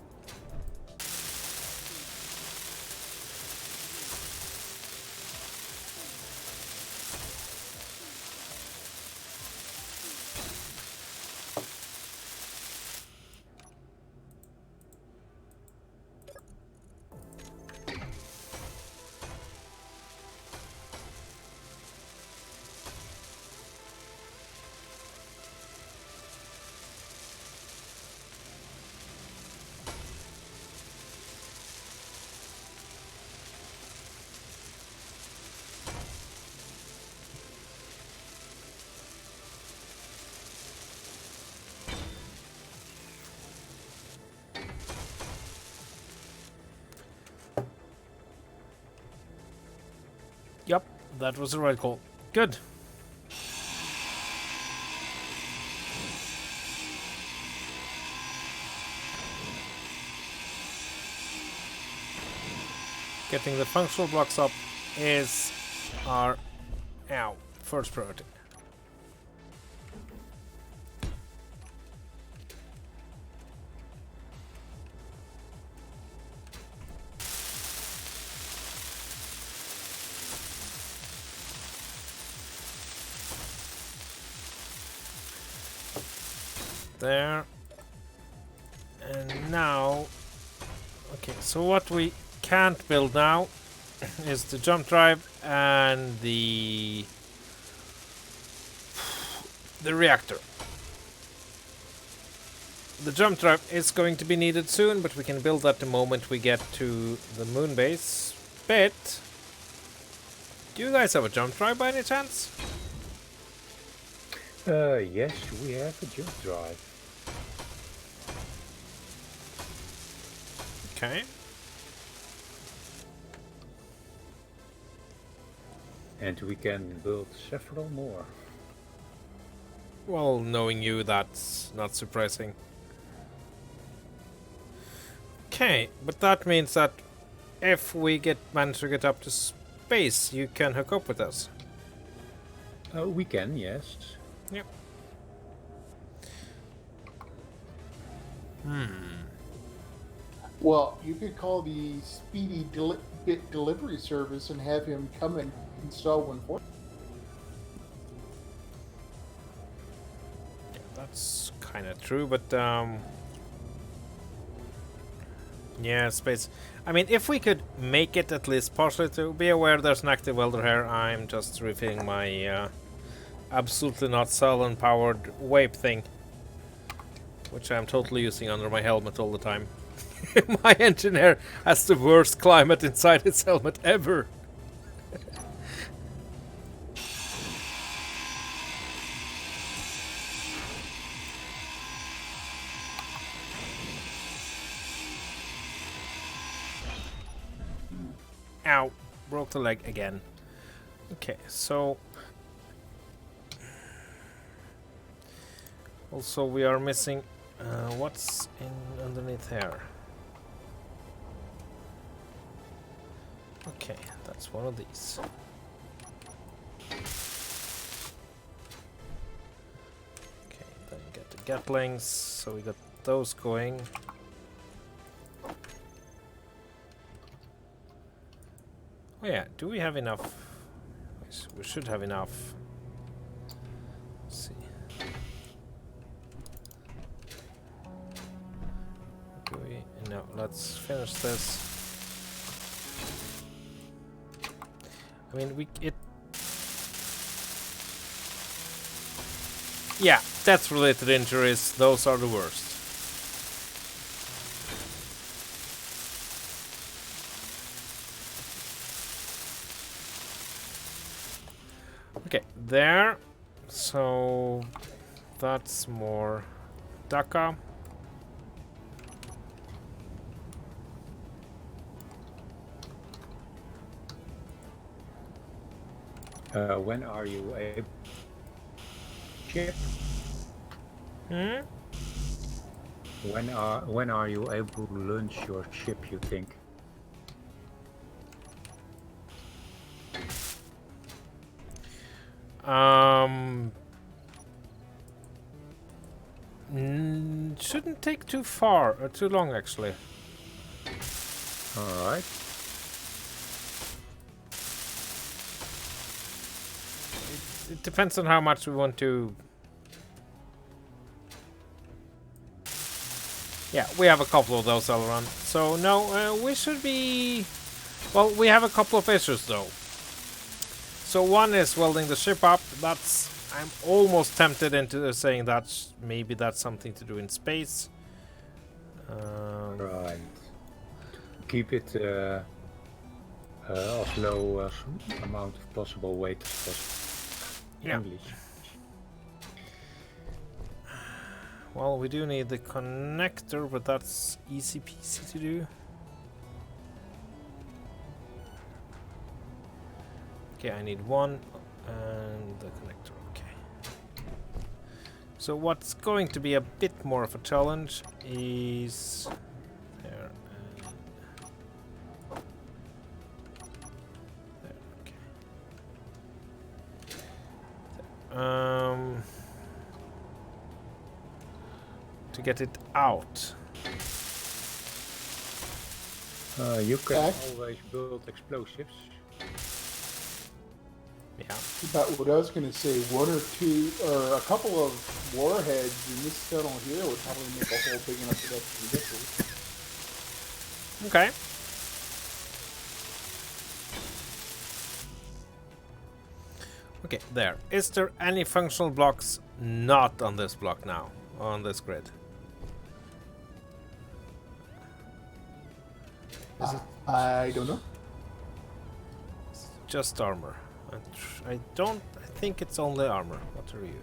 Yep, that was the right call. Good. Getting the functional blocks up is our first priority. There. And now, okay, so what we can't build now is the jump drive and the reactor. The jump drive is going to be needed soon, but we can build that the moment we get to the moon base. But do you guys have a jump drive by any chance? Yes, we have a jump drive. Okay. And we can build several more. Well, knowing you, that's not surprising. Okay, but that means that if we manage to get up to space, you can hook up with us. We can, yes. Yep. Well, you could call the speedy bit delivery service and have him come and install one for you. Yeah, that's kind of true, but yeah, space. I mean, if we could make it at least partially to be aware there's an active welder here. I'm just refilling my absolutely not Salon powered vape thing, which I'm totally using under my helmet all the time. My engineer has the worst climate inside his helmet ever. Ow, broke the leg again. Okay, so also we are missing what's in underneath here. Okay, that's one of these. Okay, then get the Gatlings, so we got those going. Oh yeah, do we have enough? We should have enough. Let's see. Do we? No, let's finish this. I mean, Yeah, death-related injuries, those are the worst. Okay, there. So that's more Dhaka. When are you able? Ship. Hmm? When are you able to launch your ship? You think? Shouldn't take too far, too long actually. All right. It depends on how much we want to. Yeah, we have a couple of those all around. So no, we should be. Well, we have a couple of issues though. So one is welding the ship up. That's I'm almost tempted into saying that maybe that's something to do in space. Right. Keep it of low amount of possible weight as possible. Yeah. English. Well, we do need the connector, but that's easy peasy to do. Okay, I need one and the connector. Okay. So what's going to be a bit more of a challenge is there and there. Okay. To get it out. You can Okay. always build explosives. Yeah. About what I was going to say, one or two, or a couple of warheads in this tunnel here would probably make a hole big enough for that to get through. Okay. Okay, there. Is there any functional blocks not on this block now? On this grid? Is it I don't know. just armor? I think it's only armor. What are you?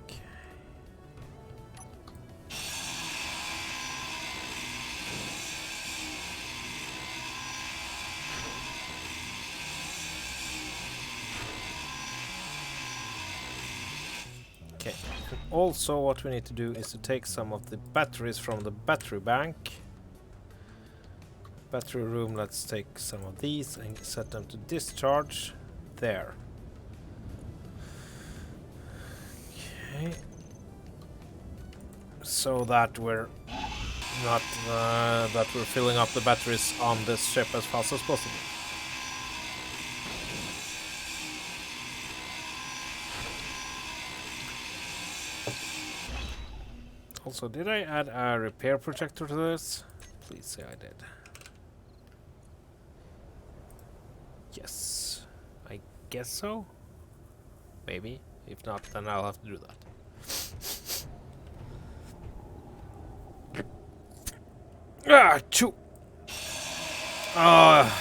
Okay. Okay. And also what we need to do is to take some of the batteries from the battery bank. Battery room, let's take some of these and set them to discharge. There. Okay. So that we're not that we're filling up the batteries on this ship as fast as possible. Also, did I add a repair projector to this? Please say I did. Yes, I guess so. Maybe. If not, then I'll have to do that. Ah, choo! I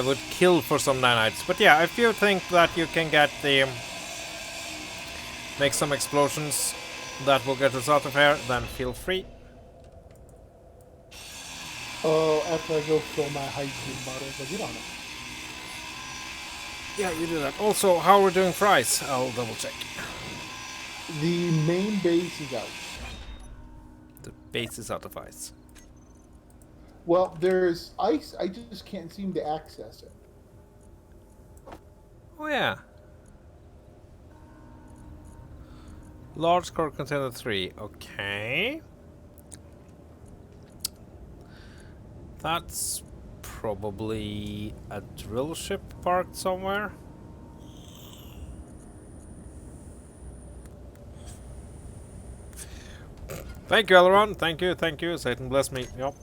would kill for some nanites. But yeah, if you think that you can get the... make some explosions that will get us out of here, then feel free. Oh, after I go fill my hydrogen bottles, I'll get on it. Yeah, you do that. Also, how we're doing for ice, I'll double check. The main base is out. The base is out of ice. Well, there's ice, I just can't seem to access it. Oh yeah. Large core container 3, okay. That's probably a drill ship parked somewhere. Thank you, Aileron. Thank you, thank you. Satan bless me. Yep.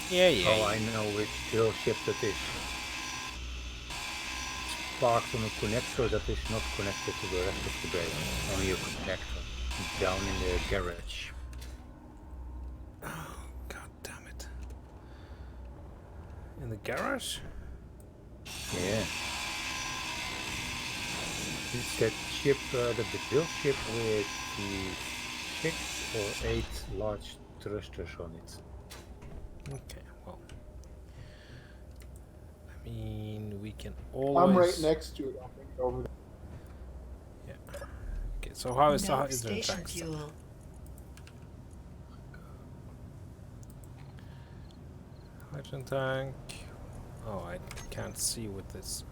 Yeah, yeah. Oh, I know which drill ship that is. It's parked on a connector that is not connected to the rest of the base. Only a connector down in the garage. God damn it. In the garage? Yeah. It's that ship, the drill ship with the 6 or 8 large thrusters on it. Okay, well. I mean, we can always... I'm right next to it. I'll bring it over there. Yeah. Okay, so how is the No hydrogen station tanks? fuel. Hydrogen tank. Oh, I can't see with this.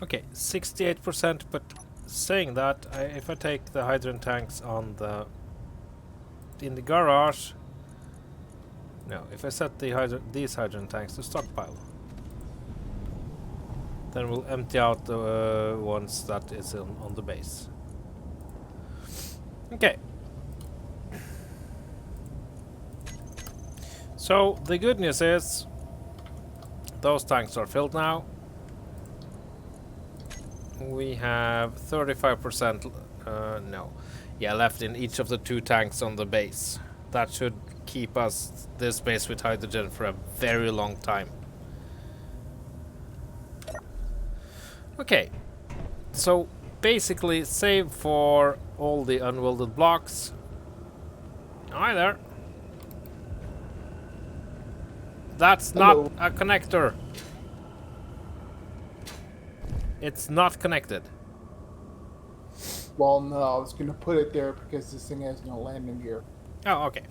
Okay, 68%, but saying that, if I take the hydrogen tanks on the... in the garage... No, if I set these hydrogen tanks to stockpile, then we'll empty out the ones that is on the base. Okay. So the good news is those tanks are filled now. We have 35% left in each of the 2 tanks on the base. That should keep us this base with hydrogen for a very long time. Okay, so basically save for all the unwelded blocks. Hi there. That's Hello. not a connector. It's not connected. Well, no, I was gonna put it there because this thing has no landing gear. Oh, okay.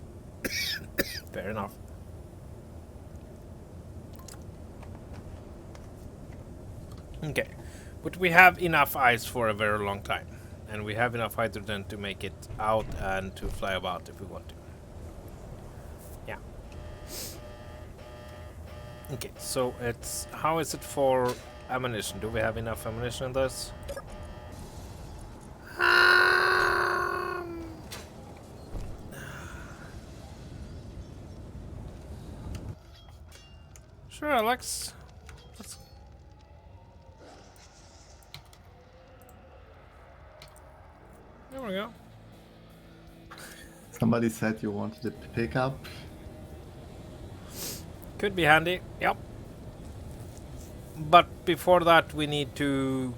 Fair enough. Okay, but we have enough ice for a very long time, and we have enough hydrogen to make it out and to fly about if we want to. Yeah. Okay, so it's... how is it for ammunition? Do we have enough ammunition in this? Sure, Alex. There we go. Somebody said you wanted a pickup. Could be handy, yep. But before that we need to...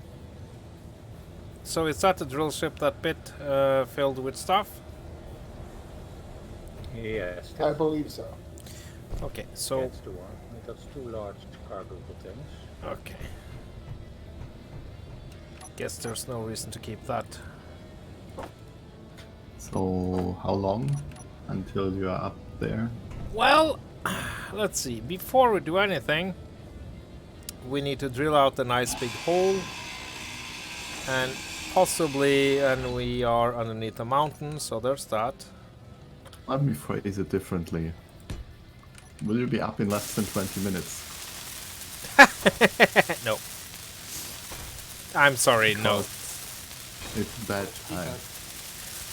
So is that the drill ship, that bit filled with stuff? Yes, I believe so. Okay, so... that's the one. That's 2 large cargo containers. Okay. Guess there's no reason to keep that. So how long until you are up there? Well, let's see. Before we do anything, we need to drill out a nice big hole. And possibly, and we are underneath a mountain, so there's that. Let me phrase it differently. Will you be up in less than 20 minutes? No. I'm sorry, no. It's bad time.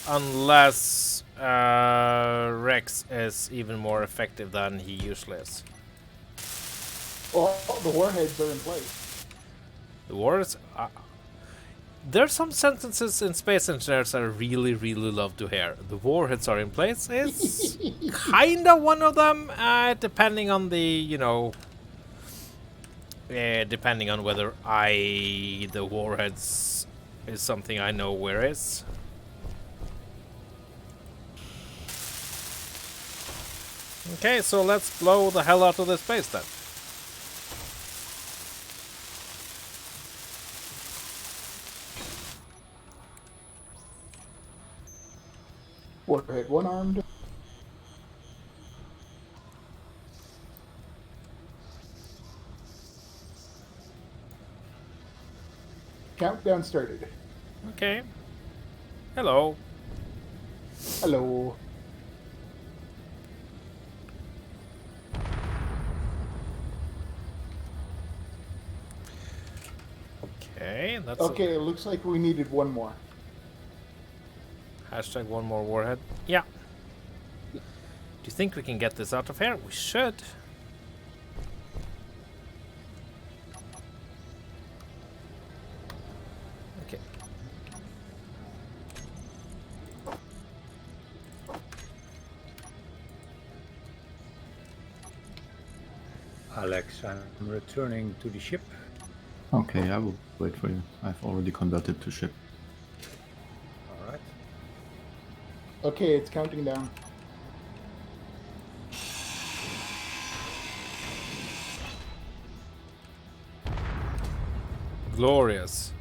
Unless Rex is even more effective than he usually is. Well, the warheads are in place. The wars... there's some sentences in Space Engineers I really, really love to hear. The warheads are in place is kinda one of them, depending on the, you know... depending on whether the warheads is something I know where is. Okay, so let's blow the hell out of this base then. Warhead one armed. Countdown started. Okay. Hello. Hello. Okay, that's Okay, it looks like we needed one more. hashtag one more warhead. Yeah. you think we can get this out of here? We should. Okay. Alex, I'm returning to the ship. Okay, I will wait for you. I've already converted to ship. Alright. Okay, it's counting down. Glorious.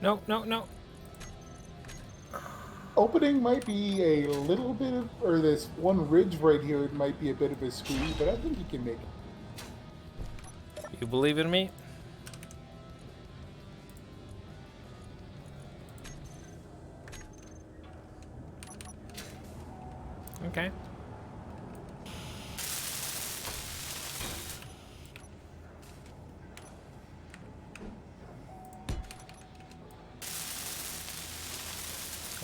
No, no, no. Opening might be a little bit of, or this one ridge right here, it might be a bit of a squeeze, but I think you can make it. You believe in me? Okay.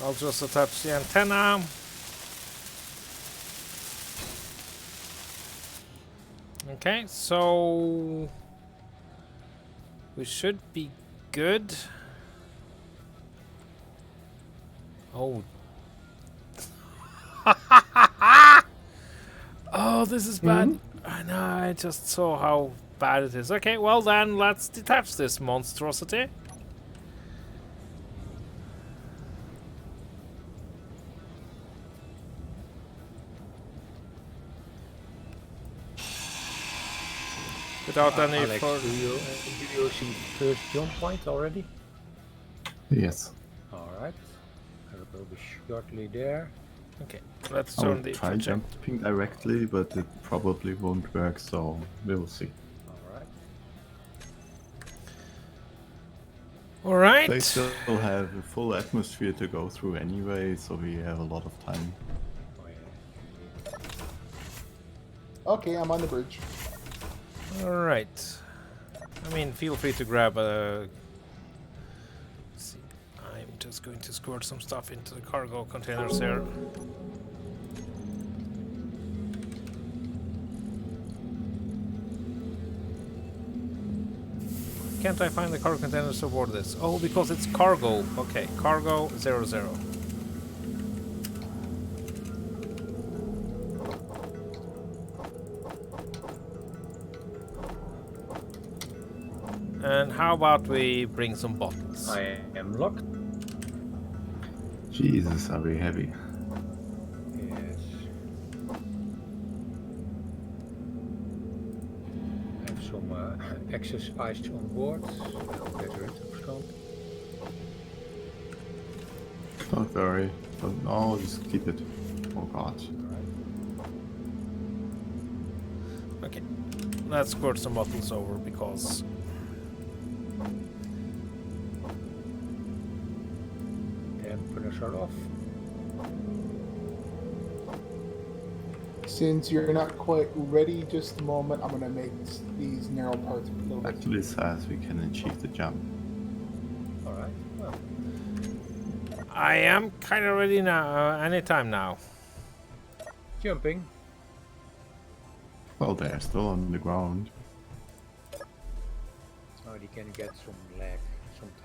I'll just attach the antenna. Okay, so we should be good. Oh. Oh, this is bad. I know, I just saw how bad it is. Okay, well then, let's detach this monstrosity. Without any Alex, further... do you see first jump point already? Yes. Alright. I will be shortly there. Okay, let's I turn will the try project. jumping directly, but it probably won't work, so we'll see. Alright. Alright. They still have a full atmosphere to go through anyway, so we have a lot of time. Oh, yeah. Okay, I'm on the bridge. Alright. I mean, feel free to grab a... Let's see. I'm just going to squirt some stuff into the cargo containers here. Can't I find the cargo containers aboard this? Oh, because it's cargo. Okay, cargo 00. And how about we bring some bottles? I am locked. Jesus, are we heavy? Yes. I have some excess ice on board. I'll get rid of some. Don't worry. Don't, no, just keep it. Oh god. Okay, let's squirt some bottles over because... Dampeners are off. Since you're not quite ready just a moment, I'm going to make these narrow parts a little bit. Actually says we can achieve the jump. Alright, well. I am kind of ready now, anytime now. Jumping. Well, they're still on the ground. Now you can get some lag sometimes.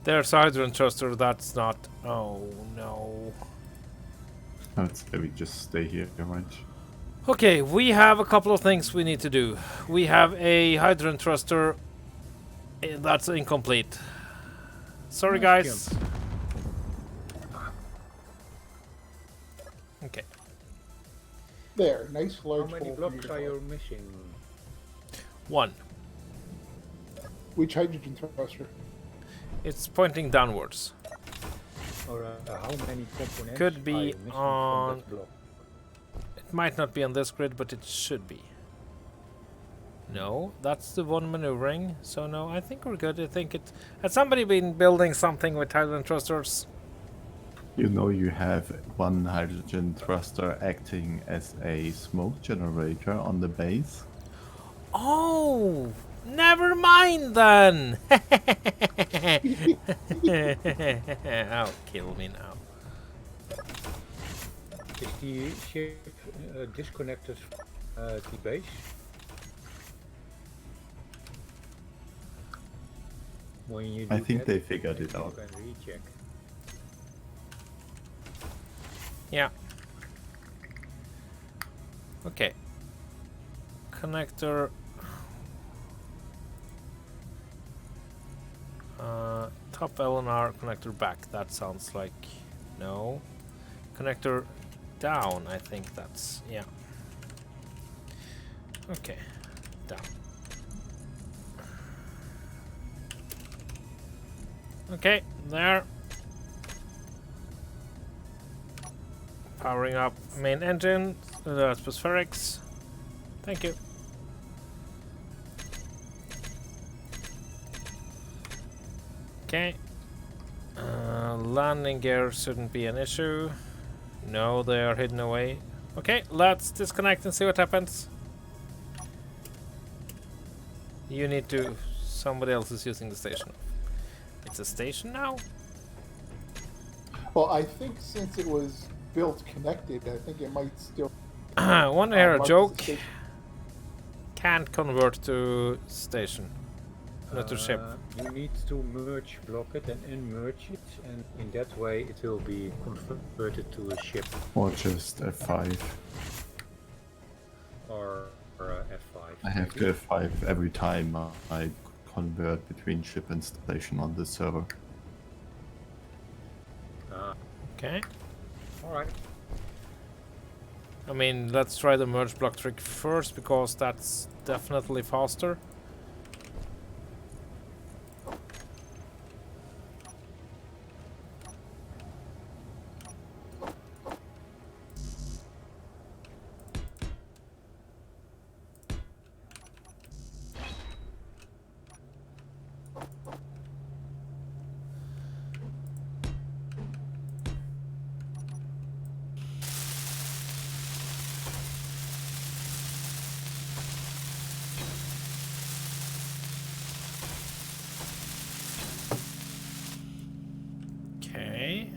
There's a hydrant thruster, that's not... Oh, no. I'd say we just stay here, right? Okay, we have a couple of things we need to do. We have a hydrant thruster that's incomplete. Sorry, Nice guys. Okay. There, nice large How many hole for blocks your are car. you missing? 1. Which hydrogen thruster? It's pointing downwards. Or how many components Could be are you missing on- from that block? It might not be on this grid, but it should be. No, that's the one maneuvering. So no, I think we're good. I think it. Has somebody been building something with hydrogen thrusters? You know you have one hydrogen thruster acting as a smoke generator on the base. Oh, never mind then. Oh, kill me now. Is the ship disconnected the base? When you I do think that, they figured it maybe out. you can recheck. Yeah. Okay. Connector. Top LNR connector back. That sounds like no. Connector down. I think that's yeah. Okay. Down. Okay. There. Powering up main engine. Atmospherics. Thank you. Okay. Landing gear shouldn't be an issue. No, they are hidden away. Okay, let's disconnect and see what happens. You need to... Somebody else is using the station. It's a station now? Well, I think since it was built connected, I think it might still. Want to hear a mark as joke? station. Can't convert to station. Not to ship. You need to merge block it and unmerge it, and in that way it will be converted to a ship Or just F5. or F5. I have to F5 every time I convert between ship and station on the server. Okay. Alright. I mean, let's try the merge block trick first, because that's definitely faster. Okay.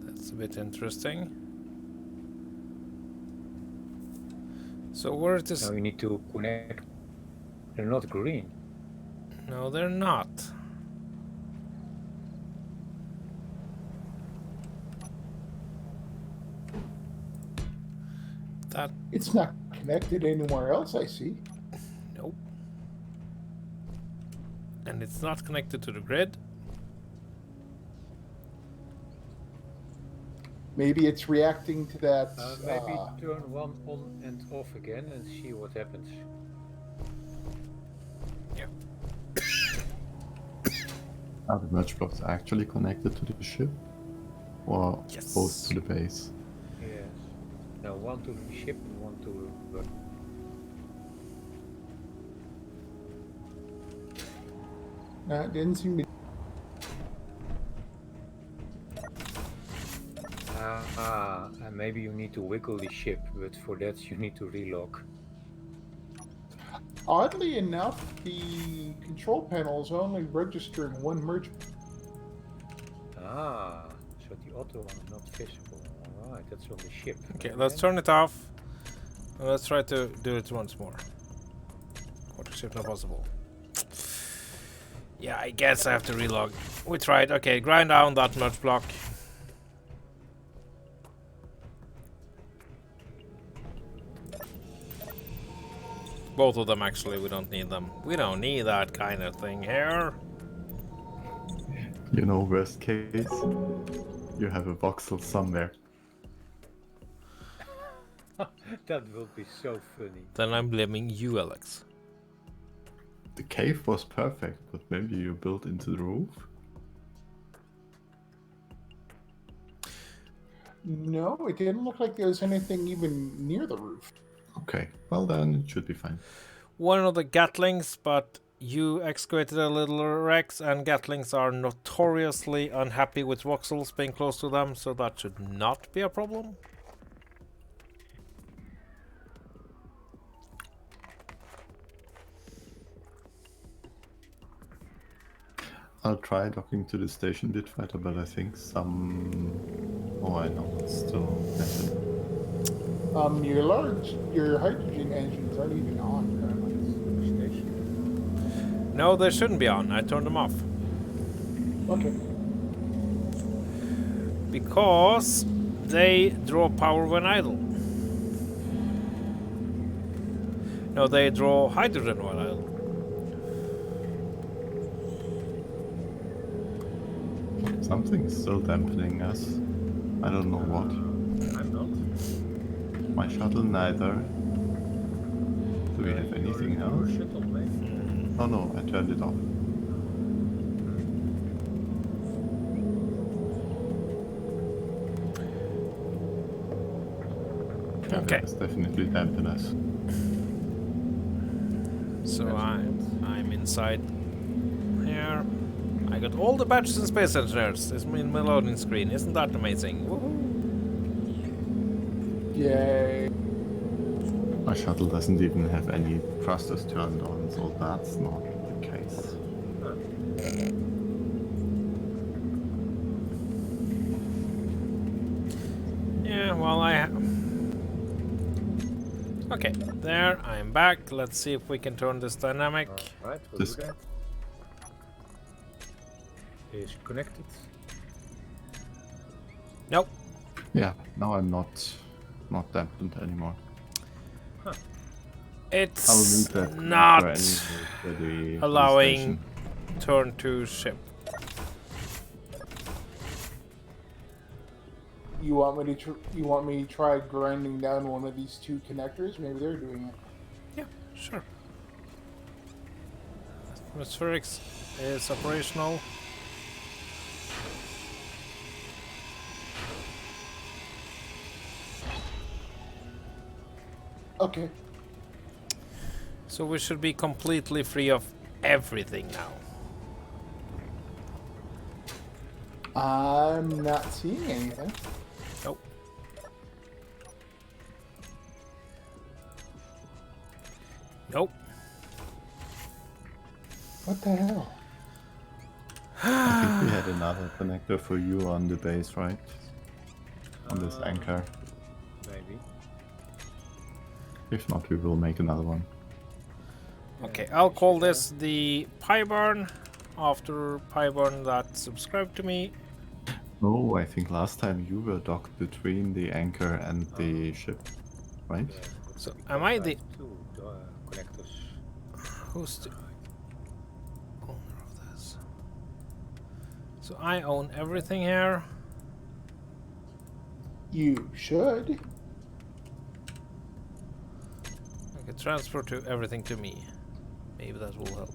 That's a bit interesting. So where is this? Now you need to connect. They're not green. No, they're not. That... It's not connected anywhere else, I see. Nope. And it's not connected to the grid. Maybe it's reacting to that. Maybe turn one on and off again and see what happens. Yep. Are the merge blocks actually connected to the ship? Or Yes. both to the base? Yes. Now one to the ship and one to the... No, it didn't seem to. And maybe you need to wiggle the ship, but for that you need to relock. Oddly enough, the control panel is only registering one merge. So the auto one is not visible. Alright, that's on the ship. Okay, And let's then- turn it off. And let's try to do it once more. Quarter ship not possible. Yeah, I guess I have to relog. We tried. Okay, grind down that merge block. Both of them, actually. We don't need them. We don't need that kind of thing here. You know, worst case, you have a voxel somewhere. That will be so funny. Then I'm blaming you, Alex. The cave was perfect, but maybe you built into the roof? No, it didn't look like there was anything even near the roof. Okay, well then it should be fine. One of the Gatlings, but you excavated a little Rex, and Gatlings are notoriously unhappy with voxels being close to them, so that should not be a problem. I'll try docking to the station bit fighter, but I think some... Oh, I know, it's still dampened. Your hydrogen engines aren't even on currently. Station. No, they shouldn't be on. I turned them off. Okay. Because they draw power when idle. No, they draw hydrogen while idle. Something's still dampening us. I don't know what. I'm not. My shuttle neither. Do we have anything Your else? shuttle, maybe. Oh no, I turned it off. Yeah, Okay. that's definitely dampen us. So I'm inside here. I got all the badges and space engineers. It's in my loading screen. Isn't that amazing? Woohoo! Yay. My shuttle doesn't even have any thrusters turned on, so that's not the case. Yeah, well, okay, there, I'm back. Let's see if we can turn this dynamic. Alright, we'll This- do that. Is connected. Nope. Yeah, now I'm not dampened anymore. I'll need It's that connector not anyway for the allowing station. turn to ship. You want me to try grinding down one of these two connectors? Maybe they're doing it. Yeah, sure. Atmospherics is operational. Okay. So we should be completely free of everything now. I'm not seeing anything. Nope. Nope. What the hell? I think we had another connector for you on the base, right? On this anchor. Maybe. If not, we will make another one. Okay, I'll call this the Pyburn after Pyburn that subscribed to me. No, I think last time you were docked between the anchor and the ship, right? So am I the Two connectors. who's the owner of this? So I own everything here. You should. Okay, transfer to everything to me. Maybe that will help.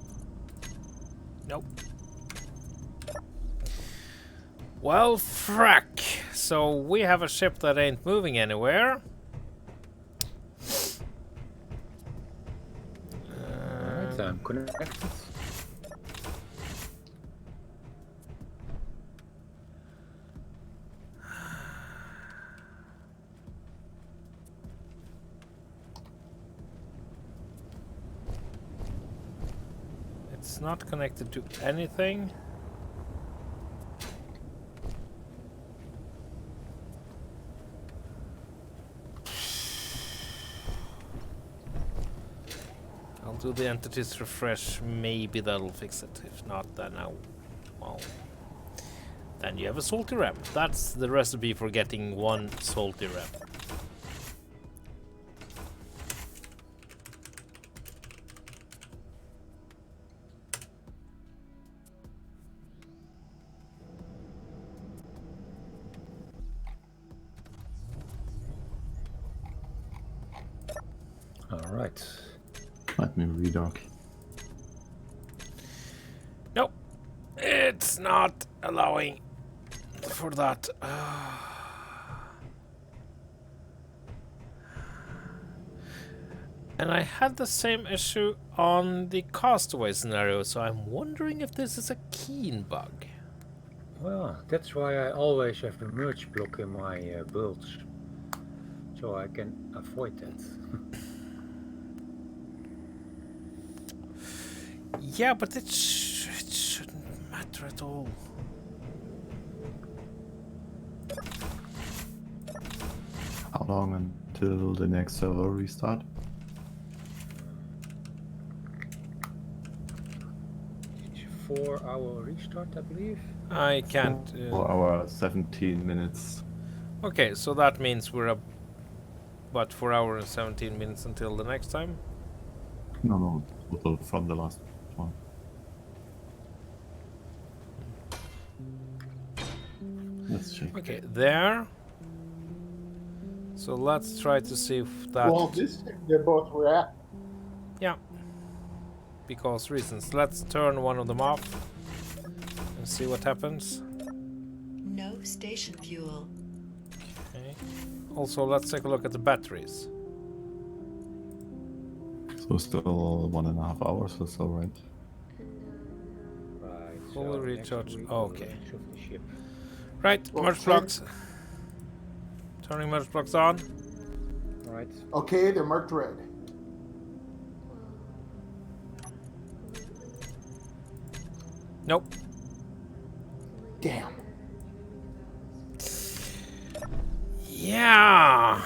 Nope. Well, frack. So we have a ship that ain't moving anywhere. Alright, I'm connected. It's not connected to anything. I'll do the entities refresh. Maybe that'll fix it. If not, then well, then you have a salty rep. That's the recipe for getting one salty rep. Alright. Let me redock. Nope, it's not allowing for that. And I had the same issue on the Castaway scenario, so I'm wondering if this is a Keen bug. Well, that's why I always have a merge block in my builds, so I can avoid that. Yeah, but it shouldn't matter at all. How long until the next server restart? 4-hour restart, I believe. I can't. For our 17 minutes. Okay, so that means we're up. What, 4 hours and 17 minutes until the next time? No, total from the last one. Let's check. Okay, there. So let's try to see if that. Well, this they're both react. Yeah. Because reasons. Let's turn one of them off and see what happens. No station fuel. Okay. Also, let's take a look at the batteries. So still 1.5 hours or so, right? Right. Fully so next recharged. week Oh, we'll okay. launch of the ship. Right, Well, merge check. blocks. Turning merge blocks on. Right. Okay, they're marked red. Nope. Damn. Yeah.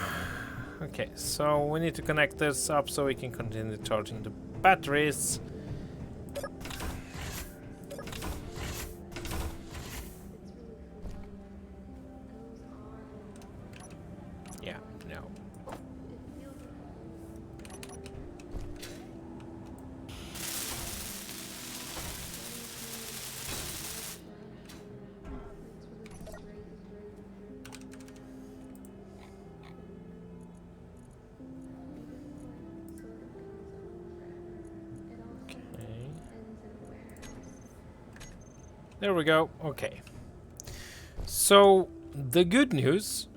Okay, so we need to connect this up so we can continue charging the batteries. Yeah, no. Okay. There we go. Okay. So the good news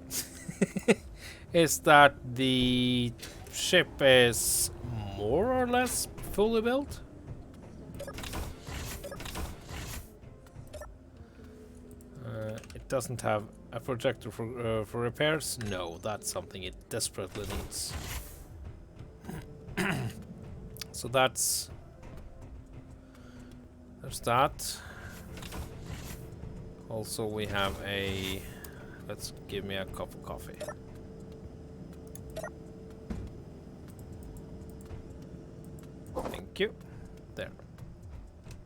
is that the ship is more or less fully built. It doesn't have a projector for repairs. No, that's something it desperately needs. So there's that. Also, we have a. Let's give me a cup of coffee. Thank you. There.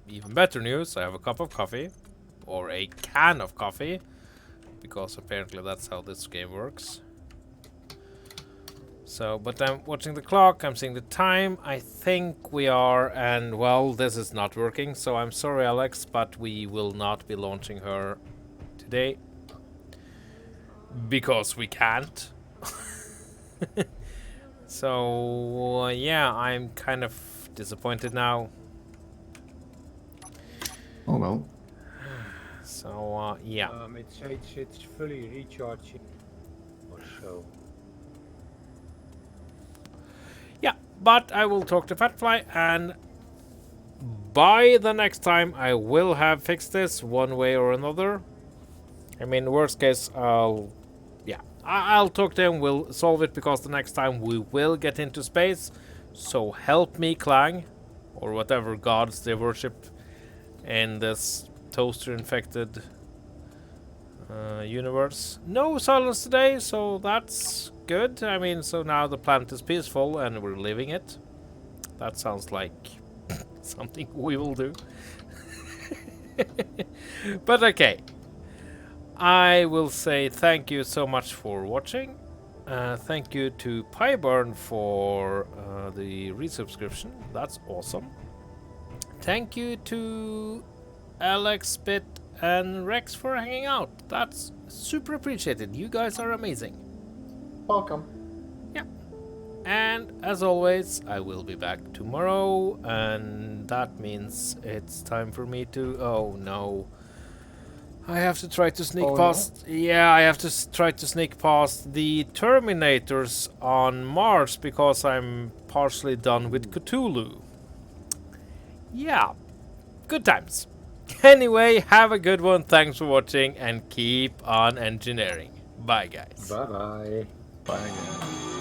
Even better news, I have a cup of coffee. Or a can of coffee. Because apparently that's how this game works. So, but I'm watching the clock, I'm seeing the time. I think we are, and well, this is not working. So I'm sorry, Alex, but we will not be launching her today. Because we can't. So, yeah, I'm kind of disappointed now. Oh well. So, yeah. It's fully recharging or so. Yeah, but I will talk to Fatfly, and by the next time I will have fixed this one way or another. I mean, worst case, I'll talk to him, we'll solve it, because the next time we will get into space. So help me, Clang, or whatever gods they worship in this toaster-infected universe. No silence today, so that's good. I mean, so now the planet is peaceful and we're living it. That sounds like something we will do. But okay. I will say thank you so much for watching. Thank you to Pyburn for the resubscription. That's awesome. Thank you to Alex, Bit, and Rex for hanging out. That's super appreciated. You guys are amazing. Welcome. Yeah. And as always, I will be back tomorrow, and that means it's time for me to... Oh no. I have to try to sneak past... Yeah, I have to try to sneak past the Terminators on Mars, because I'm partially done with Cthulhu. Yeah, good times. Anyway, have a good one, thanks for watching, and keep on engineering. Bye guys. Bye bye. Bye again.